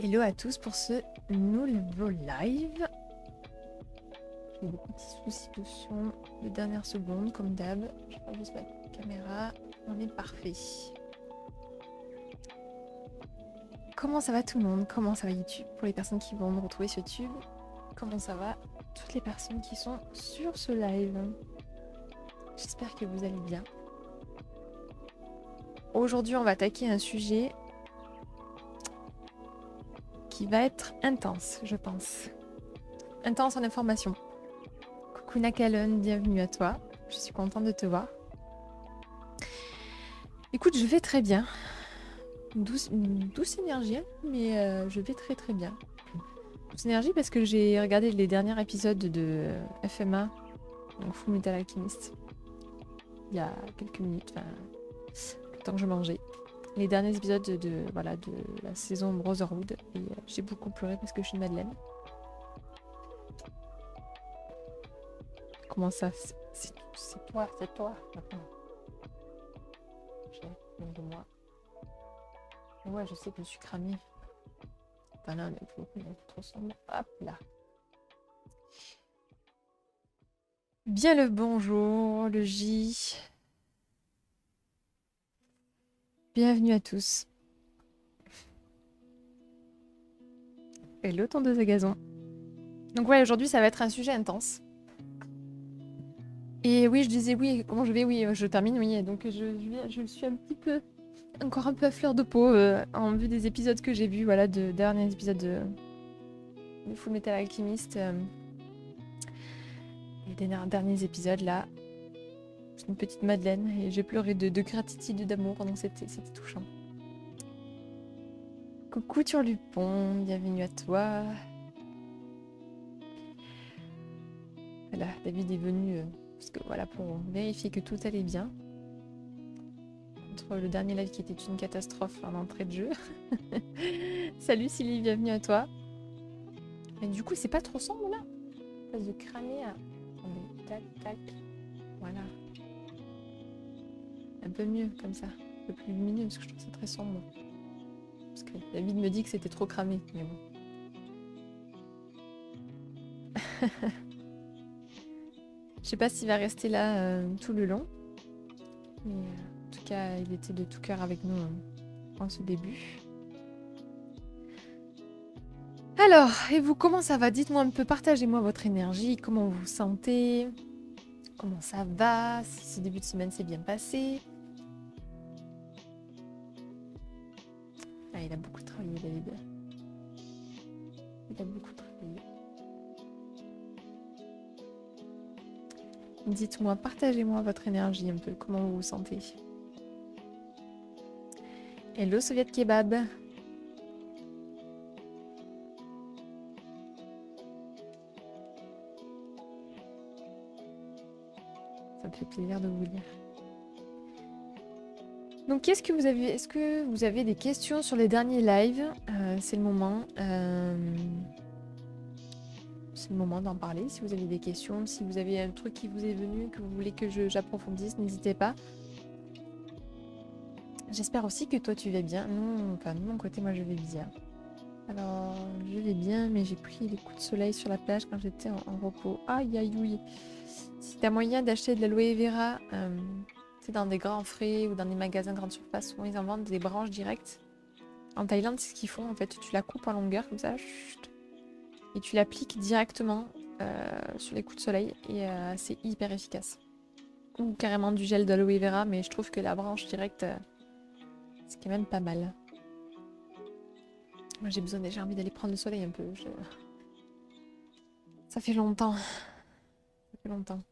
Hello à tous pour ce nouveau live. J'ai des petits soucis de son de dernière seconde, comme d'hab. Je vais juste ma caméra. On est parfait. Comment ça va tout le monde? Comment ça va YouTube? Pour les personnes qui vont me retrouver sur YouTube, comment ça va toutes les personnes qui sont sur ce live? J'espère que vous allez bien. Aujourd'hui, on va attaquer un sujet qui va être intense, je pense. Intense en information. Coucou Nakalon, bienvenue à toi. Je suis contente de te voir. Écoute, je vais très bien. Une douce énergie, hein, mais je vais très très bien. Douce énergie parce que j'ai regardé les derniers épisodes de FMA, donc Full Metal Alchemist, il y a quelques minutes, enfin, le temps que je mangeais. Les derniers épisodes de la saison Brotherhood. Et j'ai beaucoup pleuré parce que je suis une madeleine. Comment ça? C'est toi, c'est toi. Attends. J'ai honte de moi. Ouais, je sais que je suis cramée. Enfin là, mais faut être trop sombre. Hop là. Bien le bonjour, le J. Bienvenue à tous. Hello, tondeuse à gazon. Donc ouais, aujourd'hui, ça va être un sujet intense. Et oui, je disais oui, comment je vais? Oui, je termine, oui. Donc je suis encore un peu à fleur de peau en vue des épisodes que j'ai vus, voilà, de derniers épisodes de Full Metal Alchemist. Les derniers épisodes, là, c'est une petite madeleine et j'ai pleuré de gratitude et d'amour, donc c'était touchant. Coucou Turlupon, bienvenue à toi. Voilà, David est venu parce que, voilà, pour vérifier que tout allait bien. Entre le dernier live qui était une catastrophe en entrée de jeu. Salut Silly, bienvenue à toi. Mais du coup, c'est pas trop sombre là? Place de cramer à... Attendez, tac, tac. Voilà. Un peu mieux comme ça. Un peu plus lumineux parce que je trouve ça très sombre. Parce que David me dit que c'était trop cramé, mais bon. Je sais pas s'il va rester là tout le long. Mais en tout cas, il était de tout cœur avec nous en ce début. Alors, et vous, comment ça va? Dites-moi un peu, partagez-moi votre énergie, comment vous vous sentez, comment ça va, si ce début de semaine s'est bien passé. Ah, il a beaucoup travaillé, David. Il a beaucoup travaillé. Dites-moi, partagez-moi votre énergie un peu, comment vous vous sentez. Hello, Soviet Kebab. Ça me fait plaisir de vous lire. Donc, qu'est-ce que vous avez... Est-ce que vous avez des questions sur les derniers lives? C'est le moment. C'est le moment d'en parler. Si vous avez des questions, si vous avez un truc qui vous est venu, que vous voulez que j'approfondisse, n'hésitez pas. J'espère aussi que toi tu vas bien. Non, enfin de mon côté, moi je vais bien. Alors, je vais bien, mais j'ai pris les coups de soleil sur la plage quand j'étais en repos. Aïe, aïe, aïe. Si t'as moyen d'acheter de l'aloe vera, c'est dans des grands frais ou dans des magasins grande surface où ils en vendent des branches directes. En Thaïlande, c'est ce qu'ils font en fait. Tu la coupes en longueur comme ça, chut, et tu l'appliques directement sur les coups de soleil et c'est hyper efficace. Ou carrément du gel d'aloe vera, mais je trouve que la branche directe, c'est quand même pas mal. Moi j'ai envie d'aller prendre le soleil un peu. Ça fait longtemps. Ça fait longtemps.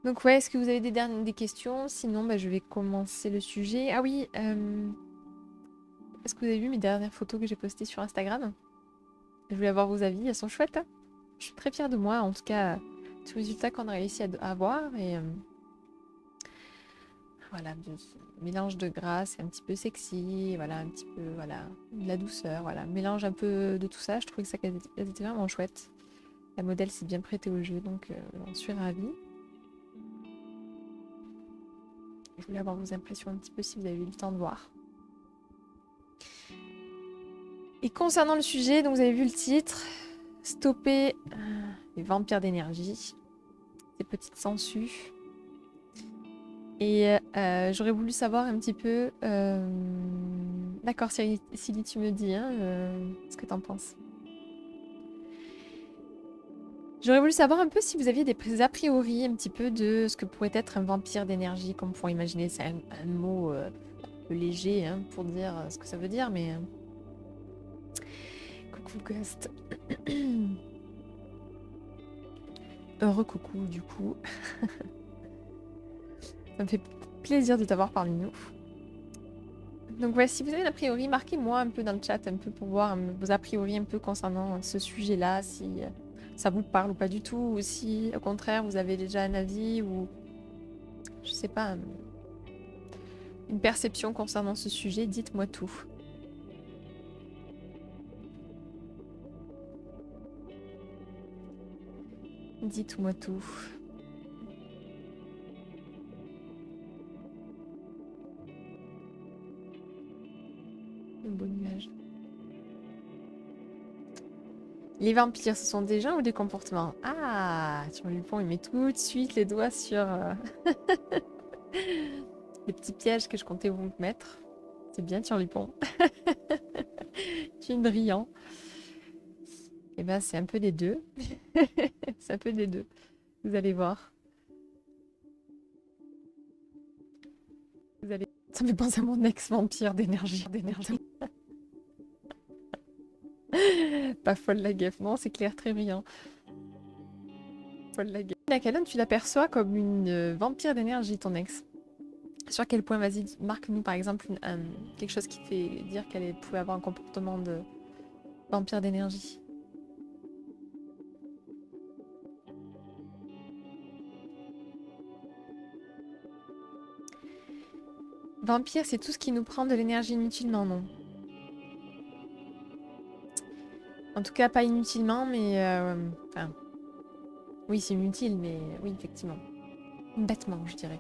Donc ouais, est-ce que vous avez des questions? Sinon, bah, je vais commencer le sujet. Ah oui, est-ce que vous avez vu mes dernières photos que j'ai postées sur Instagram? Je voulais avoir vos avis, elles sont chouettes, hein. Je suis très fière de moi, en tout cas, du résultat qu'on a réussi à avoir. Et voilà, mélange de grâce et un petit peu sexy, voilà, un petit peu, voilà, de la douceur, voilà. Mélange un peu de tout ça, je trouvais que ça elles étaient vraiment chouettes. La modèle s'est bien prêtée au jeu, donc j'en suis ravie. Je voulais avoir vos impressions un petit peu si vous avez eu le temps de voir. Et concernant le sujet, donc vous avez vu le titre, stopper les vampires d'énergie, ces petites sangsues. Et j'aurais voulu savoir un petit peu... D'accord, Silly, tu me dis hein, ce que t'en penses. J'aurais voulu savoir un peu si vous aviez des a priori un petit peu de ce que pourrait être un vampire d'énergie, comme pour imaginer, c'est un mot un peu léger hein, pour dire ce que ça veut dire, mais... Coucou Ghost. Heureux coucou du coup. Ça me fait plaisir de t'avoir parmi nous. Donc voilà, si vous avez un a priori, marquez-moi un peu dans le chat, un peu pour voir vos a priori un peu concernant ce sujet-là, si ça vous parle ou pas du tout, ou si au contraire vous avez déjà un avis ou je sais pas, une perception concernant ce sujet, dites-moi tout. Dites-moi tout. Un beau nuage. Les vampires, ce sont des gens ou des comportements? Ah, Turlupon, il met tout de suite les doigts sur les petits pièges que je comptais vous mettre. C'est bien, Turlupon. Tu es brillant. Eh ben, c'est un peu des deux. C'est un peu des deux. Vous allez voir. Ça me fait penser à mon ex-vampire d'énergie. Pas folle la guêpe. Non, c'est clair, très brillant. Folle la guêpe. Nakadon, tu l'aperçois comme une vampire d'énergie, ton ex. Sur quel point, vas-y, marque-nous par exemple quelque chose qui te fait dire qu'elle pouvait avoir un comportement de vampire d'énergie. Vampire, c'est tout ce qui nous prend de l'énergie inutilement, non? En tout cas, pas inutilement, mais... Enfin... Oui, c'est inutile, mais oui, effectivement. Bêtement, je dirais.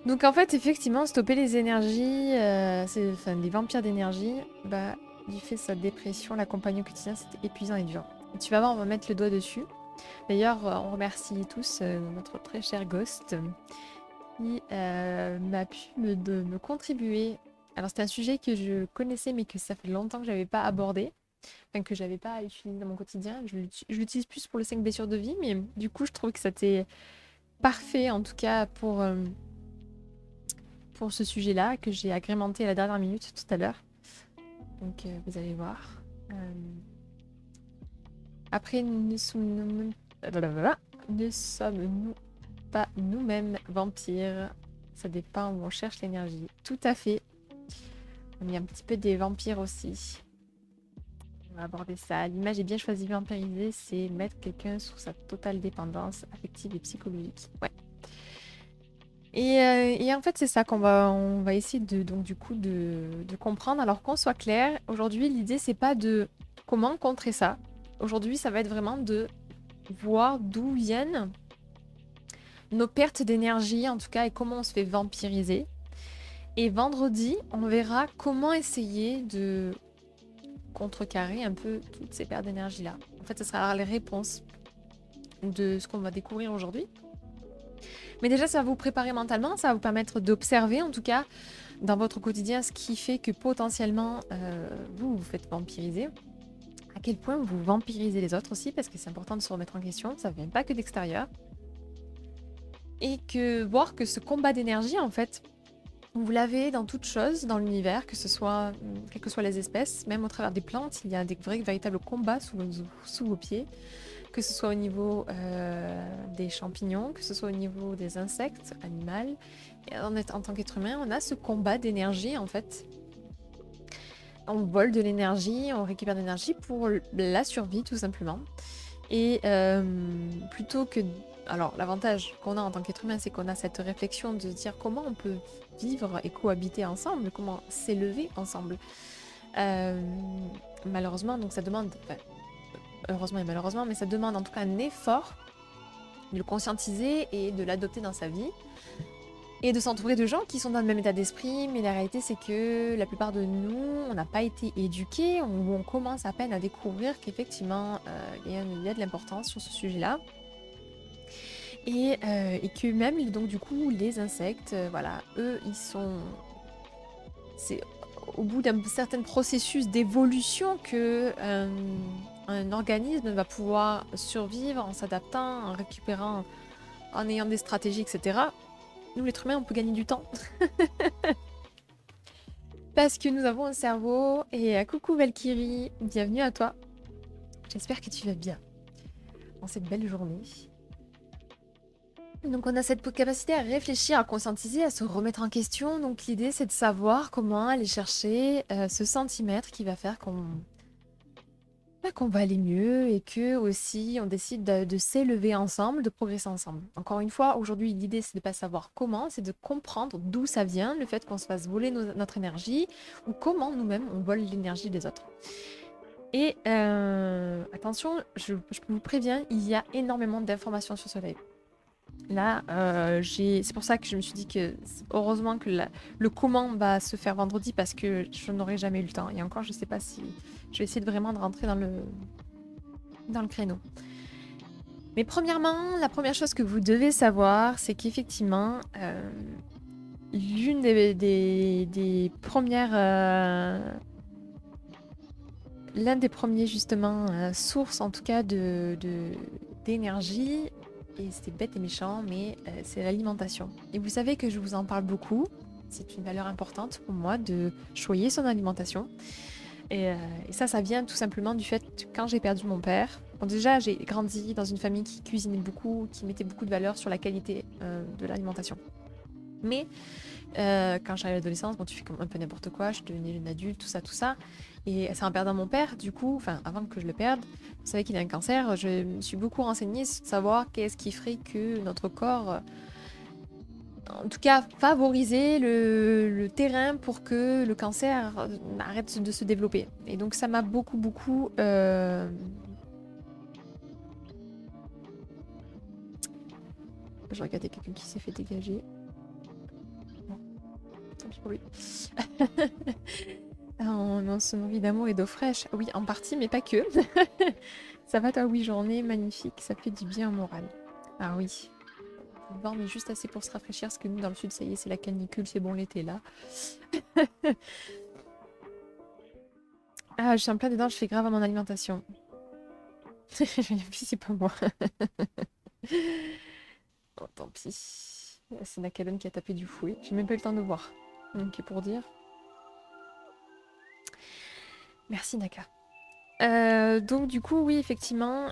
Donc en fait, effectivement, stopper les énergies, enfin, les vampires d'énergie, bah, du fait de sa dépression, l'accompagner au quotidien, c'était épuisant et dur. Et tu vas voir, on va mettre le doigt dessus. D'ailleurs, on remercie tous notre très cher Ghost qui m'a pu me contribuer. Alors c'était un sujet que je connaissais mais que ça fait longtemps que j'avais pas abordé, enfin que j'avais pas utilisé dans mon quotidien. Je l'utilise plus pour le 5 blessures de vie, mais du coup je trouve que c'était parfait en tout cas pour ce sujet-là que j'ai agrémenté à la dernière minute tout à l'heure. Donc vous allez voir. Après, ne sommes-nous pas nous-mêmes vampires? Ça dépend où on cherche l'énergie. Tout à fait. On y a un petit peu des vampires aussi. On va aborder ça. L'image est bien choisie, vampiriser, c'est mettre quelqu'un sous sa totale dépendance affective et psychologique. Ouais. Et en fait, c'est ça on va essayer donc, du coup de comprendre. Alors qu'on soit clair, aujourd'hui, l'idée, c'est pas de comment contrer ça. Aujourd'hui, ça va être vraiment de voir d'où viennent nos pertes d'énergie, en tout cas, et comment on se fait vampiriser. Et vendredi, on verra comment essayer de contrecarrer un peu toutes ces pertes d'énergie-là. En fait, ce sera les réponses de ce qu'on va découvrir aujourd'hui. Mais déjà, ça va vous préparer mentalement, ça va vous permettre d'observer, en tout cas, dans votre quotidien, ce qui fait que potentiellement, vous vous faites vampiriser. À quel point vous vampirisez les autres aussi, parce que c'est important de se remettre en question, ça ne vient pas que d'extérieur. Et que voir que ce combat d'énergie, en fait, vous l'avez dans toute chose, dans l'univers, que ce soit, quelles que soient les espèces, même au travers des plantes, il y a des véritables combats sous vos pieds. Que ce soit au niveau des champignons, que ce soit au niveau des insectes, animaux. Et en tant qu'être humain, on a ce combat d'énergie, en fait. On vole de l'énergie, on récupère de l'énergie pour la survie, tout simplement. Et plutôt que... Alors, l'avantage qu'on a en tant qu'être humain, c'est qu'on a cette réflexion de se dire comment on peut vivre et cohabiter ensemble, comment s'élever ensemble. Malheureusement, donc ça demande... heureusement et malheureusement, mais ça demande en tout cas un effort de le conscientiser et de l'adopter dans sa vie. Et de s'entourer de gens qui sont dans le même état d'esprit, mais la réalité c'est que la plupart de nous, on n'a pas été éduqués, on commence à peine à découvrir qu'effectivement, il y a de l'importance sur ce sujet-là. Et que même, donc du coup, les insectes, voilà, eux, ils sont... C'est au bout d'un certain processus d'évolution que un organisme va pouvoir survivre en s'adaptant, en récupérant, en ayant des stratégies, etc. Nous, l'être humain, on peut gagner du temps. Parce que nous avons un cerveau. Et coucou Valkyrie, bienvenue à toi. J'espère que tu vas bien en cette belle journée. Donc on a cette capacité à réfléchir, à conscientiser, à se remettre en question. Donc l'idée c'est de savoir comment aller chercher ce centimètre qui va faire qu'on va aller mieux et que aussi on décide de s'élever ensemble, de progresser ensemble. Encore une fois, aujourd'hui l'idée c'est de ne pas savoir comment, c'est de comprendre d'où ça vient, le fait qu'on se fasse voler notre énergie ou comment nous-mêmes on vole l'énergie des autres. Et attention, je vous préviens, il y a énormément d'informations sur ce live. Là, c'est pour ça que je me suis dit que heureusement que le comment va se faire vendredi parce que je n'aurai jamais eu le temps. Et encore, je sais pas si je vais essayer vraiment de rentrer dans le créneau. Mais premièrement, la première chose que vous devez savoir, c'est qu'effectivement, l'une des premières, l'un des premiers justement sources en tout cas d'énergie. Et c'est bête et méchant, mais c'est l'alimentation. Et vous savez que je vous en parle beaucoup. C'est une valeur importante pour moi de choyer son alimentation. Et ça vient tout simplement du fait que quand j'ai perdu mon père, bon déjà j'ai grandi dans une famille qui cuisinait beaucoup, qui mettait beaucoup de valeur sur la qualité de l'alimentation. Mais quand j'arrive à l'adolescence, bon, tu fais un peu n'importe quoi, je devenais une adulte, tout ça. Et c'est en perdant mon père, du coup, enfin avant que je le perde, vous savez qu'il a un cancer, je me suis beaucoup renseignée sur savoir qu'est-ce qui ferait que notre corps, en tout cas favoriser le terrain pour que le cancer arrête de se développer. Et donc ça m'a beaucoup... Je regardais quelqu'un qui s'est fait dégager. Bon, tant pis pour lui. On se nourrit d'amour et d'eau fraîche. Oui, en partie, mais pas que. Ça va toi? Oui, journée magnifique. Ça fait du bien au moral. Ah oui. Le vent, mais juste assez pour se rafraîchir, parce que nous, dans le sud, ça y est, c'est la canicule, c'est bon, l'été là. Ah, je suis en plein dedans, je fais grave à mon alimentation. C'est pas moi. Oh, tant pis. C'est Nakadon qui a tapé du fouet. J'ai même pas eu le temps de voir. Ok, pour dire. Merci Naka. Donc du coup oui effectivement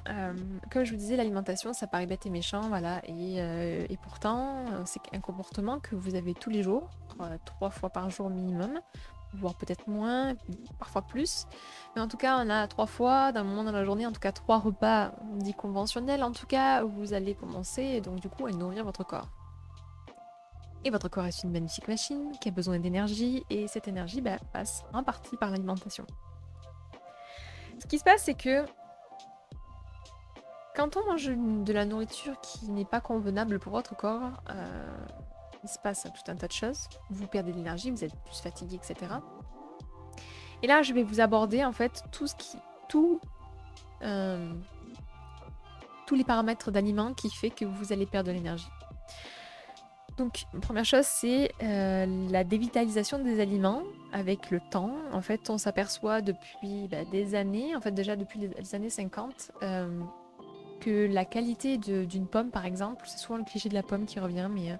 comme je vous disais l'alimentation ça paraît bête et méchant voilà et pourtant c'est un comportement que vous avez tous les jours 3 fois par jour minimum voire peut-être moins parfois plus mais en tout cas on a 3 fois d'un moment dans la journée en tout cas 3 repas dits conventionnels en tout cas où vous allez commencer donc du coup à nourrir votre corps et votre corps est une magnifique machine qui a besoin d'énergie et cette énergie passe en partie par l'alimentation. Ce qui se passe, c'est que quand on mange de la nourriture qui n'est pas convenable pour votre corps, il se passe tout un tas de choses. Vous perdez de l'énergie, vous êtes plus fatigué, etc. Et là, je vais vous aborder en fait tous les paramètres d'aliments qui fait que vous allez perdre de l'énergie. Donc, première chose, c'est la dévitalisation des aliments avec le temps. En fait, on s'aperçoit depuis des années, en fait déjà depuis les années 50, que la qualité d'une pomme, par exemple, c'est souvent le cliché de la pomme qui revient, mais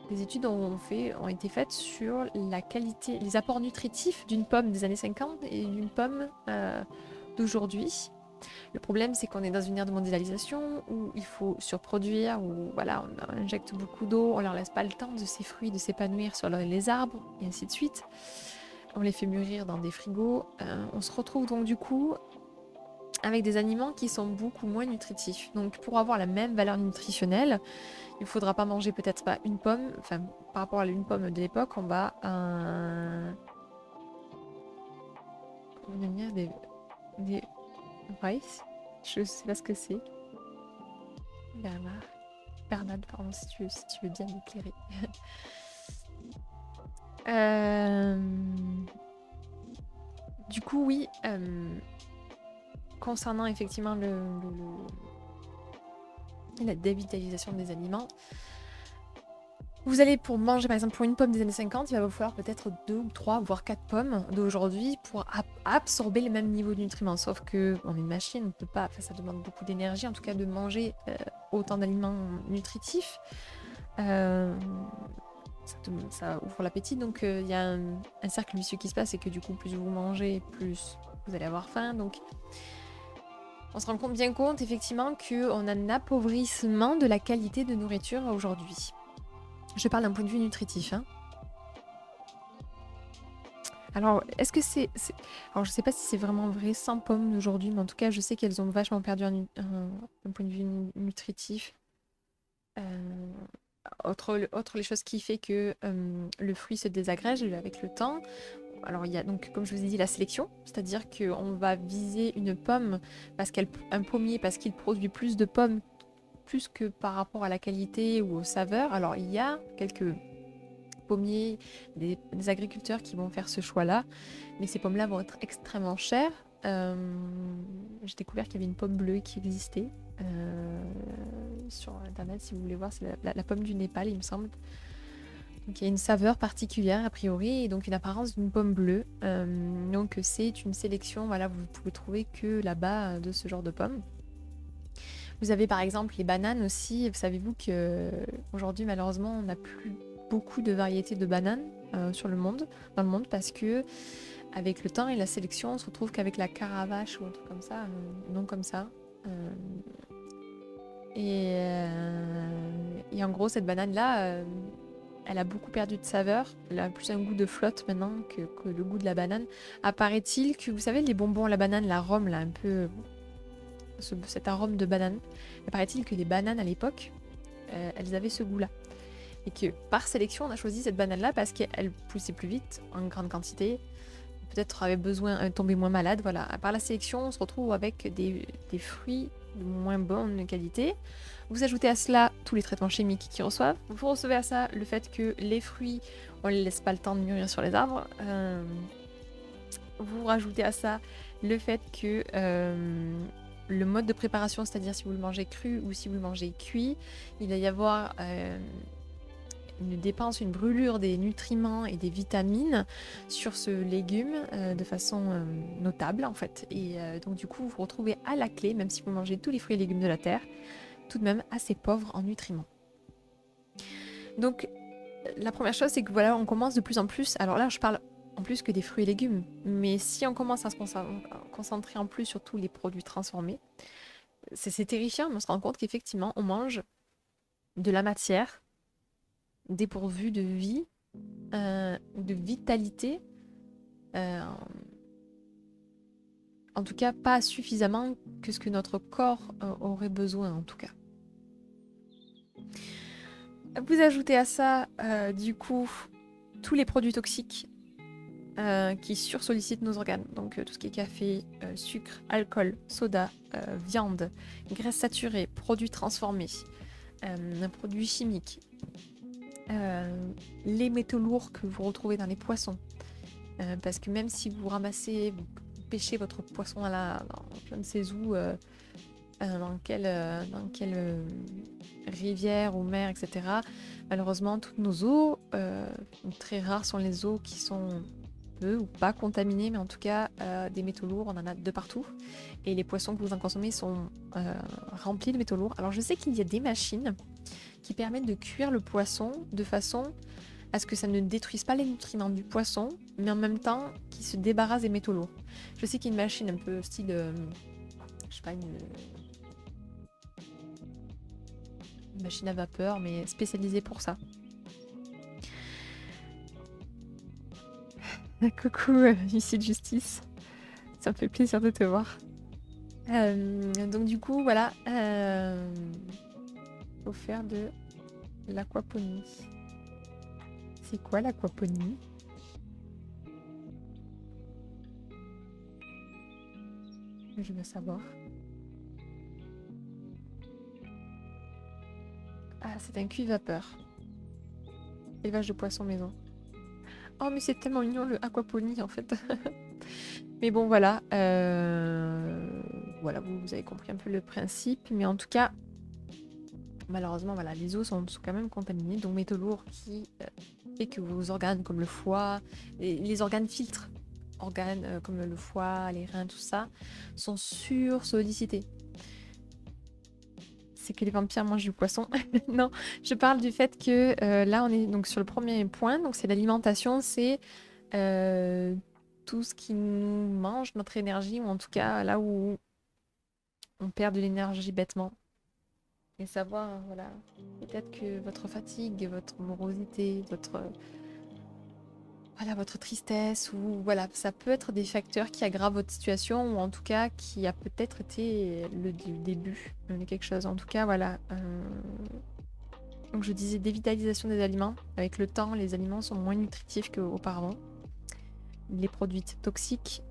des études ont été faites sur la qualité, les apports nutritifs d'une pomme des années 50 et d'une pomme d'aujourd'hui. Le problème, c'est qu'on est dans une ère de mondialisation où il faut surproduire, où voilà, on injecte beaucoup d'eau, on leur laisse pas le temps de ces fruits de s'épanouir sur les arbres, et ainsi de suite. On les fait mûrir dans des frigos. On se retrouve donc du coup avec des aliments qui sont beaucoup moins nutritifs. Donc pour avoir la même valeur nutritionnelle, il ne faudra pas manger peut-être pas une pomme, enfin par rapport à une pomme de l'époque, on va Des rice. Je sais pas ce que c'est. Bernard. Bernard, pardon, si tu veux bien m'éclairer. Du coup, oui. Concernant effectivement la dévitalisation des aliments, vous allez pour manger, par exemple, pour une pomme des années 50, il va vous falloir peut-être 2 ou 3, voire 4 pommes d'aujourd'hui pour absorber le même niveau de nutriments. Sauf que on est une machine, on ne peut pas, enfin, ça demande beaucoup d'énergie, en tout cas de manger autant d'aliments nutritifs. Ça ouvre l'appétit, donc il y a un cercle vicieux qui se passe, et que du coup, plus vous mangez, plus vous allez avoir faim. Donc on se rend bien compte effectivement qu'on a un appauvrissement de la qualité de nourriture aujourd'hui. Je parle d'un point de vue nutritif. Hein. Alors, est-ce que c'est... Alors, je sais pas si c'est vraiment vrai sans pommes d'aujourd'hui, mais en tout cas, je sais qu'elles ont vachement perdu un point de vue nutritif. Autre les choses qui fait que le fruit se désagrège avec le temps. Alors il y a donc, comme je vous ai dit, la sélection, c'est-à-dire qu'on va viser une pomme un pommier parce qu'il produit plus de pommes, plus que par rapport à la qualité ou aux saveurs. Alors il y a quelques pommiers, des agriculteurs qui vont faire ce choix-là, mais ces pommes-là vont être extrêmement chères. J'ai découvert qu'il y avait une pomme bleue qui existait sur internet, si vous voulez voir, c'est la pomme du Népal, il me semble. Donc il y a une saveur particulière a priori, et donc une apparence d'une pomme bleue. Donc c'est une sélection, voilà, vous pouvez trouver que là-bas de ce genre de pommes. Vous avez par exemple les bananes aussi. Savez-vous que aujourd'hui malheureusement on n'a plus beaucoup de variétés de bananes dans le monde, parce que avec le temps et la sélection, on se retrouve qu'avec la Caravache ou un truc comme ça, non comme ça. Et en gros, cette banane-là, elle a beaucoup perdu de saveur. Elle a plus un goût de flotte maintenant que le goût de la banane. Apparaît-il que, vous savez, les bonbons à la banane, l'arôme, là, un peu... cet arôme de banane. Apparaît-il que les bananes, à l'époque, elles avaient ce goût-là. Et que, par sélection, on a choisi cette banane-là parce qu'elle poussait plus vite, en grande quantité. Peut-être avait besoin, tomber moins malade, voilà. Par la sélection, on se retrouve avec des fruits de moins bonne qualité. Vous ajoutez à cela tous les traitements chimiques qu'ils reçoivent. Vous recevez à ça le fait que les fruits, on ne les laisse pas le temps de mûrir sur les arbres. Vous rajoutez à ça le fait que le mode de préparation, c'est-à-dire si vous le mangez cru ou si vous le mangez cuit, il va y avoir une dépense, une brûlure des nutriments et des vitamines sur ce légume de façon notable en fait. Et donc du coup, vous vous retrouvez à la clé, même si vous mangez tous les fruits et légumes de la terre, tout de même assez pauvre en nutriments. Donc la première chose, c'est que voilà, on commence de plus en plus, alors là je parle en plus que des fruits et légumes, mais si on commence à se concentrer en plus sur tous les produits transformés, c'est terrifiant, mais on se rend compte qu'effectivement on mange de la matière dépourvue de vie, de vitalité, en tout cas pas suffisamment que ce que notre corps aurait besoin en tout cas. Vous ajoutez à ça du coup tous les produits toxiques qui sursollicitent nos organes, donc tout ce qui est café, sucre, alcool, soda, viande, graisse saturée, produits transformés, produits chimiques, les métaux lourds que vous retrouvez dans les poissons, parce que même si vous ramassez, vous pêchez votre poisson dans je ne sais où, dans quelle rivière ou mer, etc. Malheureusement, toutes nos eaux, très rares sont les eaux qui sont peu ou pas contaminées, mais en tout cas, des métaux lourds, on en a de partout. Et les poissons que vous en consommez sont remplis de métaux lourds. Alors je sais qu'il y a des machines qui permettent de cuire le poisson de façon à ce que ça ne détruise pas les nutriments du poisson, mais en même temps qui se débarrasse des métaux lourds. Je sais qu'il y a une machine un peu style, je sais pas, une machine à vapeur, mais spécialisée pour ça. Coucou, huissier de justice. Ça me fait plaisir de te voir. Donc du coup, voilà. Faut faire de l'aquaponie. C'est quoi l'aquaponie ? que je veux savoir. Ah, c'est un cuit vapeur. Élevage de poissons maison. Oh, mais c'est tellement mignon le aquaponie en fait. Mais bon, voilà. Voilà, vous avez compris un peu le principe. Mais en tout cas, malheureusement, voilà, les eaux sont quand même contaminées. Donc, métaux lourds qui fait que vos organes comme le foie, les organes filtres, organes comme le foie, les reins, tout ça, sont sur-sollicités. C'est que les vampires mangent du poisson. Non, je parle du fait que là, on est donc sur le premier point. Donc, c'est l'alimentation, c'est tout ce qui nous mange notre énergie, ou en tout cas là où on perd de l'énergie bêtement. Et savoir, voilà, peut-être que votre fatigue, votre morosité, votre tristesse, ou voilà, ça peut être des facteurs qui aggravent votre situation, ou en tout cas qui a peut-être été le début de quelque chose. En tout cas, voilà. Donc je disais dévitalisation des aliments. Avec le temps, les aliments sont moins nutritifs qu'auparavant. Les produits toxiques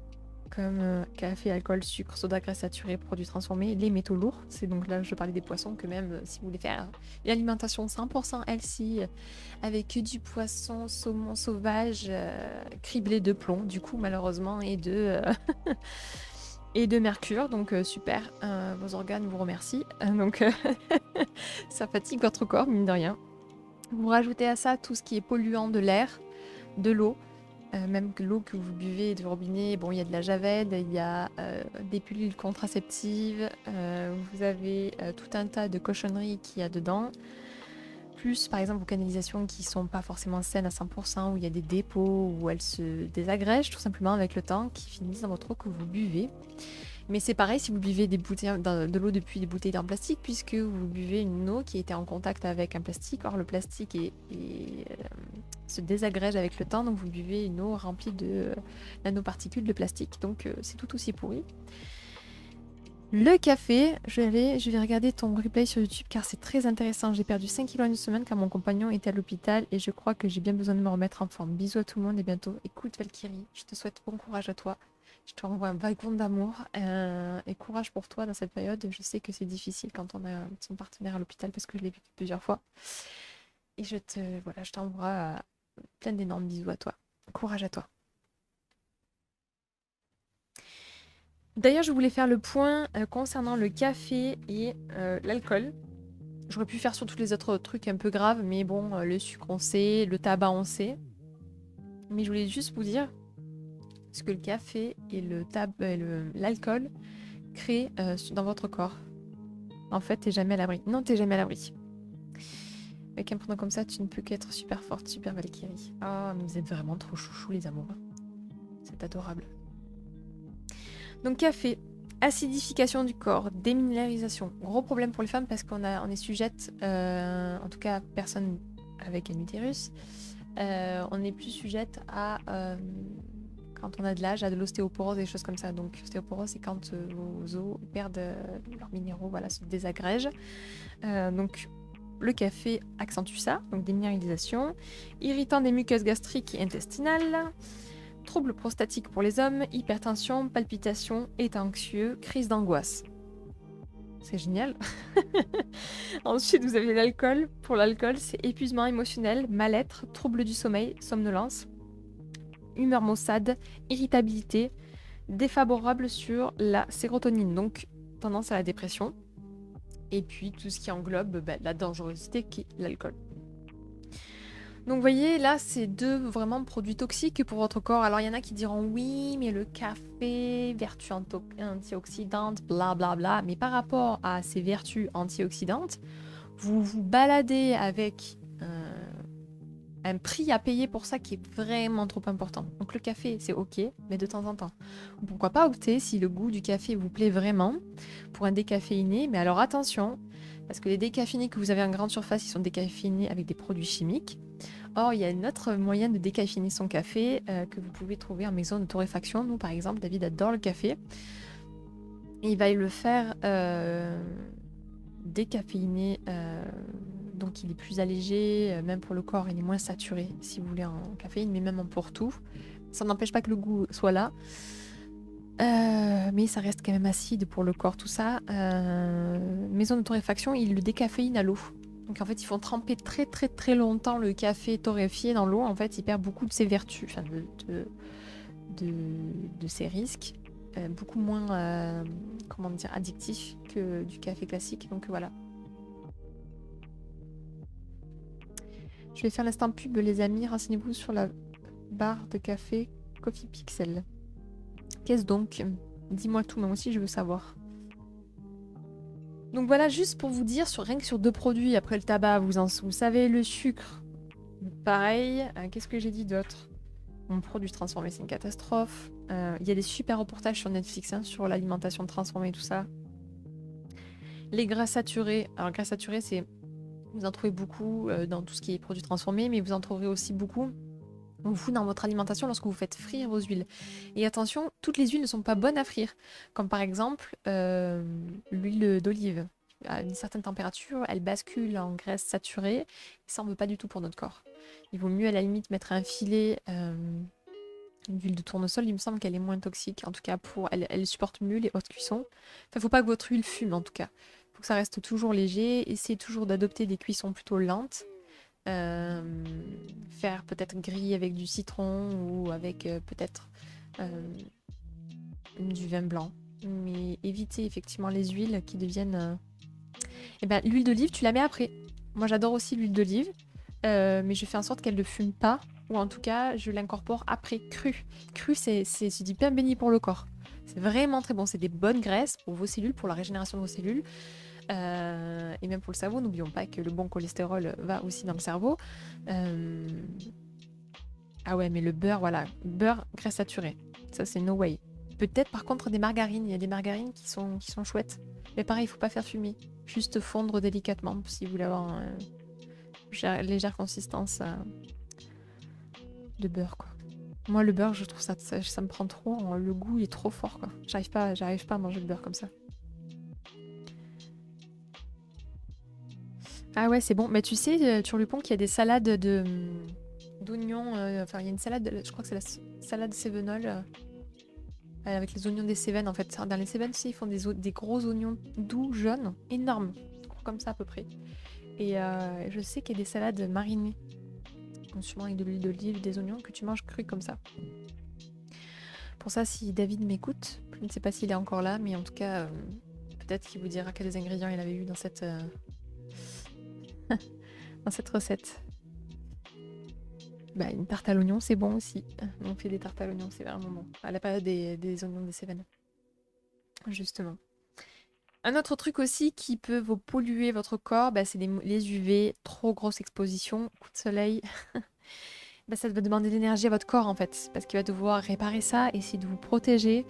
comme café, alcool, sucre, soda, graisse saturée, produits transformés, les métaux lourds. C'est donc là je parlais des poissons que même si vous voulez faire une alimentation 100% healthy avec que du poisson, saumon sauvage, criblé de plomb du coup malheureusement et de et de mercure. Donc super, vos organes vous remercient. Donc ça fatigue votre corps mine de rien. Vous rajoutez à ça tout ce qui est polluant de l'air, de l'eau. Même que l'eau que vous buvez du robinet, bon, il y a de la javel, il y a des pilules contraceptives, vous avez tout un tas de cochonneries qu'il y a dedans. Plus, par exemple, vos canalisations qui sont pas forcément saines à 100%, où il y a des dépôts, où elles se désagrègent tout simplement avec le temps, qui finissent dans votre eau que vous buvez. Mais c'est pareil si vous buvez des bouteilles, de l'eau depuis des bouteilles en plastique, puisque vous buvez une eau qui a été en contact avec un plastique. Or, le plastique se désagrège avec le temps, donc vous buvez une eau remplie de nanoparticules de plastique. Donc, c'est tout aussi pourri. Le café, je vais regarder ton replay sur YouTube car c'est très intéressant. J'ai perdu 5 kilos en une semaine car mon compagnon était à l'hôpital et je crois que j'ai bien besoin de me remettre en forme. Bisous à tout le monde et bientôt. Écoute Valkyrie, je te souhaite bon courage à toi. Je te renvoie un wagon d'amour et courage pour toi dans cette période. Je sais que c'est difficile quand on a son partenaire à l'hôpital parce que je l'ai vécu plusieurs fois. Et je t'envoie plein d'énormes bisous à toi. Courage à toi. D'ailleurs, je voulais faire le point concernant le café et l'alcool. J'aurais pu faire sur tous les autres trucs un peu graves, mais bon, le sucre on sait, le tabac on sait. Mais je voulais juste vous dire ce que le café et l'alcool créent dans votre corps. En fait, t'es jamais à l'abri. Non, t'es jamais à l'abri. Avec un prénom comme ça, tu ne peux qu'être super forte, super Valkyrie. Ah, mais vous êtes vraiment trop chouchou les amoureux. C'est adorable. Donc café, acidification du corps, déminéralisation. Gros problème pour les femmes parce qu'on est sujette, en tout cas personne avec un utérus, on est plus sujette à, quand on a de l'âge, à de l'ostéoporose et des choses comme ça. Donc l'ostéoporose c'est quand vos os perdent leurs minéraux, voilà, se désagrègent. Donc le café accentue ça, donc déminéralisation, irritant des muqueuses gastriques et intestinales. Troubles prostatiques pour les hommes, hypertension, palpitations, état anxieux, crise d'angoisse. C'est génial. Ensuite, vous avez l'alcool. Pour l'alcool, c'est épuisement émotionnel, mal-être, troubles du sommeil, somnolence, humeur maussade, irritabilité, défavorable sur la sérotonine, donc tendance à la dépression. Et puis tout ce qui englobe la dangerosité qui est l'alcool. Donc vous voyez, là, c'est deux vraiment produits toxiques pour votre corps. Alors il y en a qui diront oui, mais le café, vertu antioxydante, blablabla. Bla bla. Mais par rapport à ces vertus antioxydantes, vous vous baladez avec un prix à payer pour ça qui est vraiment trop important. Donc le café, c'est ok, mais de temps en temps. Pourquoi pas opter, si le goût du café vous plaît vraiment, pour un décaféiné. Mais alors attention, parce que les décaféinés que vous avez en grande surface, ils sont décaféinés avec des produits chimiques. Or, il y a un autre moyen de décaféiner son café que vous pouvez trouver en maison de torréfaction. Nous, par exemple, David adore le café. Et il va le faire décaféiner, donc il est plus allégé, même pour le corps, il est moins saturé, si vous voulez, en caféine, mais même pour tout. Ça n'empêche pas que le goût soit là. mais ça reste quand même acide pour le corps, tout ça. Maison de torréfaction, ils le décaféinent à l'eau. Donc en fait, ils font tremper très très très longtemps le café torréfié dans l'eau. En fait, il perd beaucoup de ses vertus, enfin de ses risques. Beaucoup moins, comment dire, addictif que du café classique. Donc voilà. Je vais faire l'instant pub, les amis. Renseignez-vous sur la barre de café Coffee Pixel. Qu'est-ce donc? Dis-moi tout, moi aussi je veux savoir. Donc voilà, juste pour vous dire, rien que sur 2 produits, après le tabac, vous savez, le sucre, pareil. Qu'est-ce que j'ai dit d'autre? Mon produit transformé, c'est une catastrophe. Il y a des super reportages sur Netflix sur l'alimentation transformée, tout ça. Les gras saturés. Alors, gras saturés, c'est... Vous en trouvez beaucoup dans tout ce qui est produits transformés, mais vous en trouverez aussi beaucoup vous dans votre alimentation lorsque vous faites frire vos huiles. Et attention, toutes les huiles ne sont pas bonnes à frire. Comme par exemple l'huile d'olive. À une certaine température, elle bascule en graisse saturée. Et ça, on ne veut pas du tout pour notre corps. Il vaut mieux à la limite mettre un filet d'huile de tournesol. Il me semble qu'elle est moins toxique. En tout cas, elle supporte mieux les hautes cuissons. Enfin, il ne faut pas que votre huile fume en tout cas. Il faut que ça reste toujours léger. Essayez toujours d'adopter des cuissons plutôt lentes. Faire peut-être griller avec du citron ou avec peut-être du vin blanc. Mais évitez effectivement les huiles qui deviennent... Eh ben, l'huile d'olive, tu la mets après. Moi, j'adore aussi l'huile d'olive, mais je fais en sorte qu'elle ne fume pas, ou en tout cas, je l'incorpore après, crue. Crue, c'est du pain béni pour le corps. C'est vraiment très bon. C'est des bonnes graisses pour vos cellules, pour la régénération de vos cellules. Et même pour le cerveau, n'oublions pas que le bon cholestérol va aussi dans le cerveau. Ah ouais, mais le beurre, voilà. Beurre, graisse saturée. Ça, c'est no way. Peut-être par contre des margarines. Il y a des margarines qui sont chouettes. Mais pareil, il faut pas faire fumer. Juste fondre délicatement si vous voulez avoir une légère consistance de beurre, quoi. Moi, le beurre, je trouve ça me prend trop. Le goût est trop fort, quoi. J'arrive pas à manger le beurre comme ça. Ah ouais, c'est bon. Mais tu sais, Turlupon, qu'il y a des salades d'oignons. Enfin, il y a une salade, je crois que c'est la salade Cévenol. Avec les oignons des Cévennes, en fait. Dans les Cévennes, tu sais, ils font des gros oignons doux, jaunes, énormes. Comme ça, à peu près. Et je sais qu'il y a des salades marinées. Sûrement avec de l'huile d'olive, des oignons, que tu manges crus comme ça. Pour ça, si David m'écoute, je ne sais pas s'il est encore là, mais en tout cas, peut-être qu'il vous dira quels ingrédients il avait eu dans cette... dans cette recette. Bah, une tarte à l'oignon, c'est bon aussi. On fait des tartes à l'oignon, c'est vraiment bon. À la période des oignons des Cévennes. Justement. Un autre truc aussi qui peut vous polluer votre corps, bah, c'est les UV, trop grosse exposition, coup de soleil. Bah, ça va demander de l'énergie à votre corps en fait, parce qu'il va devoir réparer ça, essayer de vous protéger.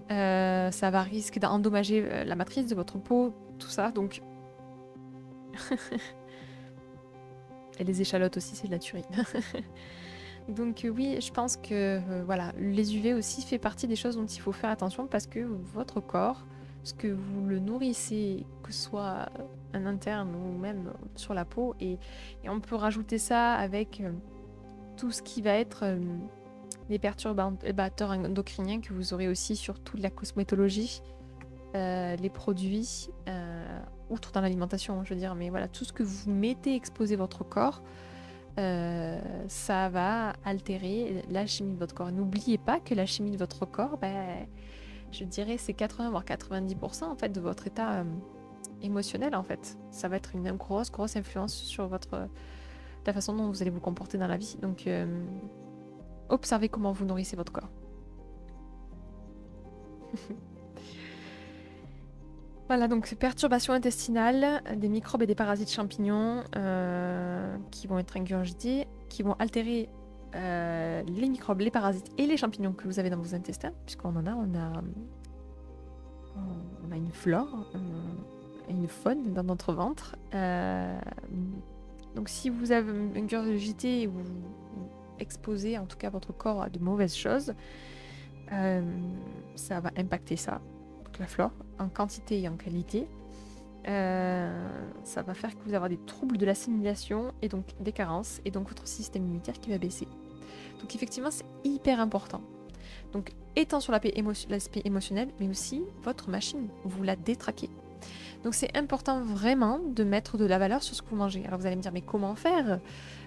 Ça va risquer d'endommager la matrice de votre peau, tout ça, donc... Et les échalotes aussi, c'est de la tuerie. Donc oui, je pense que voilà, les UV aussi fait partie des choses dont il faut faire attention parce que votre corps, ce que vous le nourrissez, que ce soit en interne ou même sur la peau, et on peut rajouter ça avec tout ce qui va être les perturbateurs endocriniens que vous aurez aussi sur toute la cosmétologie, les produits, outre dans l'alimentation, je veux dire, mais voilà, tout ce que vous mettez exposer votre corps, ça va altérer la chimie de votre corps. N'oubliez pas que la chimie de votre corps, je dirais, c'est 80 voire 90% en fait de votre état émotionnel en fait. Ça va être une grosse influence sur la façon dont vous allez vous comporter dans la vie. Donc, observez comment vous nourrissez votre corps. Voilà, donc perturbations intestinales, des microbes et des parasites champignons qui vont être ingurgités, qui vont altérer les microbes, les parasites et les champignons que vous avez dans vos intestins, puisqu'on en a, on a une flore et une faune dans notre ventre. Donc si vous avez ingurgité ou exposé en tout cas votre corps à de mauvaises choses, ça va impacter ça. La flore, en quantité et en qualité, ça va faire que vous allez avoir des troubles de l'assimilation et donc des carences et donc votre système immunitaire qui va baisser. Donc effectivement, c'est hyper important. Donc, étant sur l'aspect émotionnel, mais aussi votre machine, vous la détraquez. Donc, c'est important vraiment de mettre de la valeur sur ce que vous mangez. Alors, vous allez me dire, mais comment faire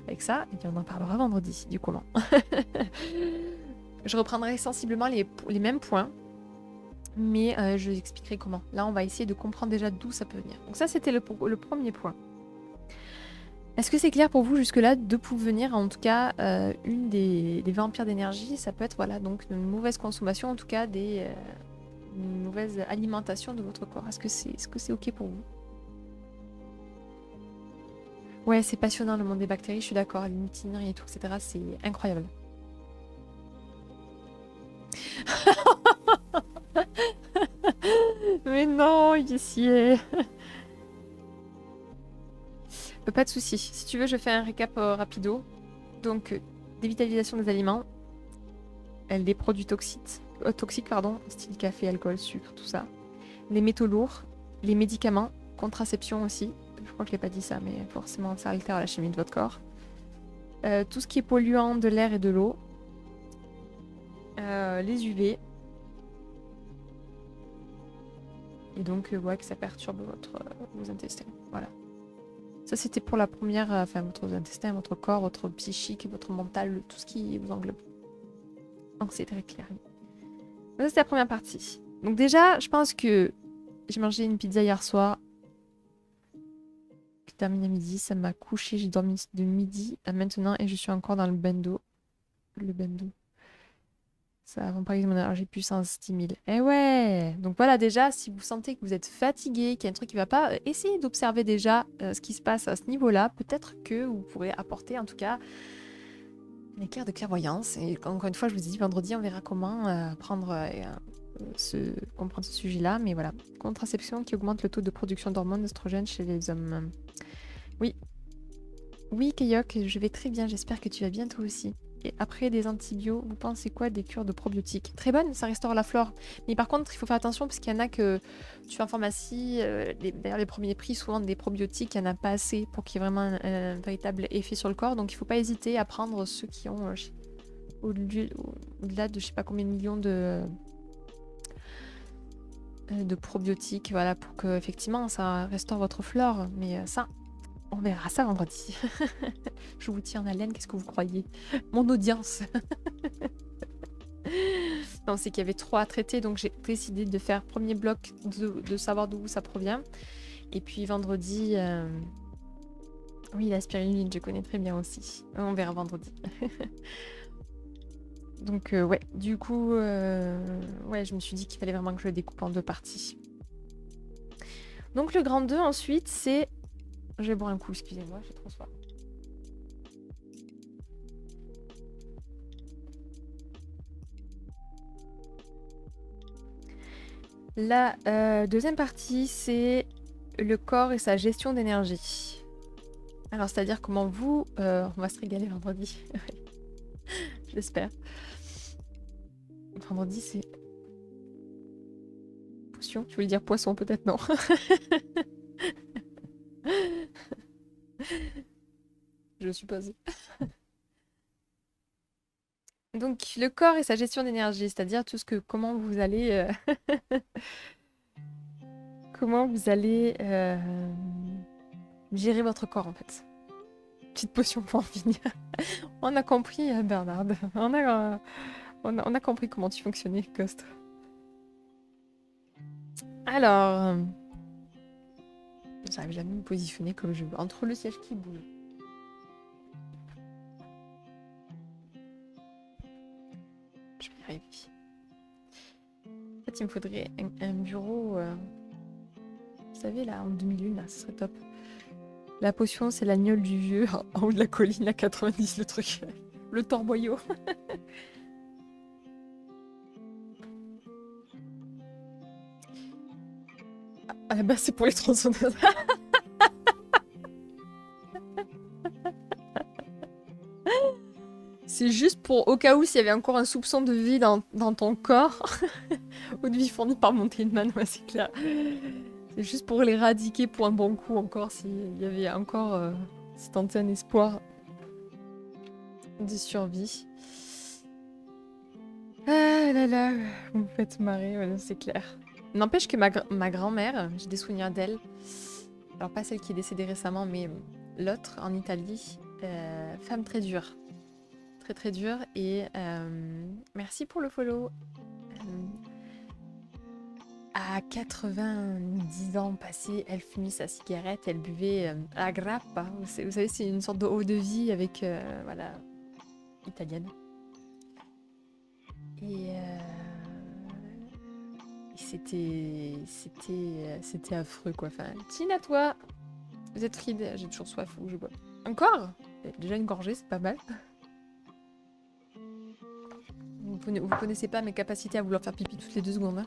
avec ça? Eh bien, on en parlera vendredi, du comment. Je reprendrai sensiblement les mêmes points, mais je vous expliquerai comment. Là, on va essayer de comprendre déjà d'où ça peut venir. Donc ça, c'était le premier point. Est-ce que c'est clair pour vous jusque-là de venir, en tout cas, une des vampires d'énergie? Ça peut être, voilà, donc une mauvaise consommation, en tout cas, une mauvaise alimentation de votre corps. Est-ce que c'est OK pour vous? Ouais, c'est passionnant le monde des bactéries, je suis d'accord. Les mutineries et tout, etc., c'est incroyable. Mais non, ici. Pas de souci. Si tu veux, je fais un récap rapido. Donc, dévitalisation des aliments, des produits toxiques, style café, alcool, sucre, tout ça. Les métaux lourds, les médicaments, contraception aussi. Je crois que je l'ai pas dit ça, mais forcément, ça altère la chimie de votre corps. Tout ce qui est polluant de l'air et de l'eau. Les UV. Et donc, ouais, que ça perturbe vos intestins. Voilà. Ça, c'était pour la première, enfin, votre intestin, votre corps, votre psychique, votre mental, tout ce qui vous englobe. Donc, c'est très clair. Ça, c'est la première partie. Donc, déjà, je pense que j'ai mangé une pizza hier soir. J'ai terminé à midi. Ça m'a couché. J'ai dormi de midi à maintenant et je suis encore dans le bendo. Le bendo. Ça avant pas mon énergie puissance 10 000. Eh ouais! Donc voilà, déjà, si vous sentez que vous êtes fatigué, qu'il y a un truc qui va pas, essayez d'observer déjà ce qui se passe à ce niveau-là. Peut-être que vous pourrez apporter, en tout cas, un éclair de clairvoyance. Et encore une fois, je vous dis, vendredi, on verra comment comprendre ce sujet-là. Mais voilà, contraception qui augmente le taux de production d'hormones d'estrogène chez les hommes. Oui. Oui, Kayok, je vais très bien. J'espère que tu vas bien toi aussi. Et après des antibiotiques, vous pensez quoi des cures de probiotiques? Très bonne, ça restaure la flore. Mais par contre, il faut faire attention parce qu'il y en a que tu vas en pharmacie. D'ailleurs, les premiers prix, souvent des probiotiques, il n'y en a pas assez pour qu'il y ait vraiment un véritable effet sur le corps. Donc, il ne faut pas hésiter à prendre ceux qui ont au-delà de je sais pas combien de millions de probiotiques. Voilà, pour que effectivement ça restaure votre flore. Mais ça, on verra ça vendredi. Je vous tiens en haleine, qu'est-ce que vous croyez? Mon audience. Non, c'est qu'il y avait 3 à traiter, donc j'ai décidé de faire premier bloc de savoir d'où ça provient. Et puis vendredi... Oui, la spiruline, je connais très bien aussi. On verra vendredi. Donc ouais, du coup, ouais, je me suis dit qu'il fallait vraiment que je le découpe en 2 parties. Donc le grand 2, ensuite, c'est... Je vais boire un coup, excusez-moi, j'ai trop soif. La deuxième partie, c'est le corps et sa gestion d'énergie. Alors, c'est-à-dire comment vous... on va se régaler vendredi. J'espère. Vendredi, c'est... Potion, tu voulais dire poisson, peut-être non. Je suppose. Donc, le corps et sa gestion d'énergie, c'est-à-dire tout ce que... Comment vous allez... comment vous allez gérer votre corps, en fait. Petite potion pour en finir. On a compris, Bernard. On a compris comment tu fonctionnais, Ghost. Alors... J'arrive jamais à me positionner comme je veux. Entre le siège qui bouge. Je vais y arriver. En fait, il me faudrait un bureau... Vous savez, là, en 2001, là, ce serait top. La potion, c'est l'agnole du vieux, en haut de la colline, à 90, le truc. Le torboyau. À la base, c'est pour les tronçonneuses. C'est juste pour, au cas où, s'il y avait encore un soupçon de vie dans ton corps, ou de vie fournie par Montaineman, ouais, c'est clair. C'est juste pour l'éradiquer pour un bon coup encore, s'il y avait encore, si tant est un espoir de survie. Ah là là, vous me faites marrer, ouais, c'est clair. N'empêche que ma grand-mère, j'ai des souvenirs d'elle. Alors pas celle qui est décédée récemment, mais l'autre en Italie. Femme très dure. Très très dure. Et merci pour le follow. À 90 ans passés, elle fumait sa cigarette, elle buvait la grappa. Vous savez, c'est une sorte de eau de vie avec, voilà, italienne. Et c'était affreux, quoi. Enfin, Tina, toi, vous êtes ride, j'ai toujours soif, où je bois. Encore? Déjà une gorgée, c'est pas mal. Vous connaissez pas mes capacités à vouloir faire pipi toutes les 2 secondes. Hein.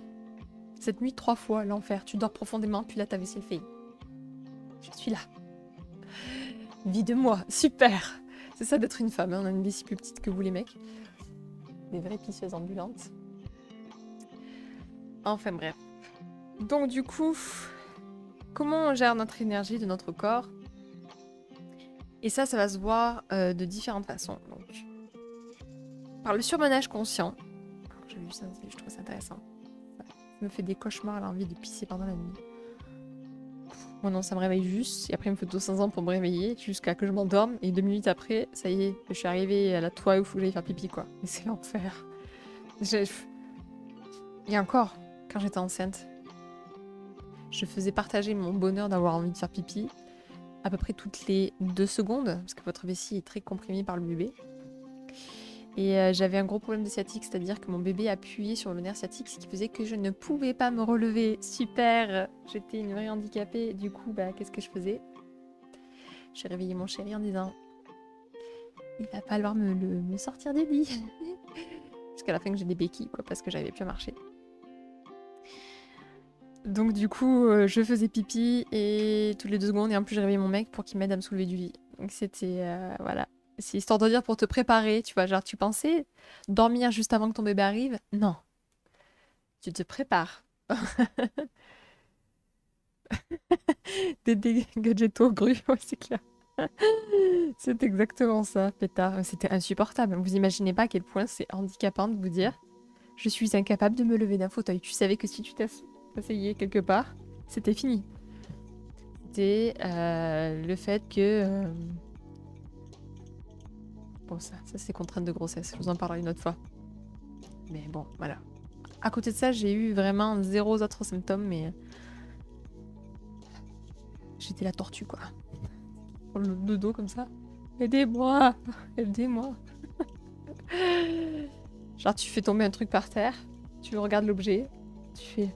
Cette nuit, 3 fois, l'enfer. Tu dors profondément, puis là, ta vaisselle fait. Je suis là. Vie de moi, super. C'est ça d'être une femme, hein. On a une vessie plus petite que vous les mecs. Des vraies pisseuses ambulantes. Enfin bref. Donc du coup, comment on gère notre énergie de notre corps? Et ça va se voir de différentes façons. Donc, par le surmenage conscient. J'ai vu ça, je trouve ça intéressant. Ça me fait des cauchemars à l'envie de pisser pendant la nuit. Moi non, ça me réveille juste. Et après, il me faut 200 ans pour me réveiller jusqu'à que je m'endorme. Et 2 minutes après, ça y est, je suis arrivée à la toile où il faut que j'aille faire pipi, quoi. Et c'est l'enfer. Et encore, quand j'étais enceinte, je faisais partager mon bonheur d'avoir envie de faire pipi à peu près toutes les 2 secondes, parce que votre vessie est très comprimée par le bébé. Et j'avais un gros problème de sciatique, c'est-à-dire que mon bébé appuyait sur le nerf sciatique, ce qui faisait que je ne pouvais pas me relever. Super. J'étais une vraie handicapée. Du coup, qu'est-ce que je faisais? J'ai réveillé mon chéri en disant « Il va falloir me sortir du lit !» Jusqu'à la fin que j'ai des béquilles, quoi, parce que j'arrivais plus à marcher. Donc du coup, je faisais pipi et toutes les 2 secondes, et en plus, j'ai réveillé mon mec pour qu'il m'aide à me soulever du lit. Donc c'était... voilà. C'est histoire de dire pour te préparer, tu vois, genre tu pensais dormir juste avant que ton bébé arrive? Non. Tu te prépares. Des gadgetos grues, ouais, c'est clair. C'est exactement ça, pétard. C'était insupportable. Vous imaginez pas à quel point c'est handicapant de vous dire je suis incapable de me lever d'un fauteuil. Tu savais que si tu t'asseyais quelque part, c'était fini. C'était le fait que... Bon, ça c'est contrainte de grossesse. Je vous en parlerai une autre fois. Mais bon, voilà. À côté de ça, j'ai eu vraiment 0 autres symptômes, mais... J'étais la tortue, quoi. Pour le dos, comme ça. Aidez-moi! Aidez-moi! Genre, tu fais tomber un truc par terre, tu regardes l'objet, tu fais...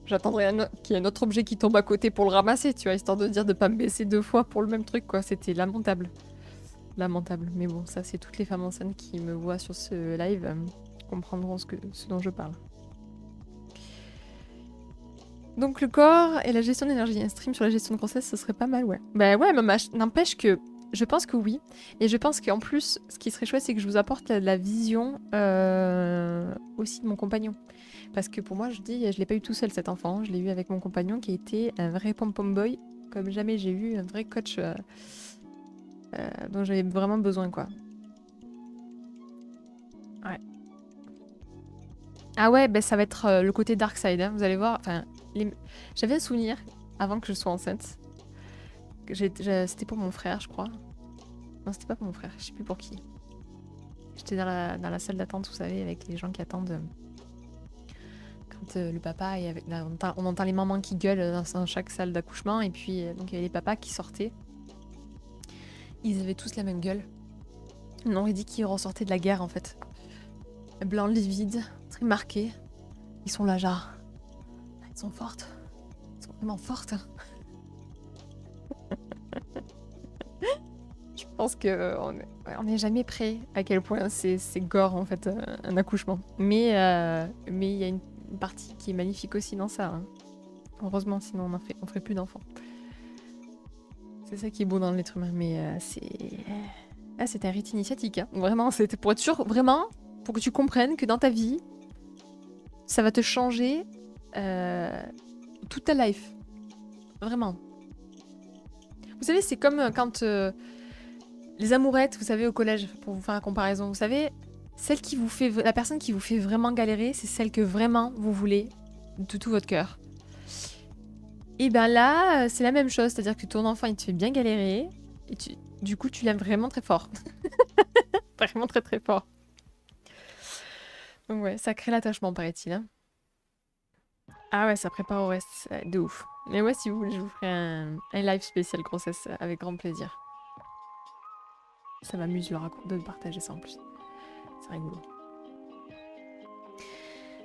J'attendrai qu'il y ait un autre objet qui tombe à côté pour le ramasser, tu vois, histoire de dire de pas me baisser 2 fois pour le même truc, quoi. C'était lamentable. Lamentable. Mais bon, ça, c'est toutes les femmes enceintes qui me voient sur ce live comprendront ce dont je parle. Donc le corps et la gestion d'énergie. Un stream sur la gestion de grossesse, ce serait pas mal, ouais. Bah ouais, mais n'empêche que... Je pense que oui. Et je pense qu'en plus, ce qui serait chouette, c'est que je vous apporte la vision aussi de mon compagnon. Parce que pour moi, je dis, je l'ai pas eu tout seul cet enfant. Je l'ai eu avec mon compagnon qui a été un vrai pom-pom boy. Comme jamais j'ai eu un vrai coach dont j'avais vraiment besoin, quoi. Ouais. Ah ouais, bah ça va être le côté dark side, hein, vous allez voir. Enfin, j'avais un souvenir, avant que je sois enceinte. C'était pour mon frère, je crois. Non, c'était pas pour mon frère, je sais plus pour qui. J'étais dans la salle d'attente, vous savez, avec les gens qui attendent. Quand le papa est avec... Là, on entend les mamans qui gueulent dans chaque salle d'accouchement. Et puis, donc il y avait les papas qui sortaient. Ils avaient tous la même gueule. On aurait dit qu'ils ressortaient de la guerre, en fait. Blanc livide, très marqué. Ils sont là, genre... Elles sont fortes. Elles sont vraiment fortes. Je pense qu'on n'est jamais prêt à quel point c'est gore, en fait, un accouchement. Mais il y a une partie qui est magnifique aussi dans ça. Hein. Heureusement, sinon on ferait plus d'enfants. C'est ça qui est beau dans l'être humain. Mais c'est un rite initiatique. Hein. Vraiment, c'était pour être sûr, vraiment, pour que tu comprennes que dans ta vie, ça va te changer toute ta life. Vraiment. Vous savez, c'est comme quand les amourettes, vous savez, au collège, pour vous faire la comparaison, vous savez, Celle qui vous fait, la personne qui vous fait vraiment galérer, c'est celle que vraiment vous voulez de tout votre cœur. Et ben là, c'est la même chose, c'est-à-dire que ton enfant, il te fait bien galérer, et du coup, tu l'aimes vraiment très fort. Vraiment très très fort. Donc ouais, ça crée l'attachement, paraît-il. Hein. Ah ouais, ça prépare au reste, de ouf. Mais ouais, si vous voulez, je vous ferai un live spécial grossesse avec grand plaisir. Ça m'amuse de partager ça en plus. C'est rigolo.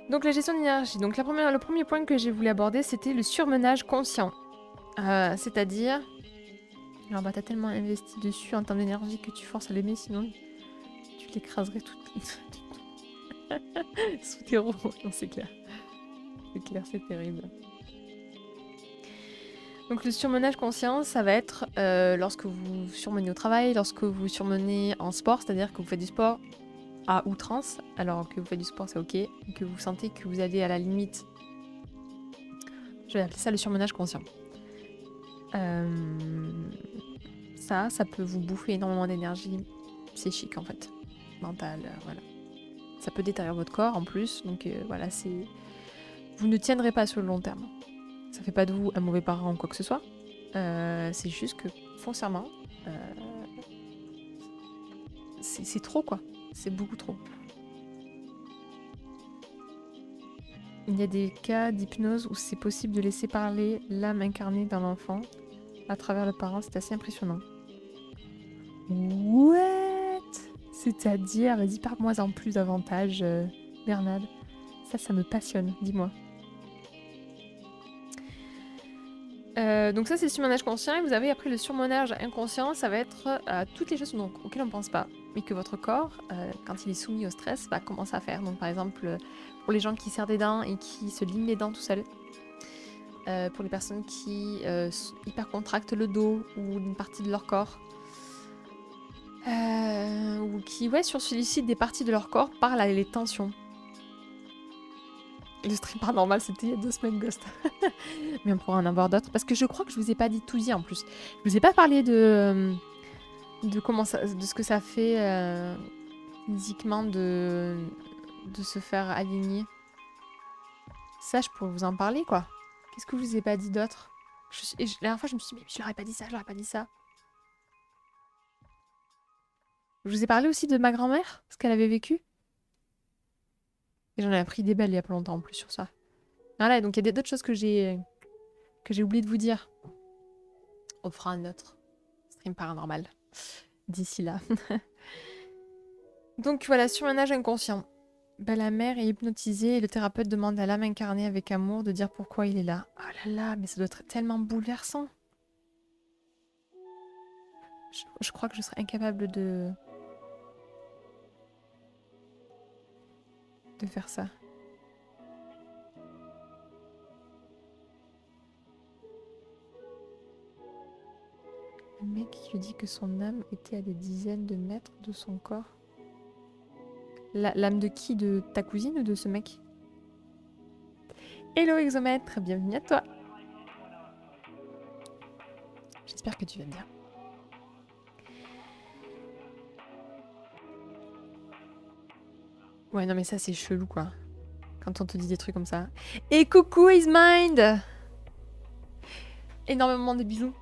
Donc la gestion d'énergie. Donc le premier point que j'ai voulu aborder, c'était le surmenage conscient. C'est-à-dire... Alors bah t'as tellement investi dessus en termes d'énergie que tu forces à l'aimer, sinon tu l'écraserais tout sous tes roues. Non, c'est clair. C'est clair, c'est terrible. Donc le surmenage conscient, ça va être lorsque vous surmenez au travail, lorsque vous surmenez en sport, c'est-à-dire que vous faites du sport à outrance, alors que vous faites du sport, c'est ok, et que vous sentez que vous allez à la limite. Je vais appeler ça le surmenage conscient. Ça peut vous bouffer énormément d'énergie psychique en fait, mentale, voilà. Ça peut détériorer votre corps en plus, donc voilà, c'est... Vous ne tiendrez pas sur le long terme. Ça fait pas de vous un mauvais parent ou quoi que ce soit. C'est juste que, foncièrement, c'est trop quoi. C'est beaucoup trop. Il y a des cas d'hypnose où c'est possible de laisser parler l'âme incarnée dans l'enfant à travers le parent. C'est assez impressionnant. What? C'est-à-dire, vas-y, parle-moi en plus davantage, Bernard. Ça me passionne, dis-moi. Donc ça, c'est le surmenage conscient. Et vous avez après le surmenage inconscient. Ça va être toutes les choses auxquelles on ne pense pas. Mais que votre corps, quand il est soumis au stress, va commencer à faire. Donc par exemple, pour les gens qui serrent des dents et qui se liment les dents tout seuls. Pour les personnes qui hypercontractent le dos ou une partie de leur corps. Ou qui, ouais, sursollicitent des parties de leur corps par les tensions. Et le stream paranormal, c'était il y a 2 semaines, Ghost. Mais on pourra en avoir d'autres. Parce que je crois que je vous ai pas dit tout dit en plus. Je vous ai pas parlé de comment ça, de ce que ça fait physiquement de se faire aligner. Ça, je pourrais vous en parler, quoi. Qu'est-ce que je vous ai pas dit d'autre? La dernière fois, je me suis dit, mais je leur ai pas dit ça, je leur ai pas dit ça. Je vous ai parlé aussi de ma grand-mère, ce qu'elle avait vécu. Et j'en ai appris des belles il y a pas longtemps en plus sur ça. Voilà, donc il y a d'autres choses que j'ai oublié de vous dire. On fera un autre stream paranormal d'ici là. Donc voilà, surmenage inconscient. Ben, la mère est hypnotisée et le thérapeute demande à l'âme incarnée avec amour de dire pourquoi il est là. Oh là là, mais ça doit être tellement bouleversant. Je crois que je serais incapable de faire ça. Le mec qui lui dit que son âme était à des dizaines de mètres de son corps. L'âme de qui? De ta cousine ou de ce mec? Hello Exomètre, bienvenue à toi. J'espère que tu vas bien. Ouais, non mais ça c'est chelou quoi. Quand on te dit des trucs comme ça. Et coucou Ismind! Énormément de bisous.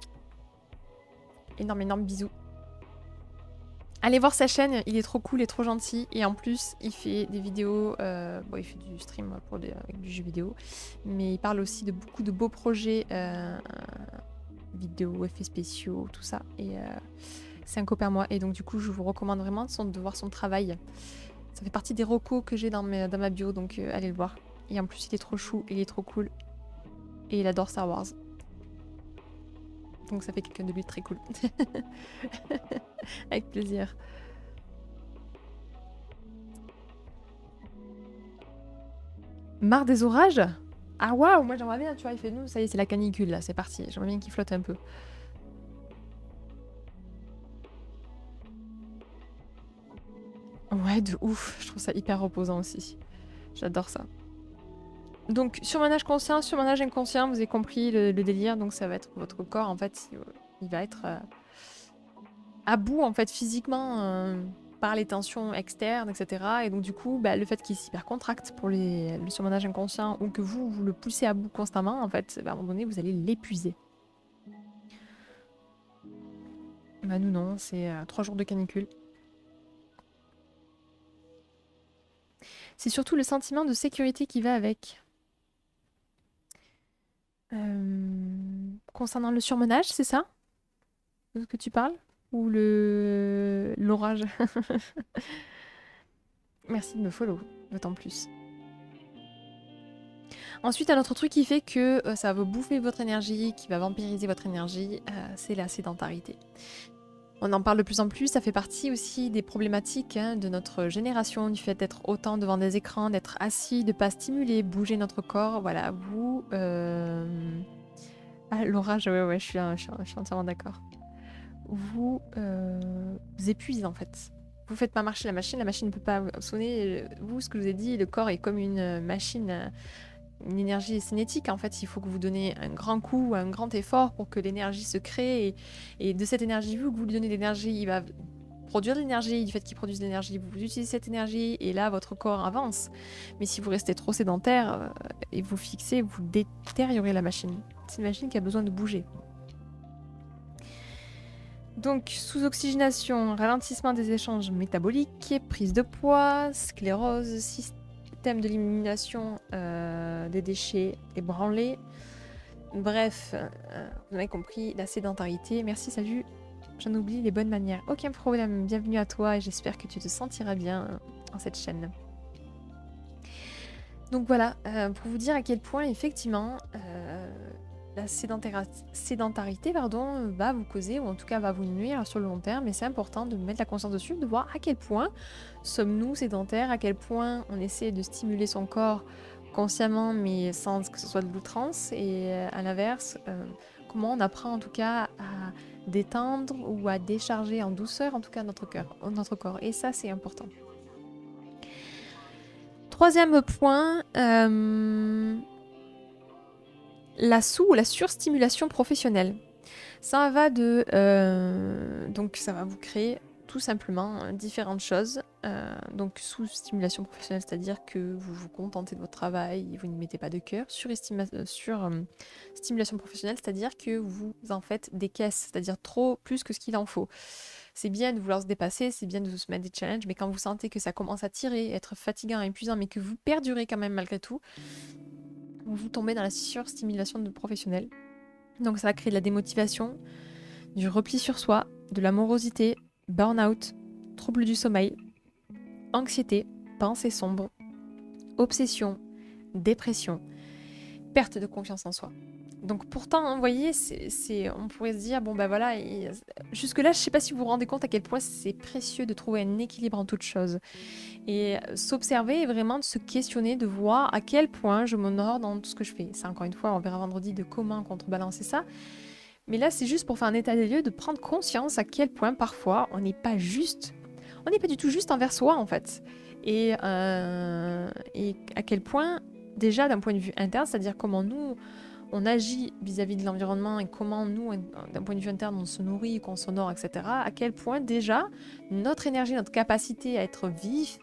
Énorme bisous. Allez voir sa chaîne, il est trop cool et trop gentil. Et en plus, il fait des vidéos. Bon, il fait du stream avec du jeu vidéo. Mais il parle aussi de beaucoup de beaux projets vidéo, effets spéciaux, tout ça. Et c'est un copain à moi. Et donc, du coup, je vous recommande vraiment de voir son travail. Ça fait partie des recos que j'ai dans ma bio. Donc, allez le voir. Et en plus, il est trop chou, il est trop cool. Et il adore Star Wars. Donc ça fait quelqu'un de lui très cool. Avec plaisir. Marre des orages? Ah waouh, moi j'aimerais bien, tu vois, il fait nous, ça y est, c'est la canicule là, c'est parti. J'aimerais bien qu'il flotte un peu. Ouais, de ouf, je trouve ça hyper reposant aussi. J'adore ça. Donc surmenage conscient, surmenage inconscient, vous avez compris le délire, donc ça va être votre corps en fait, il va être à bout en fait physiquement par les tensions externes, etc. Et donc du coup, bah, le fait qu'il s'hypercontracte pour le surmenage inconscient ou que vous le poussez à bout constamment, en fait, bah, à un moment donné, vous allez l'épuiser. Bah nous non, c'est 3 jours de canicule. C'est surtout le sentiment de sécurité qui va avec. Concernant le surmenage, c'est ça de ce que tu parles? Ou l'orage? Merci de me follow, d'autant plus. Ensuite, un autre truc qui fait que ça va bouffer votre énergie, qui va vampiriser votre énergie, c'est la sédentarité. On en parle de plus en plus, ça fait partie aussi des problématiques de notre génération, du fait d'être autant devant des écrans, d'être assis, de ne pas stimuler, bouger notre corps. Voilà, vous... Ah, l'orage, ouais, je suis entièrement d'accord. Vous épuisez en fait. Vous faites pas marcher la machine ne peut pas sonner. Vous, ce que je vous ai dit, le corps est comme une machine, une énergie cinétique. En fait, il faut que vous donnez un grand coup, un grand effort pour que l'énergie se crée. Et de cette énergie, vu que vous lui donnez de l'énergie, il va produire de l'énergie. Du fait qu'il produise de l'énergie, vous utilisez cette énergie et là, votre corps avance. Mais si vous restez trop sédentaire et vous fixez, vous détériorez la machine. C'est une machine qui a besoin de bouger. Donc, sous-oxygénation, ralentissement des échanges métaboliques, prise de poids, sclérose, système de l'élimination des déchets ébranlé. Bref, vous avez compris, la sédentarité. Merci, salut. J'en oublie les bonnes manières. Aucun problème, bienvenue à toi et j'espère que tu te sentiras bien dans cette chaîne. Donc voilà, pour vous dire à quel point, effectivement, la sédentarité va vous causer, ou en tout cas va vous nuire sur le long terme, et c'est important de mettre la conscience dessus, de voir à quel point sommes-nous sédentaires, à quel point on essaie de stimuler son corps consciemment, mais sans que ce soit de l'outrance, et à l'inverse, comment on apprend en tout cas à détendre ou à décharger en douceur, en tout cas notre corps, et ça c'est important. Troisième point, la ou la surstimulation professionnelle. Ça va de... donc ça va vous créer tout simplement différentes choses. Donc sous-stimulation professionnelle, c'est-à-dire que vous vous contentez de votre travail, vous n'y mettez pas de cœur. Sur-stimulation professionnelle, c'est-à-dire que vous en faites des caisses, c'est-à-dire trop plus que ce qu'il en faut. C'est bien de vouloir se dépasser, c'est bien de se mettre des challenges, mais quand vous sentez que ça commence à tirer, être fatigant, épuisant, mais que vous perdurez quand même malgré tout, vous tombez dans la surstimulation de professionnel. Donc ça va créer de la démotivation, du repli sur soi, de la morosité, burn-out, troubles du sommeil, anxiété, pensées sombres, obsession, dépression, perte de confiance en soi. Donc pourtant, hein, vous voyez, on pourrait se dire, bon ben voilà, jusque-là, je sais pas si vous vous rendez compte à quel point c'est précieux de trouver un équilibre en toute chose. Et s'observer et vraiment de se questionner, de voir à quel point je m'honore dans tout ce que je fais. Ça, encore une fois, on verra vendredi de comment contrebalancer ça. Mais là, c'est juste pour faire un état des lieux, de prendre conscience à quel point parfois on n'est pas du tout juste envers soi en fait. Et à quel point, déjà d'un point de vue interne, c'est-à-dire comment nous, on agit vis-à-vis de l'environnement et comment nous, d'un point de vue interne, on se nourrit, qu'on s'honore, etc. À quel point déjà notre énergie, notre capacité à être vif,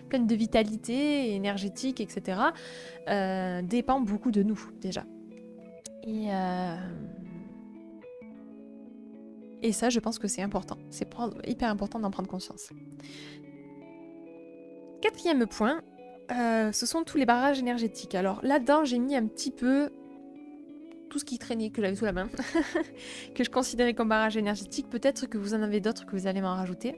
pleine de vitalité, énergétique, etc. Dépend beaucoup de nous déjà. Et ça, je pense que c'est important. C'est hyper important d'en prendre conscience. Quatrième point, ce sont tous les barrages énergétiques. Alors là-dedans, j'ai mis un petit peu tout ce qui traînait, que j'avais sous la main, que je considérais comme barrage énergétique. Peut-être que vous en avez d'autres que vous allez m'en rajouter.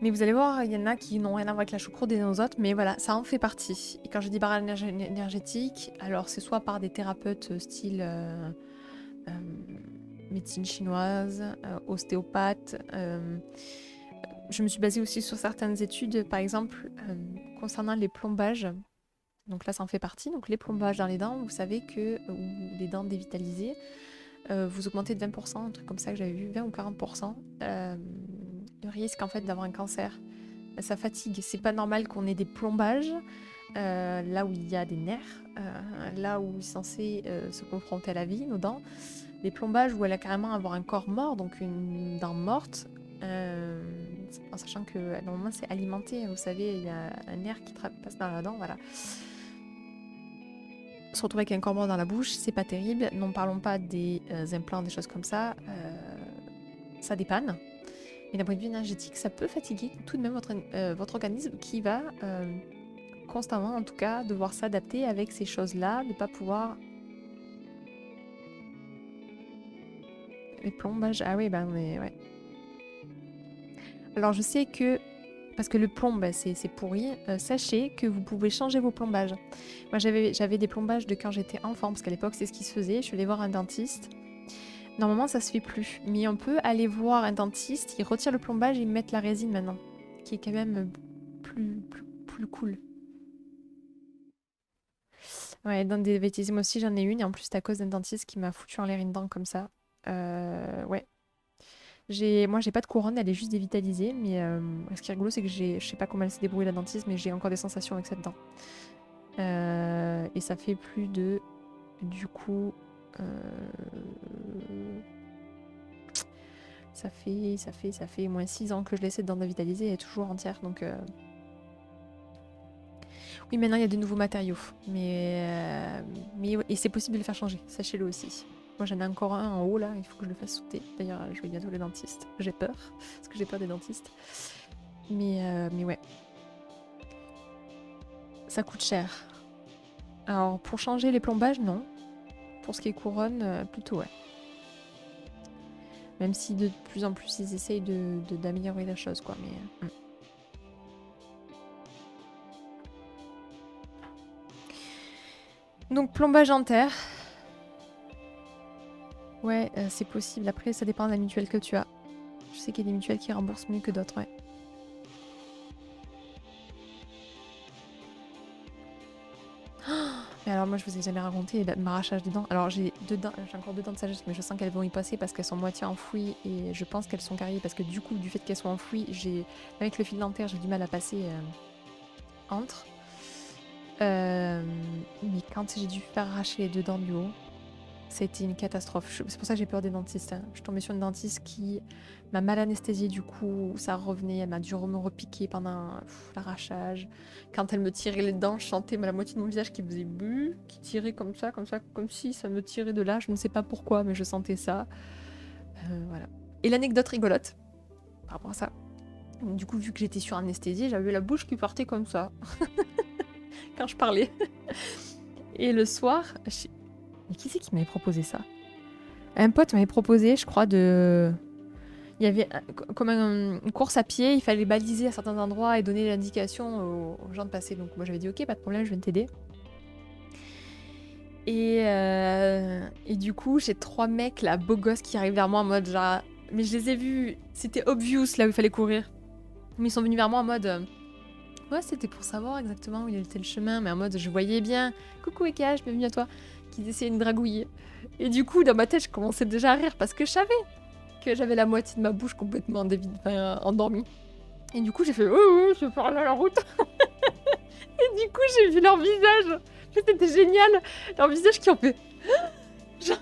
Mais vous allez voir, il y en a qui n'ont rien à voir avec la choucroute des uns aux autres, mais voilà, ça en fait partie. Et quand je dis barrage énergétique, alors c'est soit par des thérapeutes style médecine chinoise, ostéopathe. Je me suis basée aussi sur certaines études, par exemple, concernant les plombages. Donc là, ça en fait partie. Donc les plombages dans les dents, vous savez que, ou les dents dévitalisées, vous augmentez de 20%, un truc comme ça que j'avais vu, 20 ou 40%, le risque en fait d'avoir un cancer. Ça fatigue. C'est pas normal qu'on ait des plombages là où il y a des nerfs, là où il est censé se confronter à la vie, nos dents. Les plombages où elle a carrément avoir un corps mort, donc une dent morte, En sachant que normalement c'est alimenté, vous savez, il y a un nerf qui passe dans la dent, voilà. Se retrouver avec un corps mort dans la bouche, c'est pas terrible. N'en parlons pas des implants, des choses comme ça. Ça dépanne. Mais d'un point de vue énergétique, ça peut fatiguer tout de même votre organisme qui va constamment, en tout cas, devoir s'adapter avec ces choses-là, de pas pouvoir... Les plombages, ah oui, ben mais ouais. Alors je sais que, parce que le plomb, bah, c'est pourri, sachez que vous pouvez changer vos plombages. Moi j'avais des plombages de quand j'étais enfant, parce qu'à l'époque c'est ce qui se faisait, je suis allée voir un dentiste. Normalement ça se fait plus, mais on peut aller voir un dentiste, il retire le plombage et ils mettent la résine maintenant, qui est quand même plus cool. Ouais, dans des bêtises, moi aussi j'en ai une, et en plus c'est à cause d'un dentiste qui m'a foutu en l'air une dent comme ça. Ouais. Moi, j'ai pas de couronne, elle est juste dévitalisée. Mais ce qui est rigolo, c'est que je sais pas comment elle s'est débrouillée la dentiste, mais j'ai encore des sensations avec cette dent. Et ça fait plus de, du coup, ça fait moins 6 ans que je laisse cette dent dévitalisée, elle est toujours entière. Donc, oui, maintenant il y a de nouveaux matériaux, mais et c'est possible de le faire changer. Sachez-le aussi. Moi j'en ai encore un en haut là, il faut que je le fasse sauter. D'ailleurs je vais bientôt le dentiste. J'ai peur, parce que j'ai peur des dentistes. Mais ouais, ça coûte cher. Alors pour changer les plombages, non. Pour ce qui est couronne, plutôt ouais. Même si de plus en plus ils essayent d'améliorer la chose quoi. Mais, Donc plombage en terre. Ouais, c'est possible. Après ça dépend de la mutuelle que tu as. Je sais qu'il y a des mutuelles qui remboursent mieux que d'autres, ouais. Mais alors moi je vous ai jamais raconté m'arrachage des dents. Alors j'ai encore 2 dents de sagesse, mais je sens qu'elles vont y passer parce qu'elles sont moitié enfouies et je pense qu'elles sont carriées parce que du coup du fait qu'elles soient enfouies, avec le fil dentaire j'ai du mal à passer entre. Mais quand j'ai dû faire arracher les 2 dents du haut, c'était une catastrophe. C'est pour ça que j'ai peur des dentistes. Hein. Je suis tombée sur une dentiste qui m'a mal anesthésiée du coup, ça revenait, elle m'a dû me repiquer pendant l'arrachage. Quand elle me tirait les dents, je sentais la moitié de mon visage qui faisait bu, qui tirait comme ça, comme si ça me tirait de là. Je ne sais pas pourquoi, mais je sentais ça. Voilà. Et l'anecdote rigolote par rapport à ça. Du coup, vu que j'étais sur anesthésie, j'avais la bouche qui partait comme ça quand je parlais. Et le soir, mais qui c'est qui m'avait proposé ça? Un pote m'avait proposé, je crois, il y avait comme une course à pied, il fallait baliser à certains endroits et donner l'indication aux gens de passer. Donc moi j'avais dit ok, pas de problème, je viens t'aider. Et du coup, j'ai 3 mecs là, beaux gosses, qui arrivent vers moi en mode genre... Mais je les ai vus, c'était obvious là où il fallait courir. Mais ils sont venus vers moi en mode... Ouais, c'était pour savoir exactement où il était le chemin, mais en mode je voyais bien. Coucou Ekash, bienvenue à toi. Qu'ils essayaient de me dragouiller. Et du coup, dans ma tête, je commençais déjà à rire parce que je savais que j'avais la moitié de ma bouche complètement endormie. Et du coup, j'ai fait oh, je vais parler à la route. Et du coup, j'ai vu leur visage. C'était génial. Leur visage qui ont fait. Genre...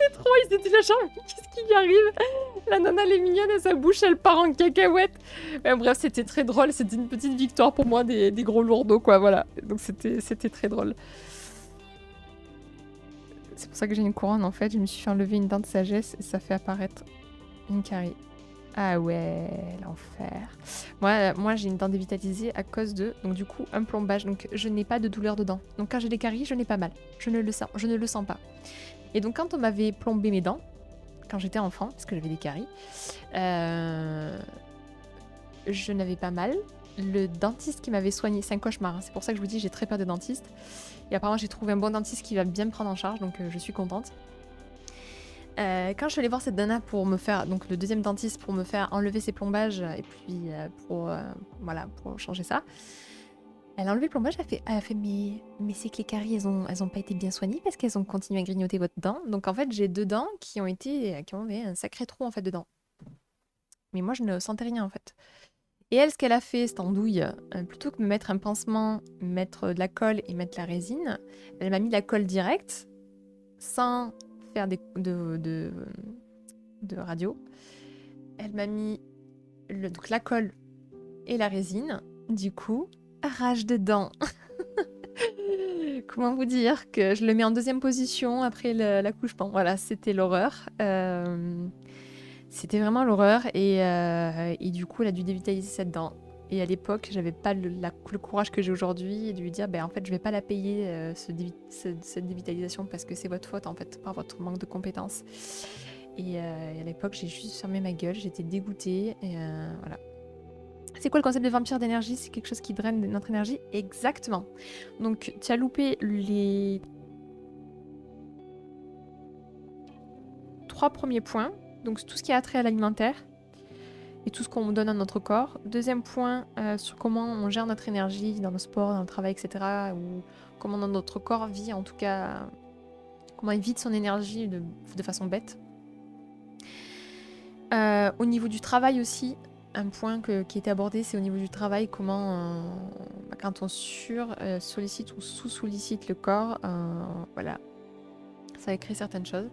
Les trois, ils étaient là, genre, qu'est-ce qui lui arrive? La nana, elle est mignonne et sa bouche, elle part en cacahuète. Bref, c'était très drôle. C'était une petite victoire pour moi des gros lourdeaux, quoi. Voilà. Donc, c'était très drôle. C'est pour ça que j'ai une couronne, en fait. Je me suis fait enlever une dent de sagesse et ça fait apparaître une carie. Ah ouais, l'enfer. Moi j'ai une dent dévitalisée à cause de, donc du coup, un plombage. Donc je n'ai pas de douleur dedans. Donc quand j'ai des caries, je n'ai pas mal. Je ne le sens pas. Et donc quand on m'avait plombé mes dents, quand j'étais enfant, parce que j'avais des caries, je n'avais pas mal. Le dentiste qui m'avait soigné, c'est un cauchemar. Hein. C'est pour ça que je vous dis j'ai très peur des dentistes. Et apparemment j'ai trouvé un bon dentiste qui va bien me prendre en charge, donc je suis contente. Quand je suis allée voir cette nana pour me faire, donc le deuxième dentiste pour me faire enlever ses plombages et puis pour changer ça, elle a enlevé le plombage, elle a fait mais c'est que les caries elles ont pas été bien soignées parce qu'elles ont continué à grignoter votre dent. Donc en fait j'ai 2 dents qui ont un sacré trou en fait dedans. Mais moi je ne sentais rien en fait. Et elle, ce qu'elle a fait, cette andouille, plutôt que de me mettre un pansement, mettre de la colle et mettre la résine, elle m'a mis la colle directe sans faire de radio. Elle m'a mis donc la colle et la résine. Du coup, rage de dents. Comment vous dire que je le mets en deuxième position après l'accouchement. Voilà, c'était l'horreur. C'était vraiment l'horreur et du coup, elle a dû dévitaliser cette dent. Et à l'époque, j'avais pas le courage que j'ai aujourd'hui de lui dire, ben en fait, je vais pas la payer cette dévitalisation parce que c'est votre faute en fait, par votre manque de compétences. Et à l'époque, j'ai juste fermé ma gueule, j'étais dégoûtée et voilà. C'est quoi le concept de vampire d'énergie? C'est quelque chose qui draine notre énergie? Exactement. Donc, tu as loupé les 3 premiers points. Donc, tout ce qui a trait à l'alimentaire et tout ce qu'on donne à notre corps. Deuxième point, sur comment on gère notre énergie dans le sport, dans le travail, etc. Ou comment notre corps vit, en tout cas, comment il vide son énergie de façon bête. Au niveau du travail aussi, un point qui était abordé, c'est au niveau du travail, comment, quand on sollicite ou sous-sollicite le corps, voilà, ça va créer certaines choses.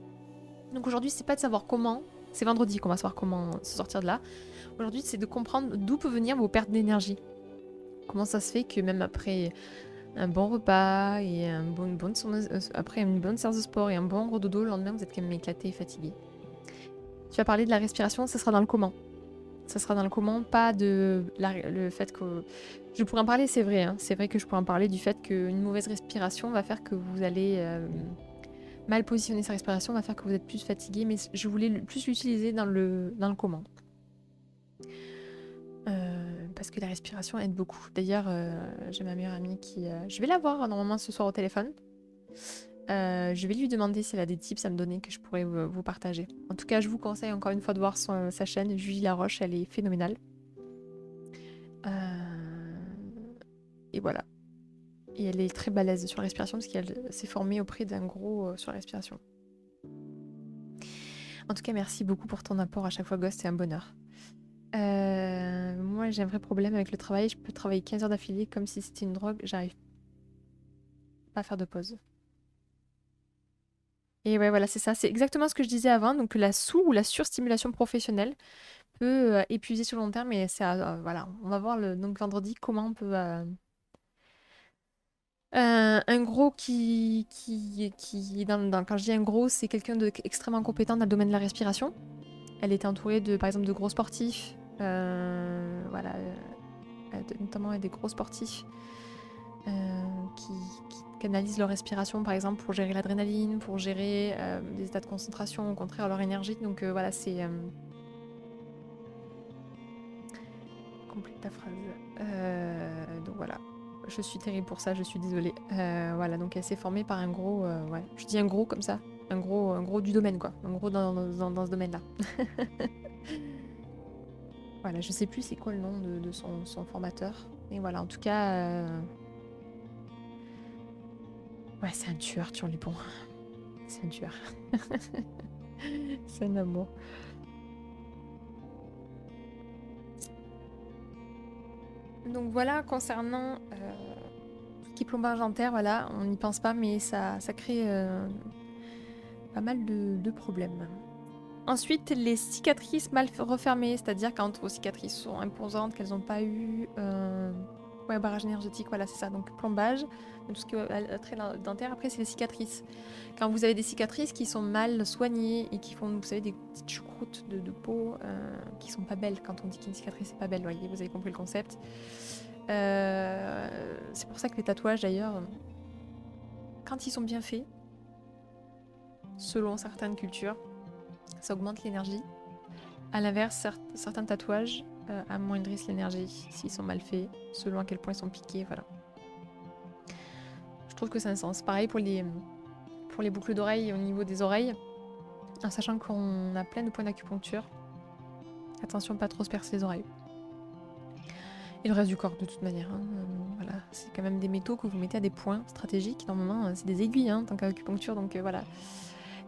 Donc aujourd'hui, c'est pas de savoir comment, c'est vendredi qu'on va savoir comment se sortir de là. Aujourd'hui, c'est de comprendre d'où peut venir vos pertes d'énergie. Comment ça se fait que même après un bon repas et après une bonne séance de sport et un bon gros dodo, le lendemain, vous êtes quand même éclaté et fatigué. Tu vas parler de la respiration, ça sera dans le comment. Ça sera dans le comment, pas le fait que... Je pourrais en parler, c'est vrai. Hein. C'est vrai que je pourrais en parler du fait qu'une mauvaise respiration va faire que vous allez... mal positionner sa respiration va faire que vous êtes plus fatigué, mais je voulais plus l'utiliser dans le comment. Parce que la respiration aide beaucoup. D'ailleurs, j'ai ma meilleure amie qui... je vais la voir normalement ce soir au téléphone. Je vais lui demander si elle a des tips à me donner que je pourrais vous partager. En tout cas, je vous conseille encore une fois de voir sa chaîne, Julie Laroche, elle est phénoménale. Et voilà. Et elle est très balèze sur la respiration parce qu'elle s'est formée auprès d'un gros sur la respiration. En tout cas, merci beaucoup pour ton apport à chaque fois, Ghost, c'est un bonheur. Moi, j'ai un vrai problème avec le travail. Je peux travailler 15 heures d'affilée comme si c'était une drogue. J'arrive pas à faire de pause. Et ouais, voilà, c'est ça. C'est exactement ce que je disais avant. Donc, la ou la surstimulation professionnelle peut épuiser sur le long terme. Et c'est voilà, on va voir donc vendredi comment on peut. Un gros quand je dis un gros, c'est quelqu'un d'extrêmement compétent dans le domaine de la respiration. Elle était entourée par exemple, de gros sportifs. Voilà, notamment des gros sportifs qui canalisent leur respiration, par exemple, pour gérer l'adrénaline, pour gérer des états de concentration, au contraire, leur énergie. Donc voilà, c'est... Complète ta phrase. Donc voilà. Je suis terrible pour ça, je suis désolée. Voilà, donc elle s'est formée par un gros... ouais, je dis un gros comme ça. Un gros du domaine, quoi. Un gros dans ce domaine-là. Voilà, je sais plus c'est quoi le nom de son formateur. Mais voilà, en tout cas... Ouais, c'est un tueur, Turlupon. C'est un tueur. C'est un amour. Donc voilà, concernant tout ce qui est plombage dentaire, voilà, on n'y pense pas, mais ça crée pas mal de problèmes. Ensuite, les cicatrices mal refermées, c'est-à-dire quand vos cicatrices sont imposantes, qu'elles n'ont pas eu ouais, barrage énergétique, voilà, c'est ça. Donc plombage, tout ce qui est trait dentaire, après c'est les cicatrices. Quand vous avez des cicatrices qui sont mal soignées et qui font, vous savez, des petites choucroutes de peau qui sont pas belles. Quand on dit qu'une cicatrice c'est pas belle, voyez, vous avez compris le concept. C'est pour ça que les tatouages d'ailleurs, quand ils sont bien faits, selon certaines cultures, ça augmente l'énergie. A l'inverse, certains tatouages amoindrissent l'énergie s'ils sont mal faits, selon à quel point ils sont piqués, voilà. Je trouve que c'est un sens. Pareil pour les boucles d'oreilles au niveau des oreilles, en sachant qu'on a plein de points d'acupuncture. Attention, pas trop se percer les oreilles. Et le reste du corps, de toute manière. Hein. Voilà, c'est quand même des métaux que vous mettez à des points stratégiques. Normalement, c'est des aiguilles, hein, tant qu'acupuncture, donc voilà.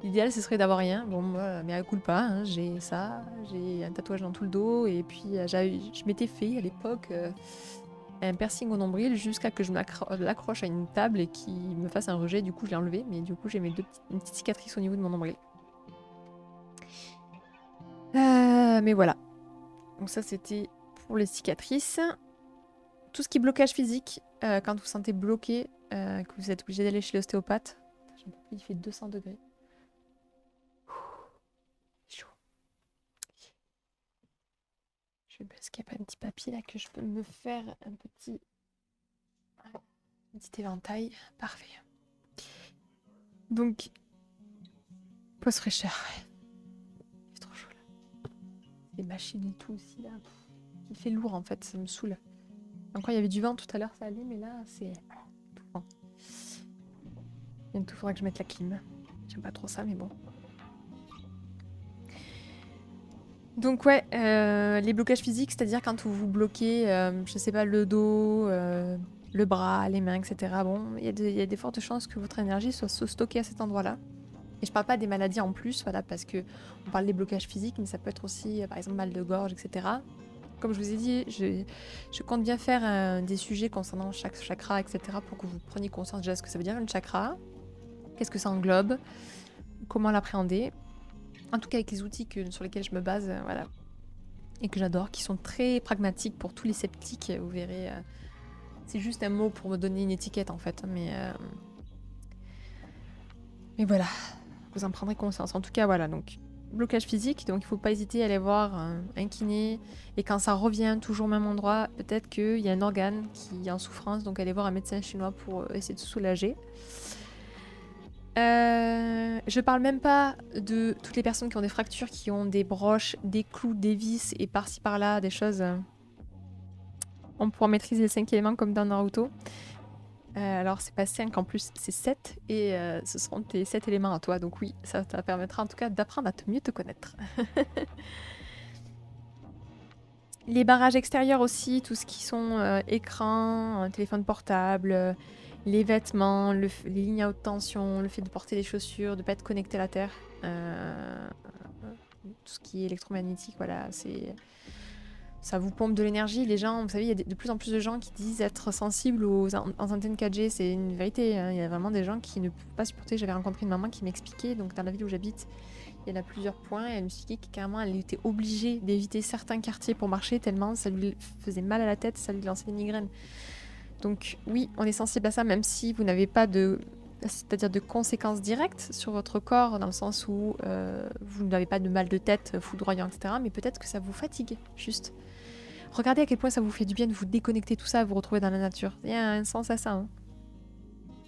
L'idéal, ce serait d'avoir rien. Bon, moi, mais à coup pas, hein, j'ai ça, j'ai un tatouage dans tout le dos, et puis je m'étais fait à l'époque un piercing au nombril jusqu'à que je l'accroche à une table et qu'il me fasse un rejet. Du coup, je l'ai enlevé, mais du coup, j'ai une petite cicatrice au niveau de mon nombril. Mais voilà. Donc ça, c'était pour les cicatrices. Tout ce qui est blocage physique, quand vous vous sentez bloqué, que vous êtes obligé d'aller chez l'ostéopathe. Il fait 200 degrés. Chaud. Je vais parce qu'il n'y a pas un petit papier là que je peux me faire un petit éventail. Parfait. Donc, pause fraîcheur. Il fait trop chaud là. Les machines et tout aussi là. Il fait lourd en fait, ça me saoule. Encore il y avait du vent tout à l'heure, ça allait, mais là c'est tout vent. Bientôt il faudra que je mette la clim. J'aime pas trop ça, mais bon. Donc ouais, les blocages physiques, c'est-à-dire quand vous vous bloquez, je sais pas, le dos, le bras, les mains, etc. Bon, il y a des fortes chances que votre énergie soit stockée à cet endroit-là. Et je parle pas des maladies en plus, voilà, parce que on parle des blocages physiques, mais ça peut être aussi, par exemple, mal de gorge, etc. Comme je vous ai dit, je compte bien faire des sujets concernant chaque chakra, etc. pour que vous preniez conscience déjà de ce que ça veut dire une chakra, qu'est-ce que ça englobe, comment l'appréhender. En tout cas avec les outils sur lesquels je me base, voilà, et que j'adore, qui sont très pragmatiques pour tous les sceptiques, vous verrez. C'est juste un mot pour me donner une étiquette en fait, mais voilà, vous en prendrez conscience. En tout cas, voilà, donc blocage physique, donc il ne faut pas hésiter à aller voir un kiné. Et quand ça revient toujours au même endroit, peut-être qu'il y a un organe qui est en souffrance, donc allez voir un médecin chinois pour essayer de se soulager. Je parle même pas de toutes les personnes qui ont des fractures, qui ont des broches, des clous, des vis et par-ci par-là, des choses. On pourra maîtriser les 5 éléments comme dans Naruto. Alors c'est pas 5 en plus, c'est 7 et ce seront tes 7 éléments à toi. Donc oui, ça te permettra en tout cas d'apprendre à mieux te connaître. Les barrages extérieurs aussi, tout ce qui sont écran, téléphone portable, les vêtements, les lignes à haute tension, le fait de porter des chaussures, de ne pas être connecté à la terre. Tout ce qui est électromagnétique, voilà, ça vous pompe de l'énergie. Les gens, vous savez, il y a de plus en plus de gens qui disent être sensibles aux antennes 4G. C'est une vérité, hein. Il y a vraiment des gens qui ne peuvent pas supporter. J'avais rencontré une maman qui m'expliquait, donc dans la ville où j'habite, il y en a plusieurs points. Et elle m'expliquait que carrément, elle était obligée d'éviter certains quartiers pour marcher tellement ça lui faisait mal à la tête, ça lui lançait des migraines. Donc oui, on est sensible à ça, même si vous n'avez pas c'est-à-dire de conséquences directes sur votre corps, dans le sens où vous n'avez pas de mal de tête foudroyant, etc. Mais peut-être que ça vous fatigue, juste. Regardez à quel point ça vous fait du bien de vous déconnecter tout ça, vous retrouver dans la nature. Il y a un sens à ça. Hein.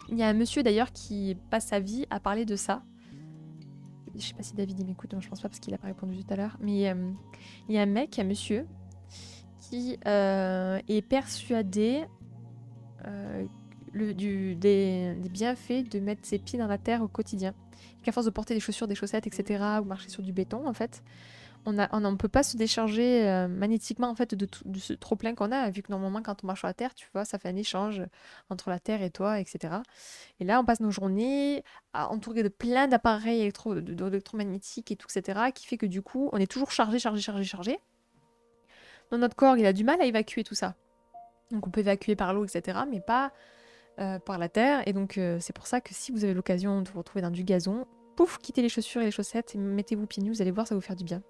Il y a un monsieur d'ailleurs qui passe sa vie à parler de ça. Je sais pas si David il m'écoute, je pense pas parce qu'il a pas répondu tout à l'heure. Mais il y a un monsieur qui est persuadé des bienfaits de mettre ses pieds dans la terre au quotidien. Qu'à force de porter des chaussures, des chaussettes, etc., ou marcher sur du béton, en fait, on ne peut pas se décharger magnétiquement en fait de ce trop plein qu'on a, vu que normalement quand on marche sur la terre, tu vois, ça fait un échange entre la terre et toi, etc. Et là, on passe nos journées entourés de plein d'appareils électromagnétiques et tout, etc., qui fait que du coup, on est toujours chargé. Donc notre corps, il a du mal à évacuer tout ça. Donc on peut évacuer par l'eau, etc., mais pas par la terre. Et donc c'est pour ça que si vous avez l'occasion de vous retrouver dans du gazon, pouf, quittez les chaussures et les chaussettes et mettez-vous pieds nus, vous allez voir, ça va vous faire du bien.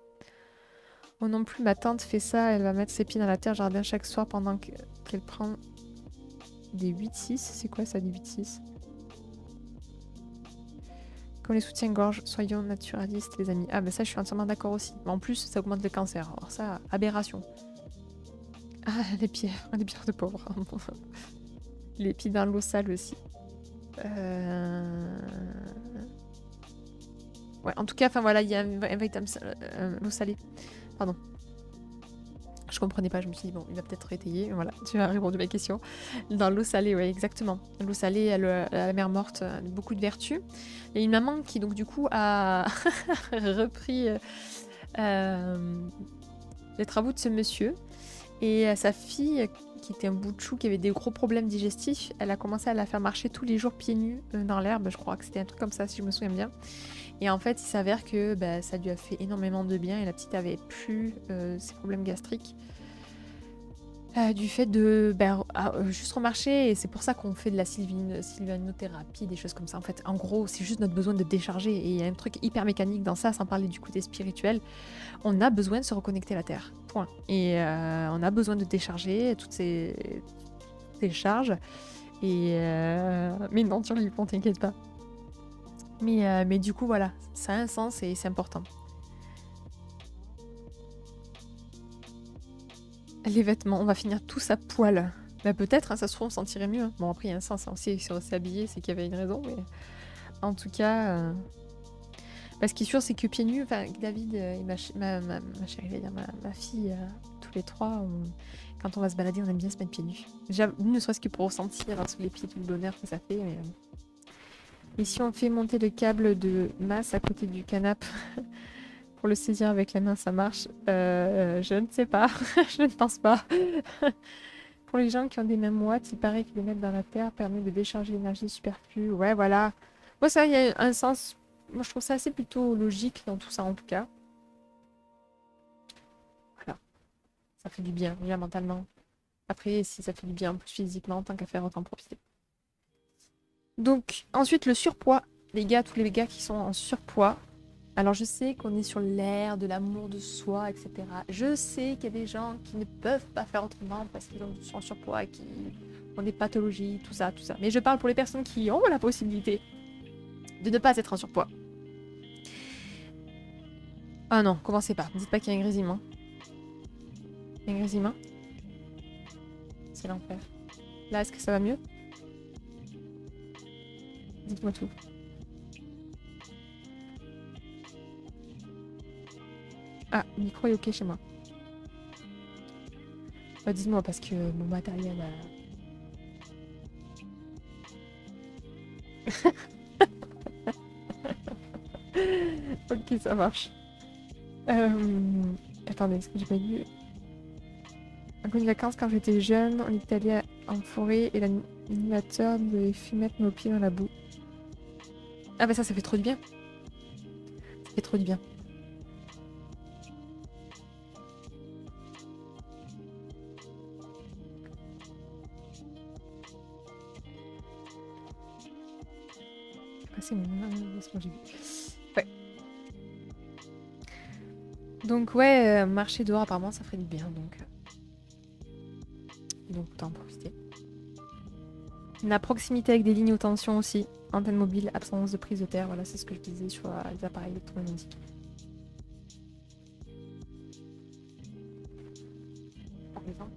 Moi non plus, ma tante fait ça, elle va mettre ses pieds dans la terre jardin chaque soir pendant qu'elle prend des 8-6. C'est quoi ça, des 8-6? Comme les soutiens-gorge, soyons naturalistes, les amis. Ah, ben ça, je suis entièrement d'accord aussi. Mais en plus, ça augmente le cancer. Alors ça, aberration. Ah, les pierres de pauvre. Les pieds dans l'eau sale aussi. Ouais, en tout cas, enfin voilà, il y a un véritable l'eau salée. Pardon. Je comprenais pas, je me suis dit, bon, il va peut-être étayer. Voilà, tu as répondu à ma question. Dans l'eau salée, ouais, exactement. L'eau salée, elle a la mer morte, beaucoup de vertus. Il y a une maman qui, donc, du coup, a repris les travaux de ce monsieur. Et sa fille, qui était un bout de chou, qui avait des gros problèmes digestifs, elle a commencé à la faire marcher tous les jours pieds nus dans l'herbe. Je crois que c'était un truc comme ça, si je me souviens bien. Et en fait, il s'avère que ça lui a fait énormément de bien et la petite avait plus ses problèmes gastriques. Du fait de juste remarcher, et c'est pour ça qu'on fait de la sylvanothérapie, des choses comme ça. En fait, en gros, c'est juste notre besoin de décharger. Et il y a un truc hyper mécanique dans ça, sans parler du côté spirituel. On a besoin de se reconnecter à la Terre. Point. Et on a besoin de décharger toutes ces charges. Et mais non, tu lui t'inquiète pas. Mais du coup, voilà, ça a un sens et c'est important. Les vêtements, on va finir tous à poil. Bah peut-être, hein, ça se trouve, on s'en tirait mieux. Bon, après, il y a un sens, hein, aussi, si on s'est habillé, c'est qu'il y avait une raison, mais en tout cas... ce qui est sûr, c'est que pieds nus, enfin, David et ma chérie, ma fille, tous les trois, quand on va se balader, on aime bien se mettre pieds nus. Déjà, ne serait-ce que pour ressentir sous les pieds tout le bonheur que ça fait. Et si on fait monter le câble de masse à côté du canapé pour le saisir avec la main, ça marche. Je ne sais pas. Je ne pense pas. Pour les gens qui ont des mains moites, il paraît que les mettre dans la terre permet de décharger l'énergie superflue. Ouais, voilà. Moi, ça, il y a un sens. Moi, je trouve ça assez plutôt logique dans tout ça, en tout cas. Voilà. Ça fait du bien, déjà mentalement. Après, si ça fait du bien en plus physiquement, tant qu'à faire, autant profiter. Donc, ensuite, le surpoids. Les gars, tous les gars qui sont en surpoids. Alors, je sais qu'on est sur l'ère de l'amour de soi, etc. Je sais qu'il y a des gens qui ne peuvent pas faire autrement parce qu'ils sont en surpoids, qui ont des pathologies, tout ça, tout ça. Mais je parle pour les personnes qui ont la possibilité de ne pas être en surpoids. Ah non, commencez pas. Dites pas qu'il y a un grésillement. Il y a un grésillement. C'est l'enfer. Là, est-ce que ça va mieux? Dites-moi tout. Ah, le micro est ok chez moi. Dites-moi parce que mon matériel... Ok, ça marche. Attendez, est-ce que j'ai pas dit... Après les vacances, quand j'étais jeune, on était allé en forêt et l'animateur devait fait mettre nos pieds dans la boue. Ah bah ça fait trop du bien. Ça fait trop du bien. C'est bon, j'ai vu. Ouais. Donc ouais, marcher dehors apparemment ça ferait du bien, donc autant en profiter. La proximité avec des lignes haute tension aussi, antenne mobile, absence de prise de terre, voilà c'est ce que je disais sur les appareils électroménatiques. Par exemple,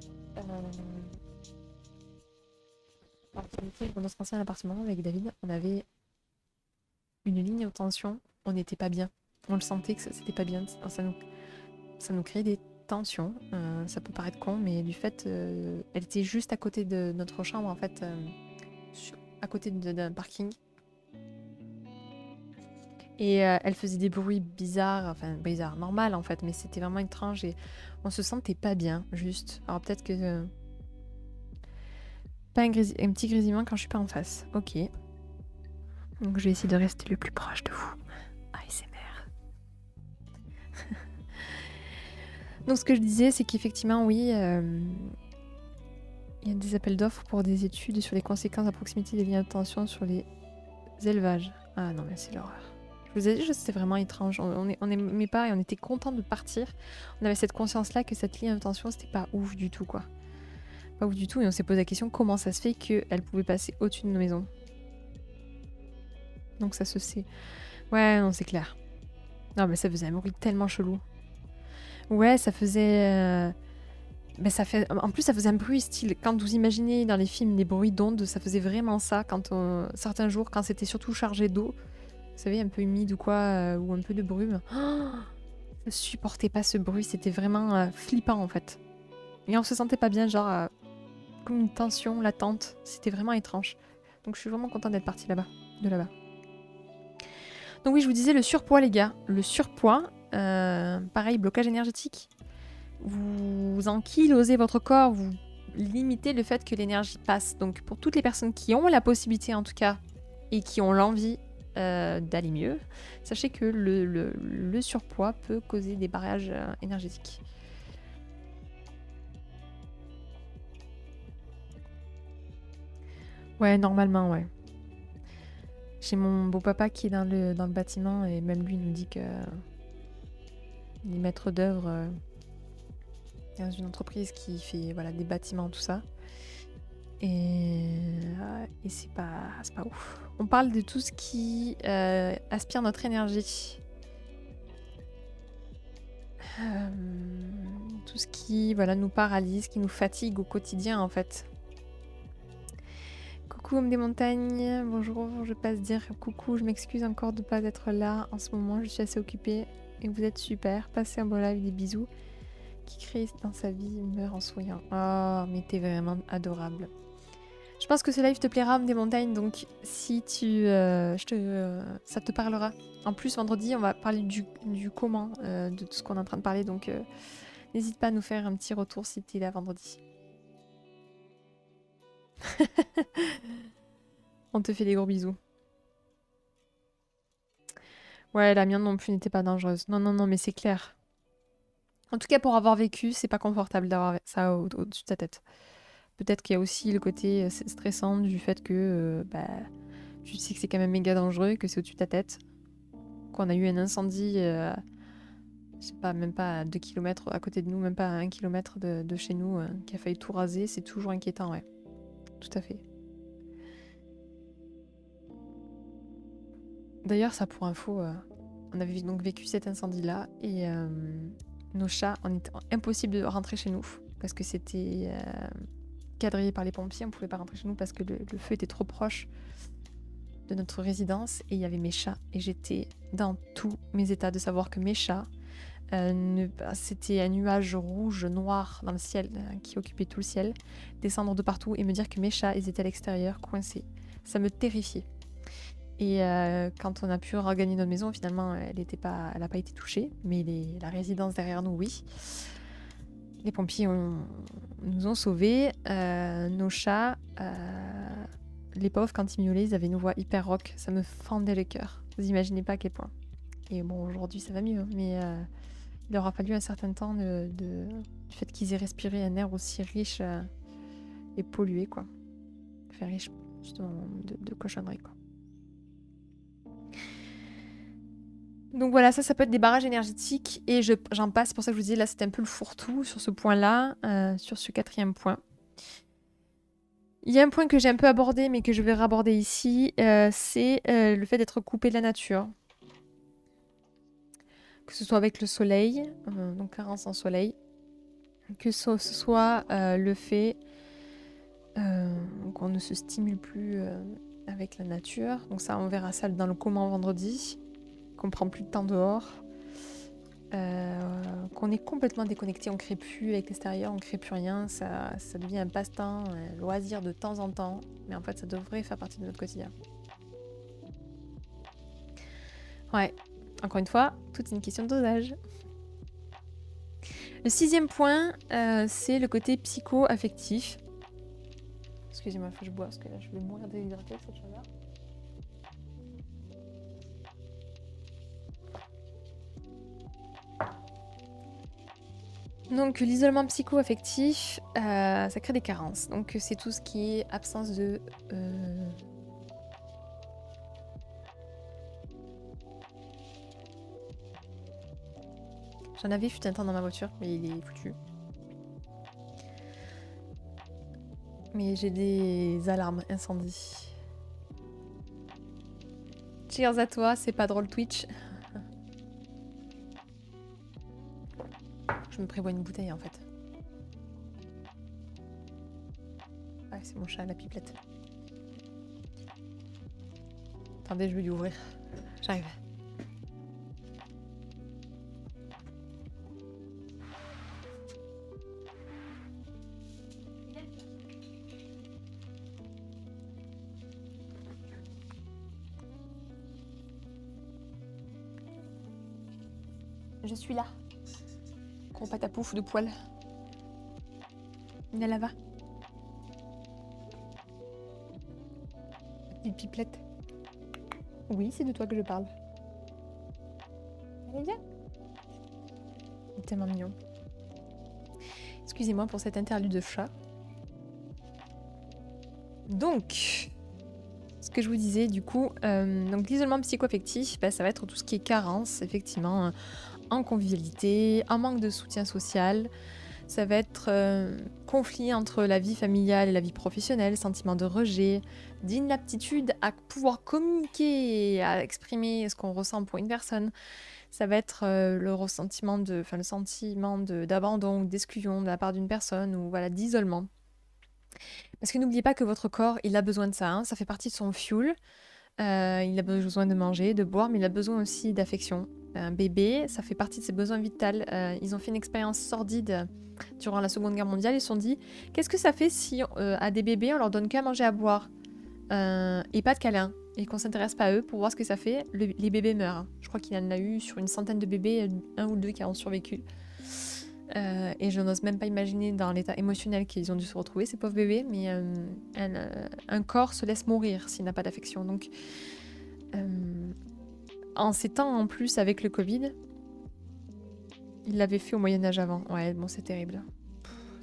dans notre ancien appartement avec David, on avait une ligne haute tension, on n'était pas bien. On le sentait que c'était pas bien, ça nous créait des tensions. Ça peut paraître con, mais du fait, elle était juste à côté de notre chambre, en fait, à côté d'un parking. Et elle faisait des bruits bizarres, enfin bizarres, normal en fait, mais c'était vraiment étrange et on se sentait pas bien, juste. Alors peut-être que... pas un petit grésillement quand je suis pas en face. Ok. Donc je vais essayer de rester le plus proche de vous. ASMR. Donc ce que je disais, c'est qu'effectivement, oui, il y a des appels d'offres pour des études sur les conséquences à proximité des liens de tension sur les élevages. Ah non, mais c'est l'horreur. Je vous ai dit, c'était vraiment étrange. On n'aimait pas et on était content de partir. On avait cette conscience-là que cette ligne de tension, c'était pas ouf du tout, quoi. Pas ouf du tout. Et on s'est posé la question comment ça se fait qu'elle pouvait passer au-dessus de nos maisons. Donc ça se sait. Ouais, non, c'est clair. Non, mais ça faisait un bruit tellement chelou. Ouais, ça faisait... Mais ça fait... En plus, ça faisait un bruit style... Quand vous imaginez dans les films des bruits d'ondes, ça faisait vraiment ça. Certains jours, quand c'était surtout chargé d'eau, vous savez, un peu humide ou quoi, ou un peu de brume. Oh, je supportais pas ce bruit, c'était vraiment flippant en fait. Et on se sentait pas bien, genre comme une tension latente. C'était vraiment étrange. Donc je suis vraiment contente d'être partie là-bas, de là-bas. Donc oui, je vous disais le surpoids, les gars. Le surpoids, pareil, blocage énergétique. Vous ankylosez votre corps, vous limitez le fait que l'énergie passe. Donc pour toutes les personnes qui ont la possibilité en tout cas, et qui ont l'envie d'aller mieux, sachez que le surpoids peut causer des barrages énergétiques. Ouais, normalement, ouais. J'ai mon beau-papa qui est dans le bâtiment et même lui nous dit que il est maître d'œuvre dans une entreprise qui fait voilà, des bâtiments, tout ça. Et c'est pas ouf. On parle de tout ce qui aspire notre énergie. Tout ce qui voilà, nous paralyse, qui nous fatigue au quotidien en fait. Coucou homme des montagnes, bonjour, je passe dire coucou, je m'excuse encore de ne pas être là en ce moment, je suis assez occupée et vous êtes super, passez un bon live, des bisous. Qui crée dans sa vie meurt en souriant. Oh, mais t'es vraiment adorable. Je pense que ce live te plaira, homme des montagnes, donc si tu... ça te parlera. En plus, vendredi, on va parler du comment, de tout ce qu'on est en train de parler, donc n'hésite pas à nous faire un petit retour si t'es là vendredi. On te fait des gros bisous. Ouais, la mienne non plus n'était pas dangereuse. Non, non, non, mais c'est clair. En tout cas, pour avoir vécu, c'est pas confortable d'avoir ça au-dessus de sa tête. Peut-être qu'il y a aussi le côté stressant du fait que tu sais que c'est quand même méga dangereux, que c'est au-dessus de ta tête. Qu'on a eu un incendie, je sais pas, même pas à 2 km à côté de nous, même pas à 1 km de chez nous, qui a failli tout raser, c'est toujours inquiétant, ouais. Tout à fait. D'ailleurs, ça pour info, on avait donc vécu cet incendie-là et nos chats, on était impossible de rentrer chez nous parce que c'était quadrillé par les pompiers, on pouvait pas rentrer chez nous parce que le feu était trop proche de notre résidence et il y avait mes chats et j'étais dans tous mes états de savoir que mes chats, c'était un nuage rouge noir dans le ciel qui occupait tout le ciel, descendre de partout et me dire que mes chats ils étaient à l'extérieur coincés, ça me terrifiait. Et quand on a pu regagner notre maison, finalement elle n'a pas été touchée, mais la résidence derrière nous oui. Les pompiers nous ont sauvés, nos chats les pauvres, quand ils miaulaient, ils avaient une voix hyper rock. Ça me fendait le cœur. Vous imaginez pas à quel point. Et bon, aujourd'hui, ça va mieux. Hein, mais il aura fallu un certain temps du fait qu'ils aient respiré un air aussi riche et pollué, quoi. Enfin, riche, justement, de cochonneries, quoi. Donc voilà, ça peut être des barrages énergétiques. Et j'en passe, c'est pour ça que je vous disais, là, c'était un peu le fourre-tout sur ce point-là, sur ce 4e point. Il y a un point que j'ai un peu abordé, mais que je vais raborder ici, c'est le fait d'être coupé de la nature. Que ce soit avec le soleil, donc carence en soleil, que ce soit le fait qu'on ne se stimule plus avec la nature. Donc ça, on verra ça dans le comment vendredi, qu'on prend plus de temps dehors, qu'on est complètement déconnecté, on ne crée plus avec l'extérieur, on ne crée plus rien, ça devient un passe-temps, un loisir de temps en temps, mais en fait ça devrait faire partie de notre quotidien. Ouais, encore une fois, tout est une question de dosage. Le 6e point, c'est le côté psycho-affectif. Excusez-moi, il faut que je bois parce que là je vais mourir déshydraté avec cette chaleur. Donc l'isolement psycho-affectif, ça crée des carences. Donc c'est tout ce qui est absence de... J'en avais fut un temps dans ma voiture, mais il est foutu. Mais j'ai des alarmes incendie. Cheers à toi, c'est pas drôle Twitch. Je me prévois une bouteille en fait. Ouais, c'est mon chat, la pipelette. Attendez, je vais lui ouvrir. J'arrive. Je suis là. Gros patapouf de poils. Nella va. Petite pipelette. Oui, c'est de toi que je parle. Allez, viens. Il est tellement mignon. Excusez-moi pour cette interlude de chat. Donc, ce que je vous disais, du coup, donc l'isolement psycho-affectif, bah, ça va être tout ce qui est carence, effectivement, en convivialité, en manque de soutien social. Ça va être conflit entre la vie familiale et la vie professionnelle, sentiment de rejet, d'inaptitude à pouvoir communiquer, à exprimer ce qu'on ressent pour une personne. Ça va être le sentiment d'abandon ou d'exclusion de la part d'une personne ou voilà, d'isolement. Parce que n'oubliez pas que votre corps, il a besoin de ça, hein, ça fait partie de son fuel. Il a besoin de manger, de boire, mais il a besoin aussi d'affection. Un bébé, ça fait partie de ses besoins vitaux. Ils ont fait une expérience sordide durant la Seconde Guerre mondiale. Ils se sont dit, qu'est-ce que ça fait si à des bébés, on leur donne qu'à manger, à boire et pas de câlin et qu'on s'intéresse pas à eux pour voir ce que ça fait. Les bébés meurent. Je crois qu'il y en a eu sur une centaine de bébés, un ou deux qui ont survécu. Et je n'ose même pas imaginer dans l'état émotionnel qu'ils ont dû se retrouver, ces pauvres bébés, mais un corps se laisse mourir s'il n'a pas d'affection. Donc, en ces temps en plus avec le Covid, ils l'avaient fait au Moyen-Âge avant. Ouais, bon, c'est terrible.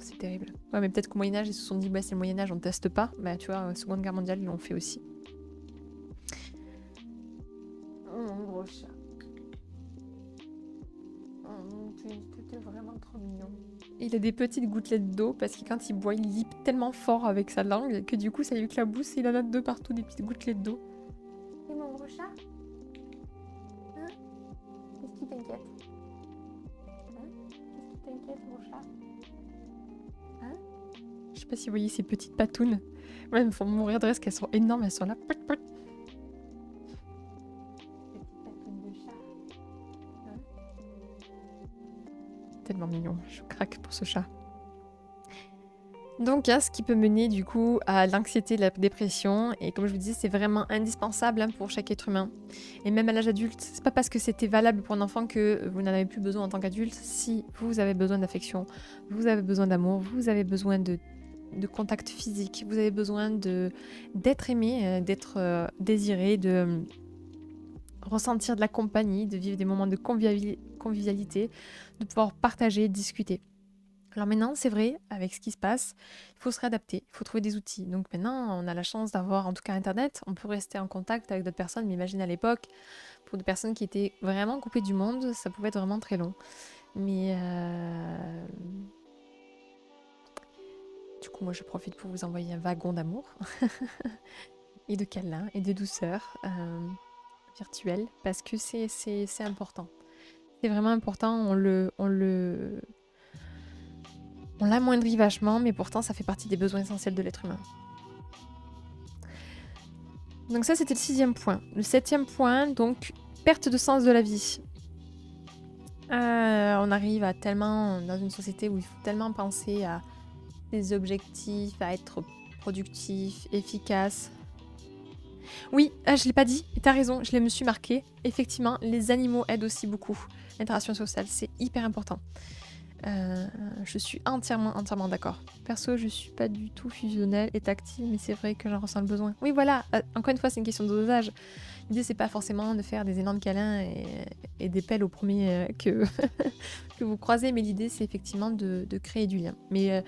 C'est terrible. Ouais, mais peut-être qu'au Moyen-Âge, ils se sont dit, bah, c'est le Moyen-Âge, on ne teste pas. Bah, tu vois, Seconde Guerre mondiale, ils l'ont fait aussi. Oh, mon gros chat. C'était vraiment trop mignon. Il a des petites gouttelettes d'eau parce que quand il boit, il lippe tellement fort avec sa langue que du coup, ça lui éclabousse et il en a de partout, des petites gouttelettes d'eau. Et mon gros chat, hein? Qu'est-ce qui t'inquiète? Hein? Qu'est-ce qui t'inquiète, mon chat? Hein? Je sais pas si vous voyez ces petites patounes. Ouais, elles me font mourir de rire parce qu'elles sont énormes, elles sont là. Petites patounes de chat. Hein? Tellement mignon, je craque pour ce chat. Donc, ce qui peut mener du coup à l'anxiété, la dépression, et comme je vous disais, c'est vraiment indispensable pour chaque être humain. Et même à l'âge adulte, c'est pas parce que c'était valable pour un enfant que vous n'en avez plus besoin en tant qu'adulte. Si vous avez besoin d'affection, vous avez besoin d'amour, vous avez besoin de contact physique, vous avez besoin d'être aimé, d'être désiré, de ressentir de la compagnie, de vivre des moments de convivialité, de pouvoir partager, discuter. Alors maintenant, c'est vrai, avec ce qui se passe, il faut se réadapter, il faut trouver des outils. Donc maintenant, on a la chance d'avoir, en tout cas Internet, on peut rester en contact avec d'autres personnes, mais imagine à l'époque, pour des personnes qui étaient vraiment coupées du monde, ça pouvait être vraiment très long. Mais du coup, moi, je profite pour vous envoyer un wagon d'amour et de câlins et de douceur virtuelle, parce que c'est important. C'est vraiment important, on l'amoindrit vachement, mais pourtant ça fait partie des besoins essentiels de l'être humain. Donc ça, c'était le 6e point. Le 7e point, donc, perte de sens de la vie. On arrive à tellement, dans une société où il faut tellement penser à des objectifs, à être productif, efficace. Oui, je l'ai pas dit, et t'as raison, je me suis marqué. Effectivement, les animaux aident aussi beaucoup. L'interaction sociale, c'est hyper important. Je suis entièrement d'accord. Perso, je suis pas du tout fusionnelle et tactile, mais c'est vrai que j'en ressens le besoin. Oui, voilà, encore une fois, c'est une question de dosage. L'idée, c'est pas forcément de faire des énormes câlins et des pelles au premier que vous croisez, mais l'idée, c'est effectivement de créer du lien. Mais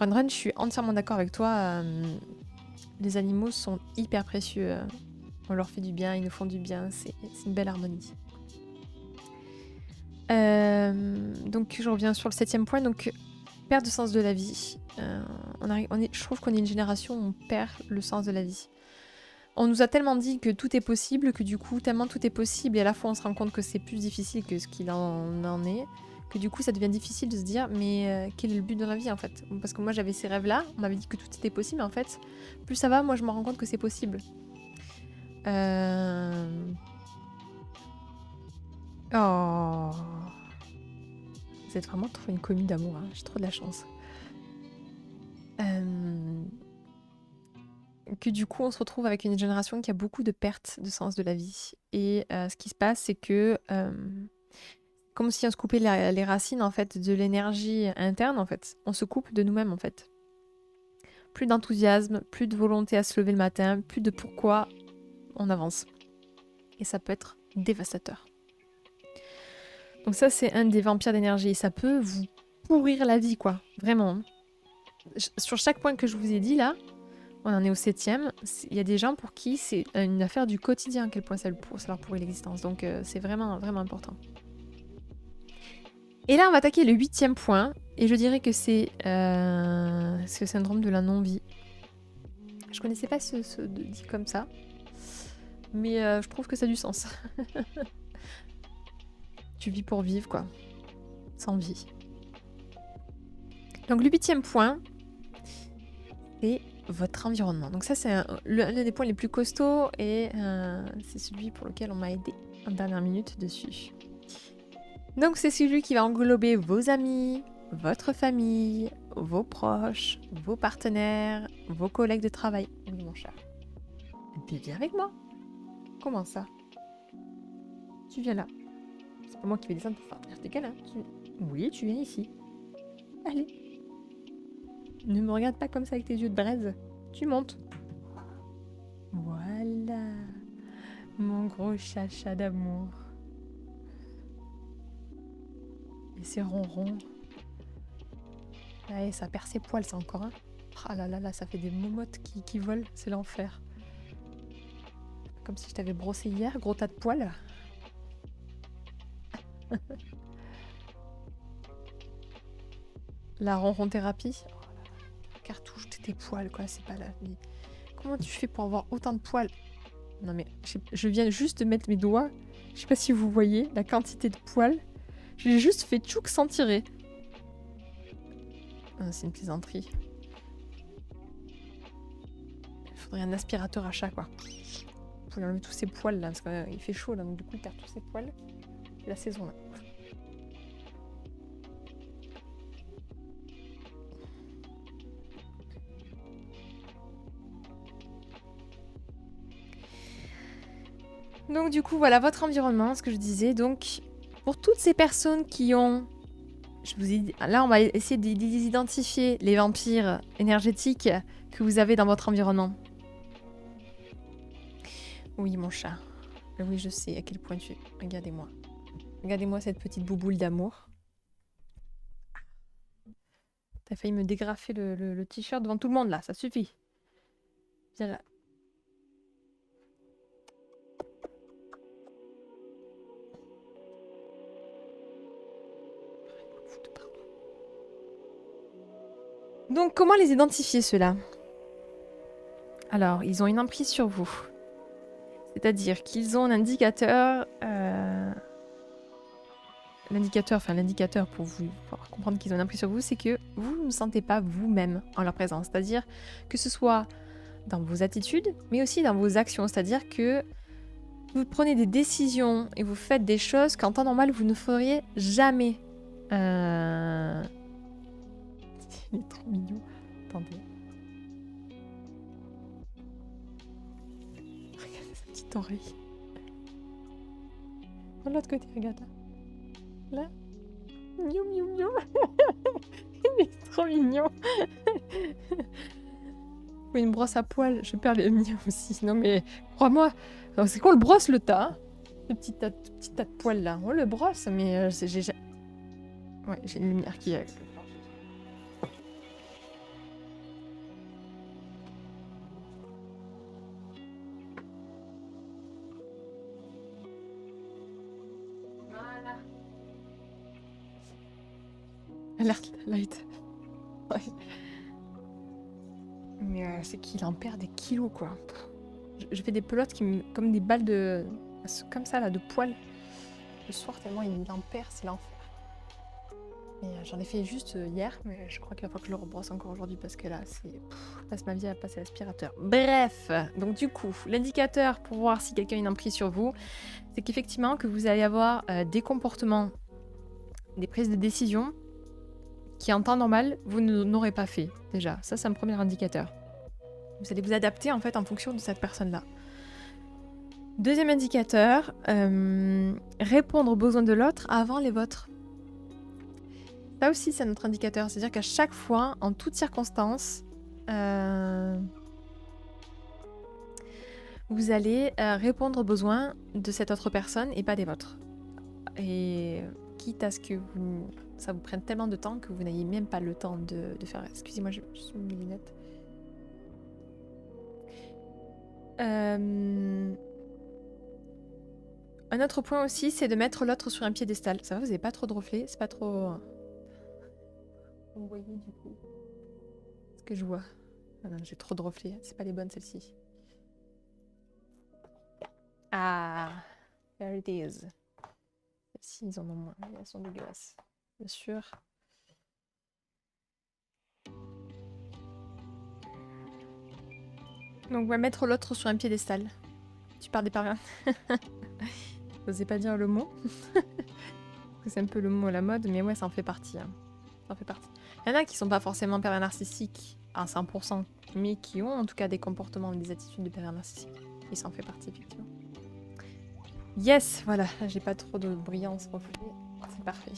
Run, je suis entièrement d'accord avec toi. Les animaux sont hyper précieux. On leur fait du bien, ils nous font du bien. C'est une belle harmonie. Donc je reviens sur le 7e point, donc perte de sens de la vie. Je trouve qu'on est une génération où on perd le sens de la vie. On nous a tellement dit que tout est possible, que du coup, tellement tout est possible, et à la fois on se rend compte que c'est plus difficile que ce qu'il en est, que du coup ça devient difficile de se dire mais quel est le but de la vie en fait? Parce que moi j'avais ces rêves-là, on m'avait dit que tout était possible, mais en fait, plus ça va, moi je me rends compte que c'est possible. Oh, vous êtes vraiment trop une commune d'amour, hein. J'ai trop de la chance. Que du coup, on se retrouve avec une génération qui a beaucoup de pertes de sens de la vie. Et ce qui se passe, c'est que comme si on se coupait les racines en fait de l'énergie interne, en fait, on se coupe de nous-mêmes en fait. Plus d'enthousiasme, plus de volonté à se lever le matin, plus de pourquoi on avance. Et ça peut être dévastateur. Donc ça, c'est un des vampires d'énergie. Ça peut vous pourrir la vie, quoi. Vraiment. Sur chaque point que je vous ai dit, là, On en est au 7e. Il y a des gens pour qui c'est une affaire du quotidien à quel point ça leur pourrit l'existence. Donc c'est vraiment, vraiment important. Et là, on va attaquer le 8e point. Et je dirais que c'est ce syndrome de la non-vie. Je connaissais pas ce dit comme ça. Mais je trouve que ça a du sens. Tu vis pour vivre, quoi. Sans vie. Donc le 8e point, c'est votre environnement. Donc ça, c'est l'un des points les plus costauds et c'est celui pour lequel on m'a aidé en dernière minute dessus. Donc c'est celui qui va englober vos amis, votre famille, vos proches, vos partenaires, vos collègues de travail. Oui, mon chat. Tu viens avec moi. Comment ça? Tu viens là. C'est pas moi qui vais descendre pour faire tes câlins. Oui, tu viens ici. Allez. Ne me regarde pas comme ça avec tes yeux de braise. Tu montes. Voilà. Mon gros chacha d'amour. Et c'est ronron. Allez, ça perd ses poils, ça encore. Hein. Ah là là là, ça fait des momottes qui volent. C'est l'enfer. Comme si je t'avais brossé hier, gros tas de poils. La ronron thérapie. Oh là là. Cartouche, tes poils, quoi. C'est pas la vie. Comment tu fais pour avoir autant de poils? Non mais, je viens juste de mettre mes doigts. Je sais pas si vous voyez la quantité de poils. J'ai juste fait tchouk sans tirer. Ah, c'est une plaisanterie. Il faudrait un aspirateur à chat, quoi. Vous pouvez enlever tous ces poils là, parce qu'il fait chaud là, donc du coup il perd tous ces poils. C'est la saison là. Donc du coup voilà votre environnement, ce que je disais. Donc pour toutes ces personnes qui ont, je vous ai dit, là on va essayer d'identifier les vampires énergétiques que vous avez dans votre environnement. Oui mon chat. Oui je sais à quel point tu es. Regardez-moi. Regardez-moi cette petite bouboule d'amour. T'as failli me dégrafer le t-shirt devant tout le monde là, ça suffit. Viens là. Donc comment les identifier ceux-là? Alors, ils ont une emprise sur vous. C'est-à-dire qu'ils ont un indicateur... L'indicateur pour vous pour comprendre qu'ils ont une emprise sur vous, c'est que vous ne sentez pas vous-même en leur présence. C'est-à-dire que ce soit dans vos attitudes, mais aussi dans vos actions. C'est-à-dire que vous prenez des décisions et vous faites des choses qu'en temps normal, vous ne feriez jamais. Il est trop mignon. Attendez. Regardez sa petite oreille. De l'autre côté, regarde. Là. Miou, miou, miou. Il est trop mignon. Oui, une brosse à poils. Je perds les miens aussi. Non mais, crois-moi, c'est qu'on le brosse le tas. Hein, le petit tas de poils là. On le brosse, mais j'ai... Ouais, j'ai une lumière qui est... Voilà. Alerte light. Ouais. Mais c'est qu'il en perd des kilos, quoi. Je fais des pelotes comme des balles de... Comme ça, là, de poils. Le soir, tellement il en perd, c'est l'enfer. Et j'en ai fait juste hier, mais je crois qu'il va falloir que je le rebrosse encore aujourd'hui parce que là, c'est... Je passe ma vie à passer l'aspirateur. Bref, donc du coup, l'indicateur pour voir si quelqu'un a une emprise sur vous, c'est qu'effectivement, que vous allez avoir des comportements, des prises de décision qui, en temps normal, vous n'aurez pas fait, déjà. Ça, c'est un premier indicateur. Vous allez vous adapter, en fait, en fonction de cette personne-là. Deuxième indicateur, répondre aux besoins de l'autre avant les vôtres. Ça aussi, c'est notre indicateur. C'est-à-dire qu'à chaque fois, en toutes circonstances, vous allez répondre aux besoins de cette autre personne et pas des vôtres. Et quitte à ce que ça vous prenne tellement de temps que vous n'ayez même pas le temps de faire... Excusez-moi, je suis mes lunettes. Un autre point aussi, c'est de mettre l'autre sur un piédestal. Ça va, vous avez pas trop de reflets? C'est pas trop... Vous voyez du coup ce que je vois? Ah non, j'ai trop de reflets. C'est pas les bonnes celles-ci. Ah, there it is. Celles-ci, ils en ont moins. Elles sont dégueulasses. Bien sûr. Donc, on va mettre l'autre sur un piédestal. Tu parles des parents. J'osais pas dire le mot. Parce que c'est un peu le mot à la mode, mais ouais, ça en fait partie. Hein. Ça en fait partie. Il y en a qui sont pas forcément pervers narcissiques à 100%, mais qui ont en tout cas des comportements et des attitudes de pervers narcissiques. Et ça en fait partie, effectivement. Yes, voilà, j'ai pas trop de brillance reflet. C'est parfait.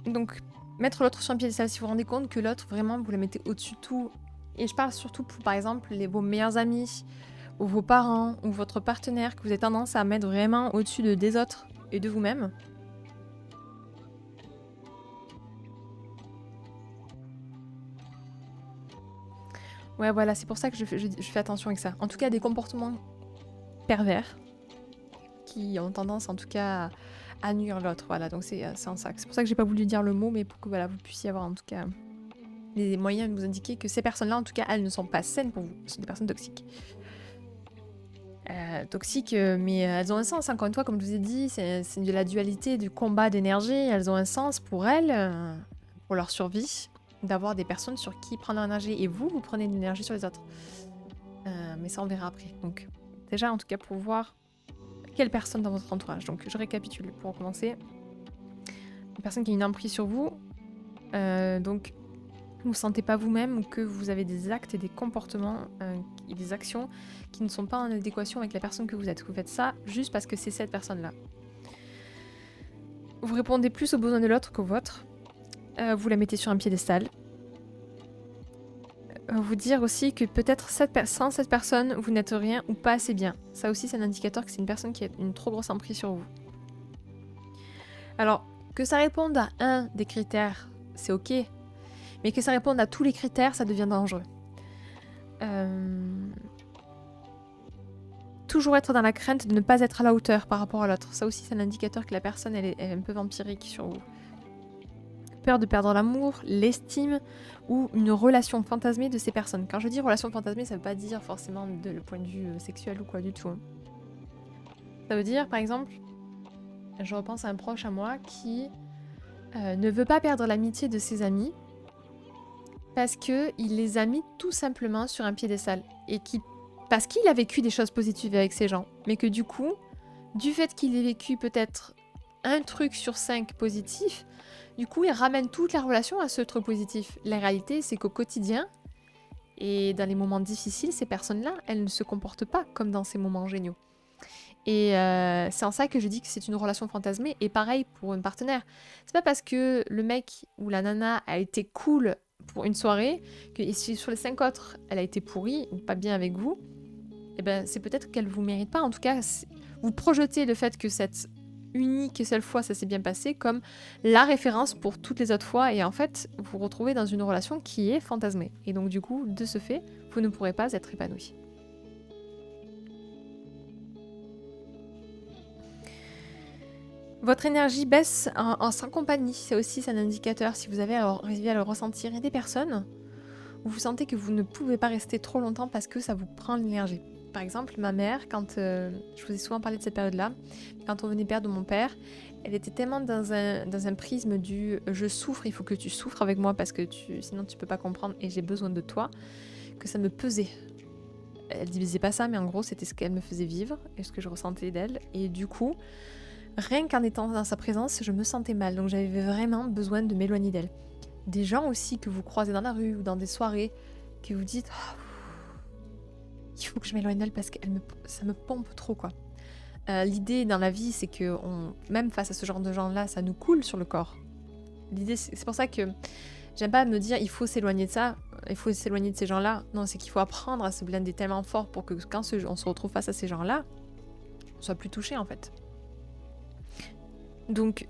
Donc, mettre l'autre sur un piédestal, si vous vous rendez compte que l'autre, vraiment, vous la mettez au-dessus de tout. Et je parle surtout pour, par exemple, vos meilleurs amis, ou vos parents, ou votre partenaire, que vous avez tendance à mettre vraiment au-dessus des autres et de vous-même. Ouais, voilà, c'est pour ça que je fais attention avec ça. En tout cas, des comportements pervers qui ont tendance, en tout cas, à nuire l'autre. Voilà, donc c'est en ça. C'est pour ça que j'ai pas voulu dire le mot, mais pour que voilà, vous puissiez avoir en tout cas les moyens de vous indiquer que ces personnes-là, en tout cas, elles ne sont pas saines pour vous. Ce sont des personnes toxiques. Toxiques, mais elles ont un sens. Encore une fois, comme je vous ai dit, c'est de la dualité, du combat d'énergie. Elles ont un sens pour elles, pour leur survie, d'avoir des personnes sur qui prendre leur énergie. Et vous, vous prenez de l'énergie sur les autres. Mais ça, on verra après. Donc, déjà, en tout cas, pour voir quelle personne dans votre entourage. Donc, je récapitule pour commencer. Une personne qui a une emprise sur vous. Donc, vous ne vous sentez pas vous-même ou que vous avez des actes et des comportements et des actions qui ne sont pas en adéquation avec la personne que vous êtes. Vous faites ça juste parce que c'est cette personne-là. Vous répondez plus aux besoins de l'autre qu'aux vôtres. Vous la mettez sur un piédestal. Vous dire aussi que peut-être sans cette personne, vous n'êtes rien ou pas assez bien. Ça aussi, c'est un indicateur que c'est une personne qui a une trop grosse emprise sur vous. Alors, que ça réponde à un des critères, c'est ok. Mais que ça réponde à tous les critères, ça devient dangereux. Toujours être dans la crainte de ne pas être à la hauteur par rapport à l'autre. Ça aussi, c'est un indicateur que la personne elle est un peu vampirique sur vous. Peur de perdre l'amour, l'estime ou une relation fantasmée de ces personnes. Quand je dis relation fantasmée, ça ne veut pas dire forcément le point de vue sexuel ou quoi du tout. Ça veut dire, par exemple, je repense à un proche à moi qui ne veut pas perdre l'amitié de ses amis parce qu'il les a mis tout simplement sur un piédestal. Et parce qu'il a vécu des choses positives avec ces gens. Mais que du coup, du fait qu'il ait vécu peut-être un truc sur 5 positif, du coup, il ramène toute la relation à ce truc positif. La réalité, c'est qu'au quotidien, et dans les moments difficiles, ces personnes-là, elles ne se comportent pas comme dans ces moments géniaux. Et c'est en ça que je dis que c'est une relation fantasmée. Et pareil pour une partenaire. C'est pas parce que le mec ou la nana a été cool pour une soirée que si sur les 5 autres, elle a été pourrie ou pas bien avec vous, eh ben, c'est peut-être qu'elle vous mérite pas. En tout cas, vous projetez le fait que cette unique et seule fois ça s'est bien passé comme la référence pour toutes les autres fois. Et en fait, vous vous retrouvez dans une relation qui est fantasmée. Et donc du coup, de ce fait, vous ne pourrez pas être épanoui. Votre énergie baisse sans compagnie, c'est aussi un indicateur si vous avez arrivé à le ressentir. Il y a des personnes où vous sentez que vous ne pouvez pas rester trop longtemps parce que ça vous prend l'énergie. Par exemple, ma mère, quand je vous ai souvent parlé de cette période-là, quand on venait perdre mon père, elle était tellement dans un prisme du « je souffre, il faut que tu souffres avec moi parce que sinon tu peux pas comprendre et j'ai besoin de toi », que ça me pesait. Elle disait pas ça, mais en gros, c'était ce qu'elle me faisait vivre et ce que je ressentais d'elle. Et du coup, rien qu'en étant dans sa présence, je me sentais mal. Donc j'avais vraiment besoin de m'éloigner d'elle. Des gens aussi que vous croisez dans la rue ou dans des soirées, que vous dites oh, il faut que je m'éloigne d'elle parce que ça me pompe trop quoi. L'idée dans la vie, c'est que même face à ce genre de gens-là, ça nous coule sur le corps. L'idée, c'est pour ça que j'aime pas me dire il faut s'éloigner de ça, il faut s'éloigner de ces gens-là. Non, c'est qu'il faut apprendre à se blinder tellement fort pour que quand on se retrouve face à ces gens-là, on soit plus touché en fait. Donc,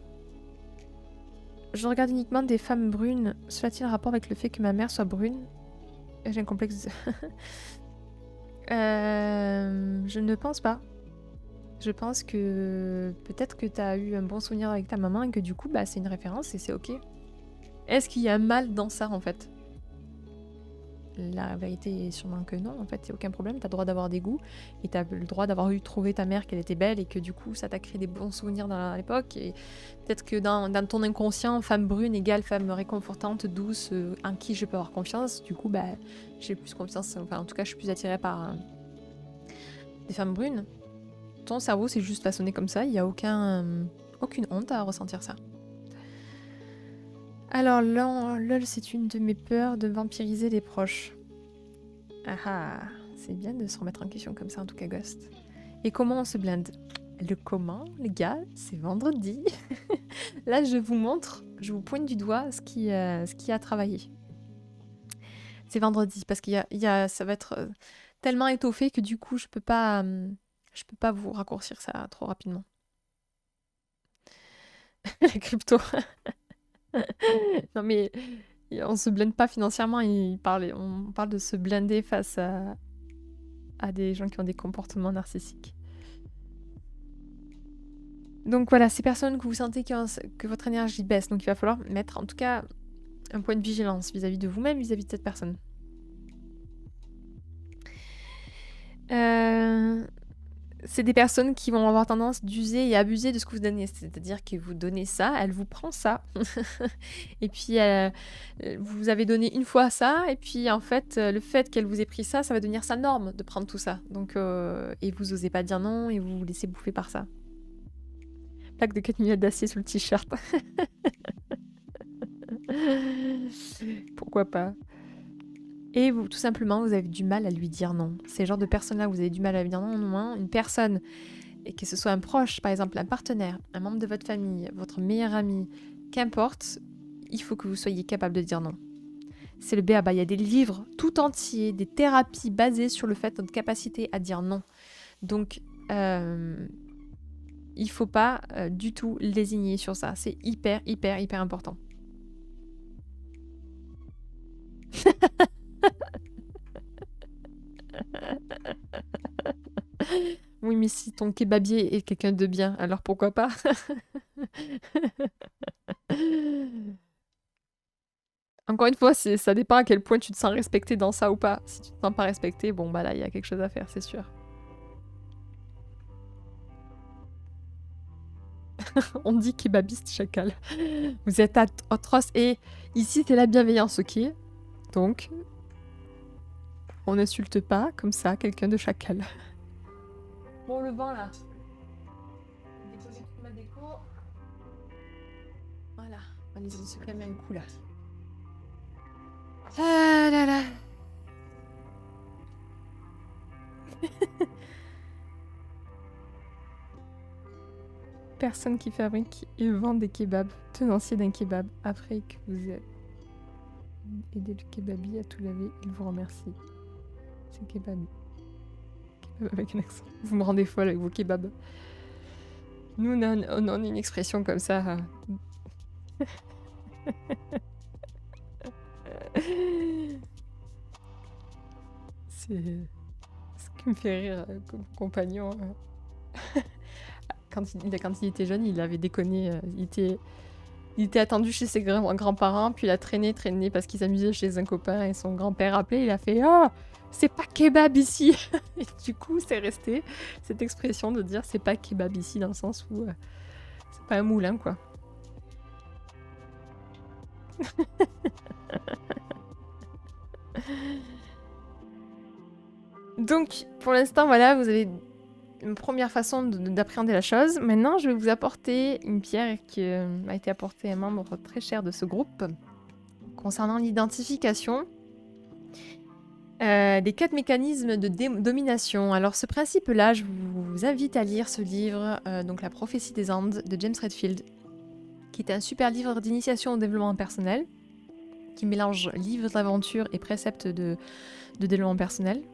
Je regarde uniquement des femmes brunes. Cela a-t-il un rapport avec le fait que ma mère soit brune? J'ai un complexe. Je ne pense pas. Je pense que peut-être que tu as eu un bon souvenir avec ta maman et que du coup, bah, c'est une référence et c'est ok. Est-ce qu'il y a un mal dans ça en fait? La vérité est sûrement que non, en fait, c'est aucun problème. Tu as le droit d'avoir des goûts et tu as le droit d'avoir trouvé ta mère qu'elle était belle et que du coup, ça t'a créé des bons souvenirs à l'époque. Et peut-être que dans ton inconscient, femme brune égale femme réconfortante, douce, en qui je peux avoir confiance. Du coup, bah, j'ai plus confiance, enfin, en tout cas, je suis plus attirée par des femmes brunes. Ton cerveau, c'est juste façonné comme ça. Il n'y a aucune honte à ressentir ça. Alors, LOL, c'est une de mes peurs de vampiriser les proches. Ah ah, c'est bien de se remettre en question comme ça, en tout cas, Ghost. Et comment on se blinde? Le comment, les gars, c'est vendredi. Là, je vous montre, je vous pointe du doigt ce qui a travaillé. C'est vendredi, parce ça va être tellement étoffé que du coup, je peux pas vous raccourcir ça trop rapidement. La crypto. Non mais on se blinde pas financièrement, on parle de se blinder face à des gens qui ont des comportements narcissiques. Donc voilà, ces personnes que vous sentez que votre énergie baisse, donc il va falloir mettre en tout cas un point de vigilance vis-à-vis de vous-même, vis-à-vis de cette personne. C'est des personnes qui vont avoir tendance d'user et abuser de ce que vous donnez. C'est-à-dire que vous donnez ça, elle vous prend ça. Et puis, vous avez donné une fois ça, et puis en fait, le fait qu'elle vous ait pris ça, ça va devenir sa norme de prendre tout ça. Donc, et vous osez pas dire non, et vous vous laissez bouffer par ça. Plaque de 4 minutes d'acier sur le t-shirt. Pourquoi pas? Et vous, tout simplement, vous avez du mal à lui dire non. Ces genres de personnes-là, vous avez du mal à lui dire non, non, une personne, et que ce soit un proche, par exemple un partenaire, un membre de votre famille, votre meilleur ami, qu'importe, il faut que vous soyez capable de dire non. C'est le b.a.-ba. Il y a des livres tout entiers, des thérapies basées sur le fait de notre capacité à dire non. Donc, il faut pas du tout lésigner sur ça. C'est hyper, hyper, hyper important. Oui, mais si ton kebabier est quelqu'un de bien, alors pourquoi pas? Encore une fois, ça dépend à quel point tu te sens respecté dans ça ou pas. Si tu te sens pas respecté, bon bah là, il y a quelque chose à faire, c'est sûr. On dit kebabiste chacal. Vous êtes atroce. Et ici, c'est la bienveillance, ok? Donc, on n'insulte pas comme ça quelqu'un de chacal. Bon, le vent là. Déposer toute ma déco. Voilà. Allez, on se calme un coup là. Ah là là. Personne qui fabrique et vend des kebabs, tenancier d'un kebab, après que vous avez aidé le kebabi à tout laver, il vous remercie. C'est kebabi. Kebab avec un accent. Vous me rendez folle avec vos kebabs. Nous, on a une expression comme ça. C'est ce qui me fait rire comme compagnon. Quand il était jeune, il avait déconné. Il était attendu chez ses grands-parents, puis il a traîné parce qu'il s'amusait chez un copain et son grand-père appelait, il a fait « Ah, c'est pas kebab ici !» Et du coup, c'est resté cette expression de dire « C'est pas kebab ici » dans le sens où c'est pas un moulin, quoi. Donc, pour l'instant, voilà, vous avez une première façon d'appréhender la chose. Maintenant, je vais vous apporter une pierre qui m'a été apportée à un membre très cher de ce groupe concernant l'identification des 4 mécanismes de domination. Alors, ce principe-là, je vous invite à lire ce livre, donc La prophétie des Andes de James Redfield, qui est un super livre d'initiation au développement personnel, qui mélange livres d'aventure et préceptes de développement personnel,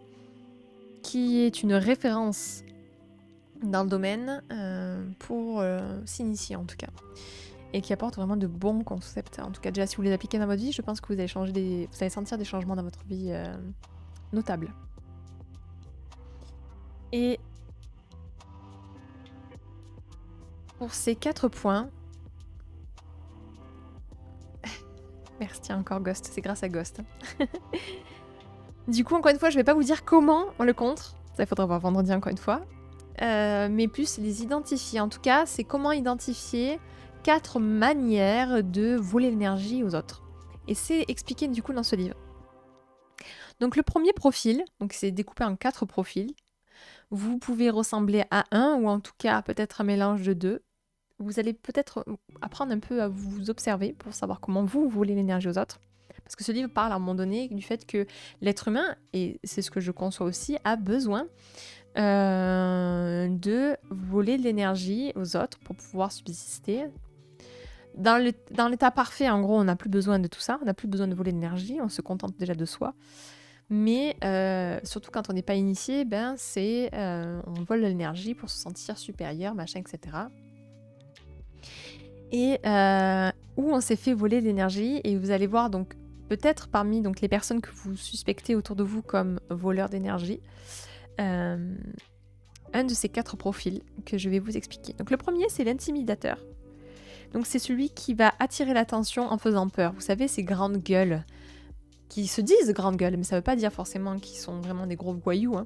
qui est une référence dans le domaine pour s'initier en tout cas. et qui apportent vraiment de bons concepts. En tout cas, déjà, si vous les appliquez dans votre vie, je pense que vous allez sentir des changements dans votre vie notables. Et pour ces 4 points, merci encore Ghost, c'est grâce à Ghost. Du coup, encore une fois, je vais pas vous dire comment on le contre, ça il faudra voir vendredi encore une fois, mais plus les identifier. En tout cas, c'est comment identifier 4 manières de voler l'énergie aux autres. Et c'est expliqué du coup dans ce livre. Donc le premier profil, donc c'est découpé en 4 profils. Vous pouvez ressembler à un, ou en tout cas peut-être un mélange de 2. Vous allez peut-être apprendre un peu à vous observer pour savoir comment vous volez l'énergie aux autres. Parce que ce livre parle à un moment donné du fait que l'être humain, et c'est ce que je conçois aussi, a besoin de voler de l'énergie aux autres pour pouvoir subsister. Dans l'état parfait, en gros, on n'a plus besoin de tout ça, on n'a plus besoin de voler de l'énergie, on se contente déjà de soi. Mais surtout quand on n'est pas initié, on vole de l'énergie pour se sentir supérieur, machin, etc. Et où on s'est fait voler de l'énergie, et vous allez voir donc peut-être parmi donc, les personnes que vous suspectez autour de vous comme voleurs d'énergie, un de ces 4 profils que je vais vous expliquer. Donc le premier, c'est l'intimidateur. Donc c'est celui qui va attirer l'attention en faisant peur. Vous savez, ces grandes gueules qui se disent grandes gueules, mais ça veut pas dire forcément qu'ils sont vraiment des gros voyous,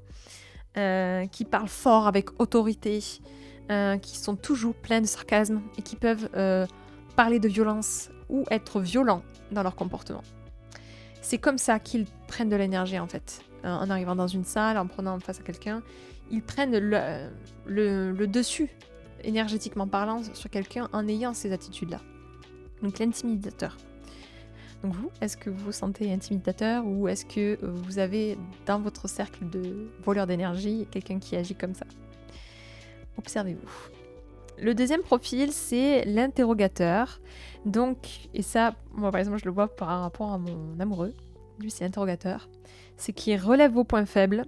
qui parlent fort avec autorité, qui sont toujours pleins de sarcasme et qui peuvent parler de violence ou être violents dans leur comportement. C'est comme ça qu'ils prennent de l'énergie en fait. En arrivant dans une salle, en prenant face à quelqu'un, ils prennent le dessus, énergétiquement parlant, sur quelqu'un en ayant ces attitudes-là. Donc l'intimidateur. Donc vous, est-ce que vous vous sentez intimidateur ou est-ce que vous avez dans votre cercle de voleurs d'énergie quelqu'un qui agit comme ça? Observez-vous. Le deuxième profil, c'est l'interrogateur. Donc, et ça, moi par exemple, je le vois par rapport à mon amoureux. Lui, c'est l'interrogateur. C'est qui relève vos points faibles,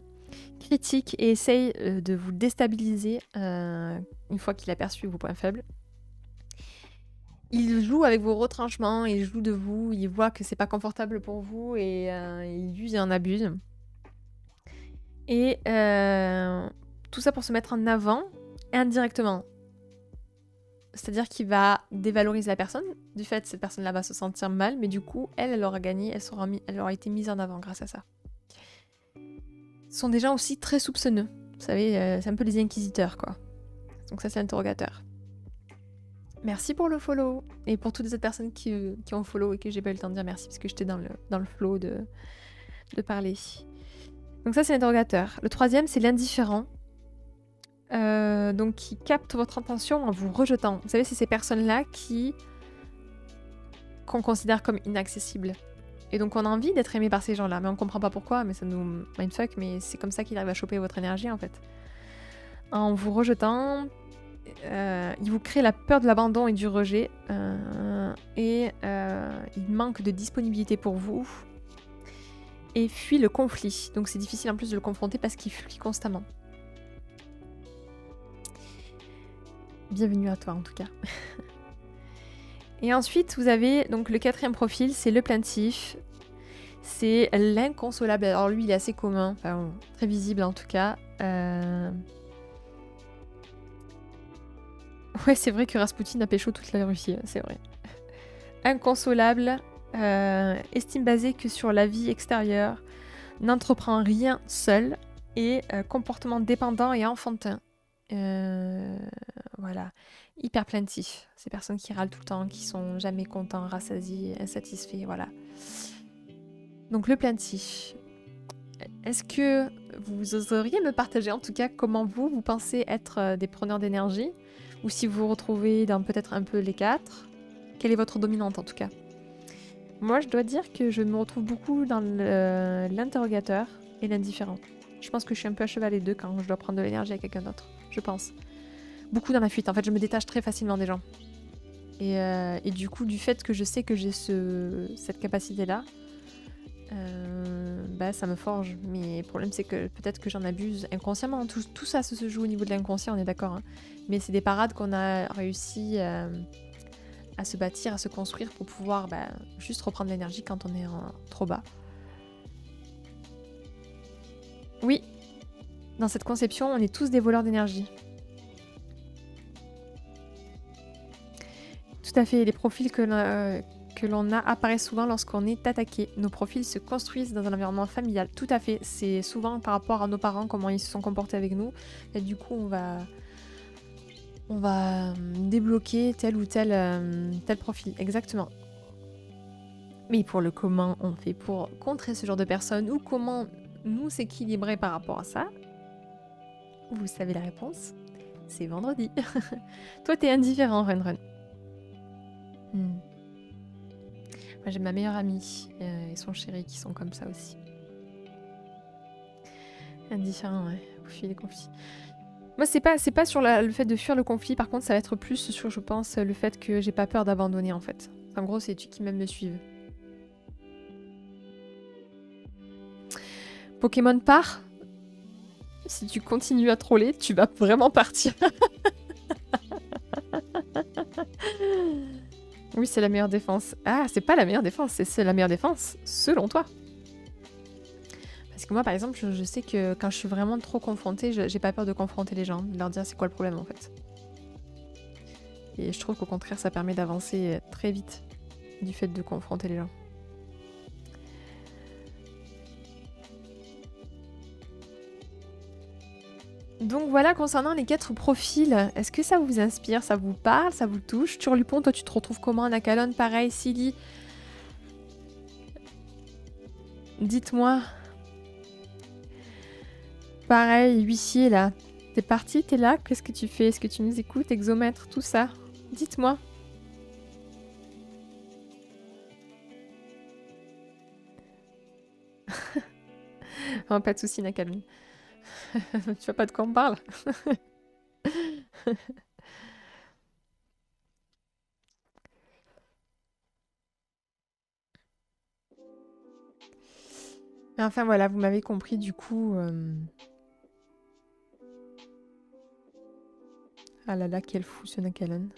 critique et essaye de vous déstabiliser une fois qu'il a perçu vos points faibles. Il joue avec vos retranchements, il joue de vous, il voit que c'est pas confortable pour vous et il use et en abuse. Et tout ça pour se mettre en avant indirectement. C'est-à-dire qu'il va dévaloriser la personne. Du fait, cette personne-là va se sentir mal, mais du coup, elle aura gagné, elle aura été mise en avant grâce à ça. Ce sont des gens aussi très soupçonneux. Vous savez, c'est un peu les inquisiteurs, quoi. Donc ça, c'est l'interrogateur. Merci pour le follow. Et pour toutes les autres personnes qui ont follow et que j'ai pas eu le temps de dire merci parce que j'étais dans le flow de parler. Donc ça, c'est l'interrogateur. Le troisième, c'est l'indifférent. Donc qui capte votre attention en vous rejetant. Vous savez, c'est ces personnes-là qu'on considère comme inaccessibles. Et donc on a envie d'être aimé par ces gens-là, mais on comprend pas pourquoi, mais ça nous mindfuck, mais c'est comme ça qu'il arrive à choper votre énergie en fait. En vous rejetant, il vous crée la peur de l'abandon et du rejet, et il manque de disponibilité pour vous, et fuit le conflit. Donc c'est difficile en plus de le confronter parce qu'il fuit constamment. Bienvenue à toi en tout cas. Et ensuite, vous avez donc le quatrième profil, c'est le plaintif. C'est l'inconsolable. Alors lui, il est assez commun, enfin, très visible en tout cas. Ouais, c'est vrai que Rasputin a pécho toute la Russie, c'est vrai. Inconsolable, estime basée que sur la vie extérieure, n'entreprend rien seul et comportement dépendant et enfantin. Voilà, hyper plaintif. Ces personnes qui râlent tout le temps, qui sont jamais contents, rassasiés, insatisfaits, voilà. Donc le plaintif. Est-ce que vous oseriez me partager en tout cas comment vous pensez être des preneurs d'énergie? Ou si vous vous retrouvez dans peut-être un peu les 4? Quelle est votre dominante en tout cas? Moi je dois dire que je me retrouve beaucoup dans l'interrogateur et l'indifférent. Je pense que je suis un peu à cheval les deux quand je dois prendre de l'énergie à quelqu'un d'autre. Je pense. Beaucoup dans la fuite. En fait, je me détache très facilement des gens. Et du coup, du fait que je sais que j'ai cette capacité-là, ça me forge. Mais le problème, c'est que peut-être que j'en abuse inconsciemment. Tout ça se joue au niveau de l'inconscient, on est d'accord. Hein. Mais c'est des parades qu'on a réussi à à se bâtir, à se construire pour pouvoir juste reprendre l'énergie quand on est trop bas. Oui, dans cette conception, on est tous des voleurs d'énergie. Tout à fait, les profils que l'on a apparaissent souvent lorsqu'on est attaqué. Nos profils se construisent dans un environnement familial. Tout à fait, c'est souvent par rapport à nos parents, comment ils se sont comportés avec nous. Et du coup, on va débloquer tel ou tel profil. Exactement. Mais pour le comment on fait pour contrer ce genre de personnes ou comment nous s'équilibrer par rapport à ça, vous savez la réponse, c'est vendredi. Toi, t'es indifférent, Run. Moi, j'ai ma meilleure amie et son chéri qui sont comme ça aussi. Indifférent, ouais. Fuir les conflits. Moi, c'est pas sur le fait de fuir le conflit. Par contre, ça va être plus sur, je pense, le fait que j'ai pas peur d'abandonner, en fait. En gros, c'est tu qui m'aimes me suivent. Pokémon part. Si tu continues à troller, tu vas vraiment partir. Oui, c'est la meilleure défense. Ah, c'est pas la meilleure défense, c'est la meilleure défense, selon toi. Parce que moi, par exemple, je sais que quand je suis vraiment trop confrontée, j'ai pas peur de confronter les gens, de leur dire c'est quoi le problème, en fait. Et je trouve qu'au contraire, ça permet d'avancer très vite, du fait de confronter les gens. Donc voilà, concernant les 4 profils, est-ce que ça vous inspire, ça vous parle, ça vous touche? Turlupon, toi tu te retrouves comment? Nakalon, pareil, Silly. Dites-moi. Pareil, huissier là. T'es parti, t'es là? Qu'est-ce que tu fais? Est-ce que tu nous écoutes? Exomètre, tout ça. Dites-moi. Oh, pas de soucis, Nakalon. Tu vois pas de quoi on parle? Enfin voilà, vous m'avez compris du coup. Ah là là, quel fou ce Nakalon.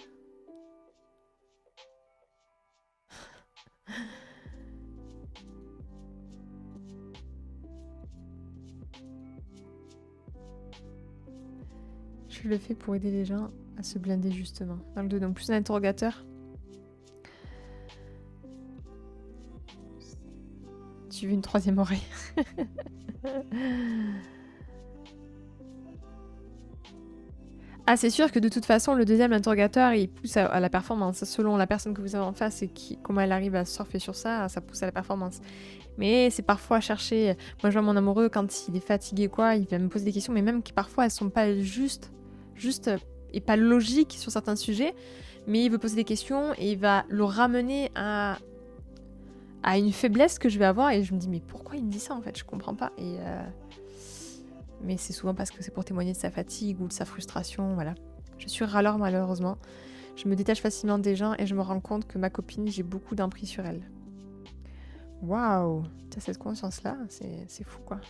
Je le fais pour aider les gens à se blinder justement. Dans le 2, donc plus un interrogateur. Tu veux une 3e oreille. Ah, c'est sûr que de toute façon, le 2e interrogateur, il pousse à la performance. Selon la personne que vous avez en face et comment elle arrive à surfer sur ça, ça pousse à la performance. Mais c'est parfois chercher... Moi, je vois mon amoureux, quand il est fatigué, quoi, il va me poser des questions, mais même qui parfois, elles sont pas juste et pas logiques sur certains sujets, mais il veut poser des questions et il va le ramener à une faiblesse que je vais avoir et je me dis, mais pourquoi il me dit ça, en fait? Je comprends pas. Mais c'est souvent parce que c'est pour témoigner de sa fatigue ou de sa frustration, voilà. Je suis râleur malheureusement. Je me détache facilement des gens et je me rends compte que ma copine, j'ai beaucoup d'emprise sur elle. Waouh, t'as cette conscience-là, c'est fou quoi.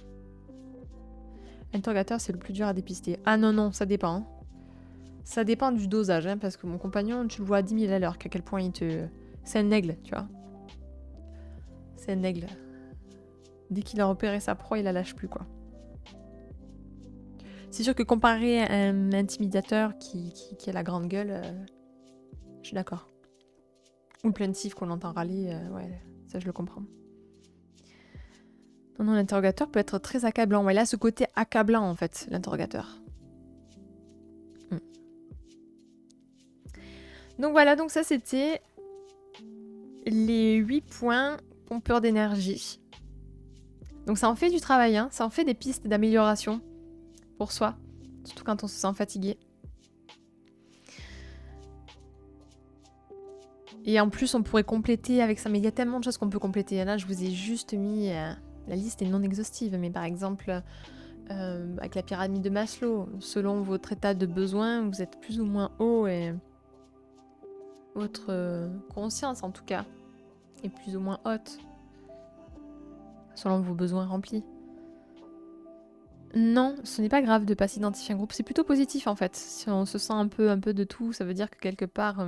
Interrogateur, c'est le plus dur à dépister. Ah non, ça dépend. Hein. Ça dépend du dosage, hein, parce que mon compagnon, tu le vois à 10 000 à l'heure, qu'à quel point il te... C'est un aigle, tu vois. C'est un aigle. Dès qu'il a repéré sa proie, il la lâche plus, quoi. C'est sûr que comparé à un intimidateur qui a la grande gueule, je suis d'accord. Ou le plaintif qu'on entend râler, ouais, ça je le comprends. Non, l'interrogateur peut être très accablant. Ouais, là, ce côté accablant, en fait, l'interrogateur. Donc voilà, donc ça c'était les 8 points pompeurs d'énergie. Donc ça en fait du travail, hein, ça en fait des pistes d'amélioration pour soi, surtout quand on se sent fatigué. Et en plus, on pourrait compléter avec ça, mais il y a tellement de choses qu'on peut compléter. Là, je vous ai juste mis... la liste est non exhaustive, mais par exemple, avec la pyramide de Maslow, selon votre état de besoin, vous êtes plus ou moins haut et votre conscience, en tout cas, est plus ou moins haute, selon vos besoins remplis. Non, ce n'est pas grave de ne pas s'identifier à un groupe, c'est plutôt positif en fait. Si on se sent un peu de tout, ça veut dire que quelque part...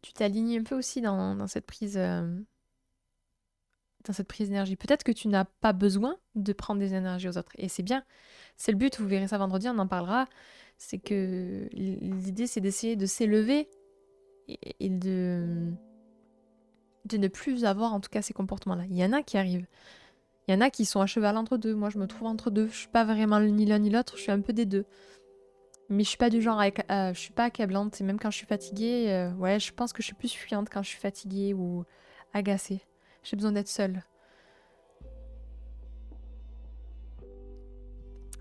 tu t'alignes un peu aussi dans cette prise d'énergie. Peut-être que tu n'as pas besoin de prendre des énergies aux autres. Et c'est bien. C'est le but, vous verrez ça vendredi, on en parlera. C'est que l'idée, c'est d'essayer de s'élever et de ne plus avoir en tout cas ces comportements-là. Il y en a qui arrivent. Il y en a qui sont à cheval entre deux. Moi, je me trouve entre deux. Je suis pas vraiment ni l'un ni l'autre, je suis un peu des deux. Mais je suis pas du genre je suis pas accablante. Et même quand je suis fatiguée, ouais, je pense que je suis plus fuyante quand je suis fatiguée ou agacée. J'ai besoin d'être seule.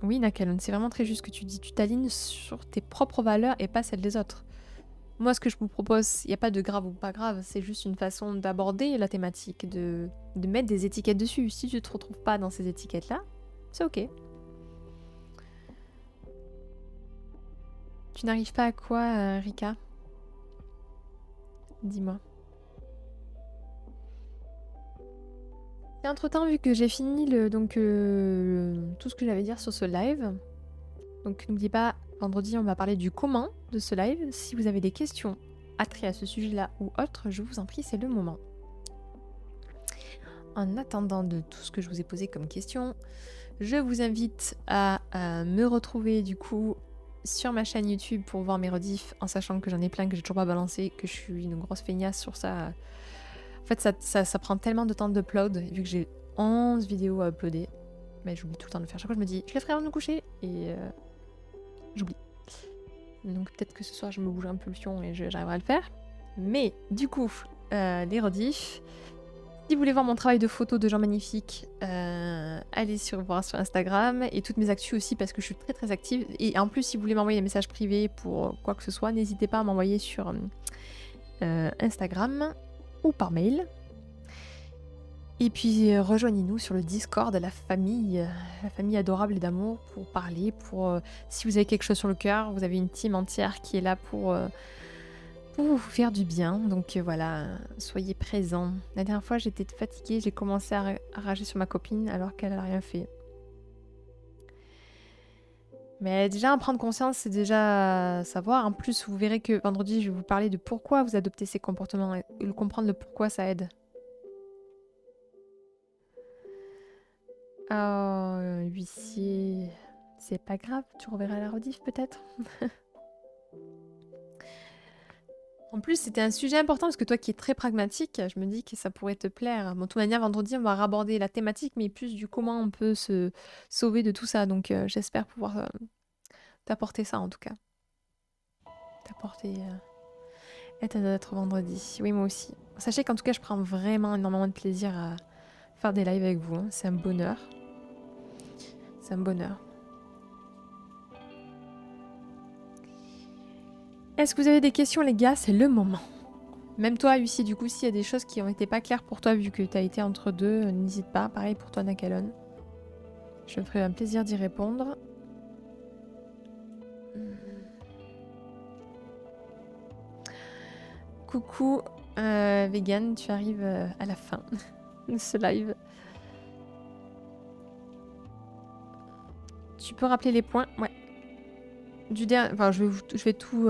Oui, Nakalon, c'est vraiment très juste ce que tu dis. Tu t'alignes sur tes propres valeurs et pas celles des autres. Moi, ce que je vous propose, il n'y a pas de grave ou pas grave, c'est juste une façon d'aborder la thématique, de mettre des étiquettes dessus. Si tu ne te retrouves pas dans ces étiquettes-là, c'est ok. Tu n'arrives pas à quoi, Rika? Dis-moi. Et entre-temps, vu que j'ai fini tout ce que j'avais à dire sur ce live, donc n'oubliez pas, vendredi, on va parler du comment de ce live. Si vous avez des questions attrait à ce sujet-là ou autre, je vous en prie, c'est le moment. En attendant de tout ce que je vous ai posé comme question, je vous invite à me retrouver du coup sur ma chaîne YouTube pour voir mes rediffs, en sachant que j'en ai plein que j'ai toujours pas balancé, que je suis une grosse feignasse sur ça. En fait, ça prend tellement de temps d'upload, vu que j'ai 11 vidéos à uploader. Mais j'oublie tout le temps de le faire. Chaque fois, je me dis, je les ferai avant de me coucher, et j'oublie. Donc peut-être que ce soir, je me bouge un peu le fion et j'arriverai à le faire. Mais du coup, les rediffs. Si vous voulez voir mon travail de photo de gens magnifiques, allez voir sur Instagram et toutes mes actus aussi parce que je suis très très active. Et en plus, si vous voulez m'envoyer des messages privés pour quoi que ce soit, n'hésitez pas à m'envoyer sur Instagram ou par mail. Et puis rejoignez-nous sur le Discord, la famille adorable et d'amour pour parler, si vous avez quelque chose sur le cœur, vous avez une team entière qui est là pour vous faire du bien. Donc voilà, soyez présents. La dernière fois, j'étais fatiguée, j'ai commencé à rager sur ma copine alors qu'elle n'a rien fait. Mais déjà, en prendre conscience, c'est déjà savoir. En plus, vous verrez que vendredi, je vais vous parler de pourquoi vous adoptez ces comportements et comprendre le pourquoi ça aide. Oh, huissier, c'est pas grave, tu reverras la rediff peut-être. En plus, c'était un sujet important parce que toi qui es très pragmatique, je me dis que ça pourrait te plaire. Bon, de toute manière, vendredi, on va raborder la thématique, mais plus du comment on peut se sauver de tout ça. Donc, j'espère pouvoir t'apporter ça en tout cas. T'apporter être vendredi. Oui, moi aussi. Sachez qu'en tout cas, je prends vraiment énormément de plaisir à faire des lives avec vous. Hein. C'est un bonheur. C'est un bonheur. Est-ce que vous avez des questions, les gars? C'est le moment. Même toi, Lucie, du coup, s'il y a des choses qui ont été pas claires pour toi, vu que tu as été entre deux, n'hésite pas. Pareil pour toi, Nakalon. Je me ferai un plaisir d'y répondre. Coucou, Vegan, tu arrives à la fin de ce live. Tu peux rappeler les points? Ouais. Enfin, je vais tout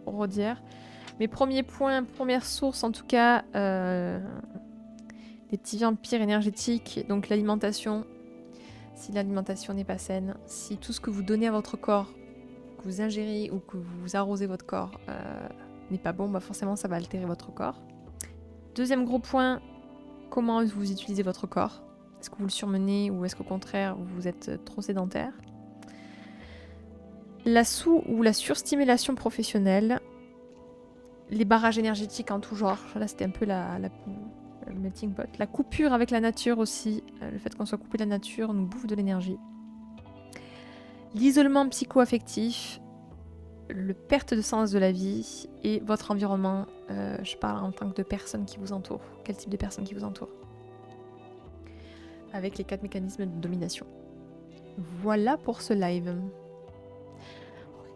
redire. Mes premiers points, première source en tout cas, les petits vampires énergétiques, donc l'alimentation. Si l'alimentation n'est pas saine, si tout ce que vous donnez à votre corps, que vous ingérez ou que vous arrosez votre corps n'est pas bon, bah forcément ça va altérer votre corps. Deuxième gros point, comment vous utilisez votre corps? Est-ce que vous le surmenez ou est-ce qu'au contraire vous êtes trop sédentaire? La sous- ou la surstimulation professionnelle, les barrages énergétiques en tout genre, là c'était un peu le melting pot, la coupure avec la nature aussi, le fait qu'on soit coupé de la nature nous bouffe de l'énergie. L'isolement psycho-affectif, le perte de sens de la vie et votre environnement, je parle en tant que de personnes qui vous entourent, quel type de personnes qui vous entourent. Avec les 4 mécanismes de domination. Voilà pour ce live.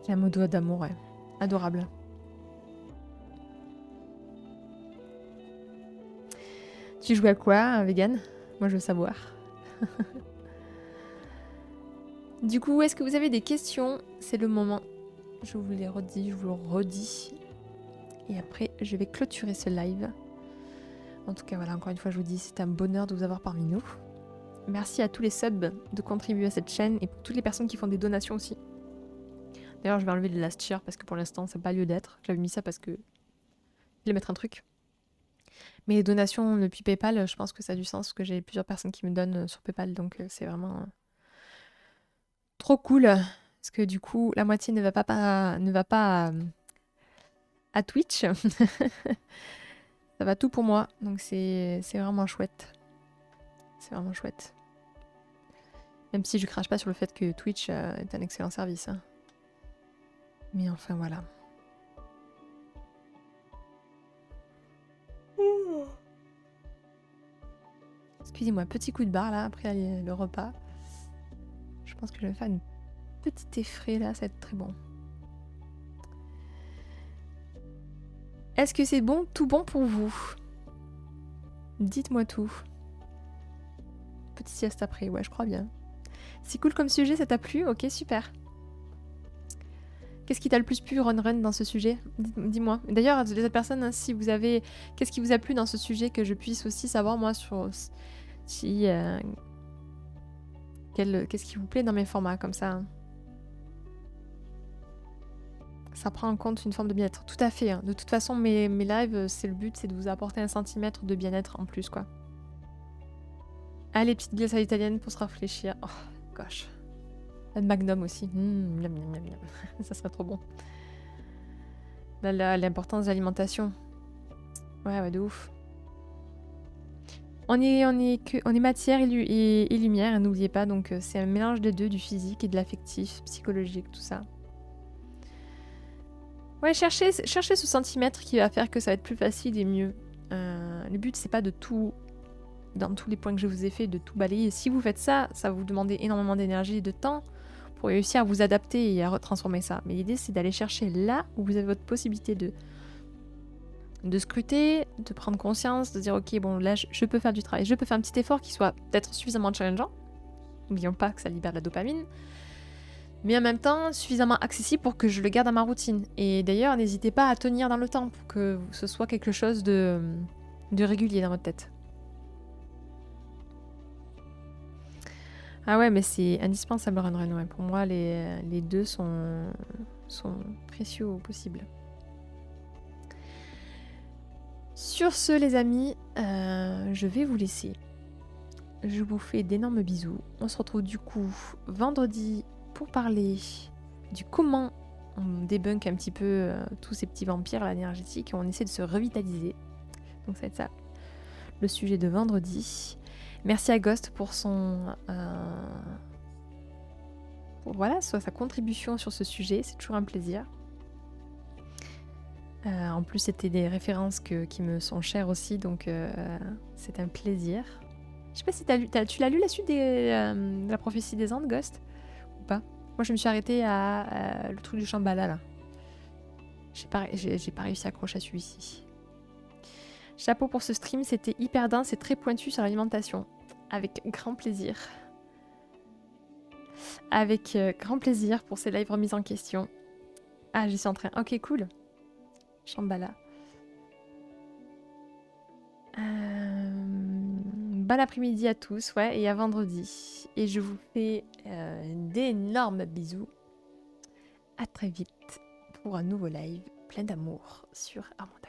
Un mot d'amour, ouais. Adorable. Tu joues à quoi, Vegan? Moi, je veux savoir. Du coup, est-ce que vous avez des questions? C'est le moment. Je vous l'ai redit, je vous le redis. Et après, je vais clôturer ce live. En tout cas, voilà, encore une fois, je vous dis, c'est un bonheur de vous avoir parmi nous. Merci à tous les subs de contribuer à cette chaîne et pour toutes les personnes qui font des donations aussi. D'ailleurs, je vais enlever le last cheer parce que pour l'instant, ça n'a pas lieu d'être. J'avais mis ça parce que je voulais mettre un truc. Mais les donations depuis PayPal, je pense que ça a du sens parce que j'ai plusieurs personnes qui me donnent sur PayPal. Donc, c'est vraiment trop cool. Parce que du coup, la moitié ne va pas à Twitch. Ça va tout pour moi. Donc, c'est vraiment chouette. C'est vraiment chouette. Même si je crache pas sur le fait que Twitch est un excellent service. Hein. Mais enfin, voilà. Excusez-moi, petit coup de barre là, après le repas. Je pense que je vais faire une petite effraie là, ça va être très bon. Est-ce que c'est bon, tout bon pour vous? Dites-moi tout. Petite sieste après, ouais, je crois bien. C'est cool comme sujet, ça t'a plu? Ok, super. Qu'est-ce qui t'a le plus plu, Run dans ce sujet? Dis-moi. D'ailleurs, les autres personnes, hein, si vous avez... Qu'est-ce qui vous a plu dans ce sujet que je puisse aussi savoir, moi, sur... Si... Qu'est-ce qui vous plaît dans mes formats, comme ça? Ça prend en compte une forme de bien-être. Tout à fait. Hein. De toute façon, mes lives, c'est le but, c'est de vous apporter un centimètre de bien-être en plus, quoi. Allez, petite glace à l'italienne pour se rafraîchir. Oh, gosh. Un magnum aussi. Miam, miam, miam, miam. Ça serait trop bon. L'importance de l'alimentation. Ouais, de ouf. On est matière et lumière, n'oubliez pas. Donc, c'est un mélange des deux, du physique et de l'affectif, psychologique, tout ça. Ouais, cherchez ce centimètre qui va faire que ça va être plus facile et mieux. Le but, c'est pas de tout, dans tous les points que je vous ai fait, de tout balayer. Si vous faites ça, ça va vous demander énormément d'énergie et de temps pour réussir à vous adapter et à retransformer ça. Mais l'idée, c'est d'aller chercher là où vous avez votre possibilité de scruter, de prendre conscience, de dire ok, bon, là, je peux faire du travail. Je peux faire un petit effort qui soit peut-être suffisamment challengeant. N'oublions pas que ça libère de la dopamine. Mais en même temps, suffisamment accessible pour que je le garde dans ma routine. Et d'ailleurs, n'hésitez pas à tenir dans le temps pour que ce soit quelque chose de régulier dans votre tête. Ah ouais, mais c'est indispensable, Run. Ouais. Pour moi, les deux sont précieux au possible. Sur ce, les amis, je vais vous laisser. Je vous fais d'énormes bisous. On se retrouve du coup vendredi pour parler du comment on débunk un petit peu tous ces petits vampires là, énergétiques et on essaie de se revitaliser. Donc ça va être ça, le sujet de vendredi. Merci à Ghost pour voilà, sa contribution sur ce sujet, c'est toujours un plaisir. En plus, c'était des références qui me sont chères aussi, donc c'est un plaisir. Je sais pas si tu l'as lu la suite de la prophétie des Andes, Ghost? Ou pas? Moi, je me suis arrêtée à le truc du Shambhala, là. J'ai pas réussi à accrocher à celui-ci. Chapeau pour ce stream, c'était hyper dense et très pointu sur l'alimentation. Avec grand plaisir. Avec grand plaisir pour ces lives remises en question. Ah, j'y suis en train. Ok, cool. Shambhala. Bon après-midi à tous, ouais, et à vendredi. Et je vous fais d'énormes bisous. À très vite pour un nouveau live plein d'amour sur Armanda.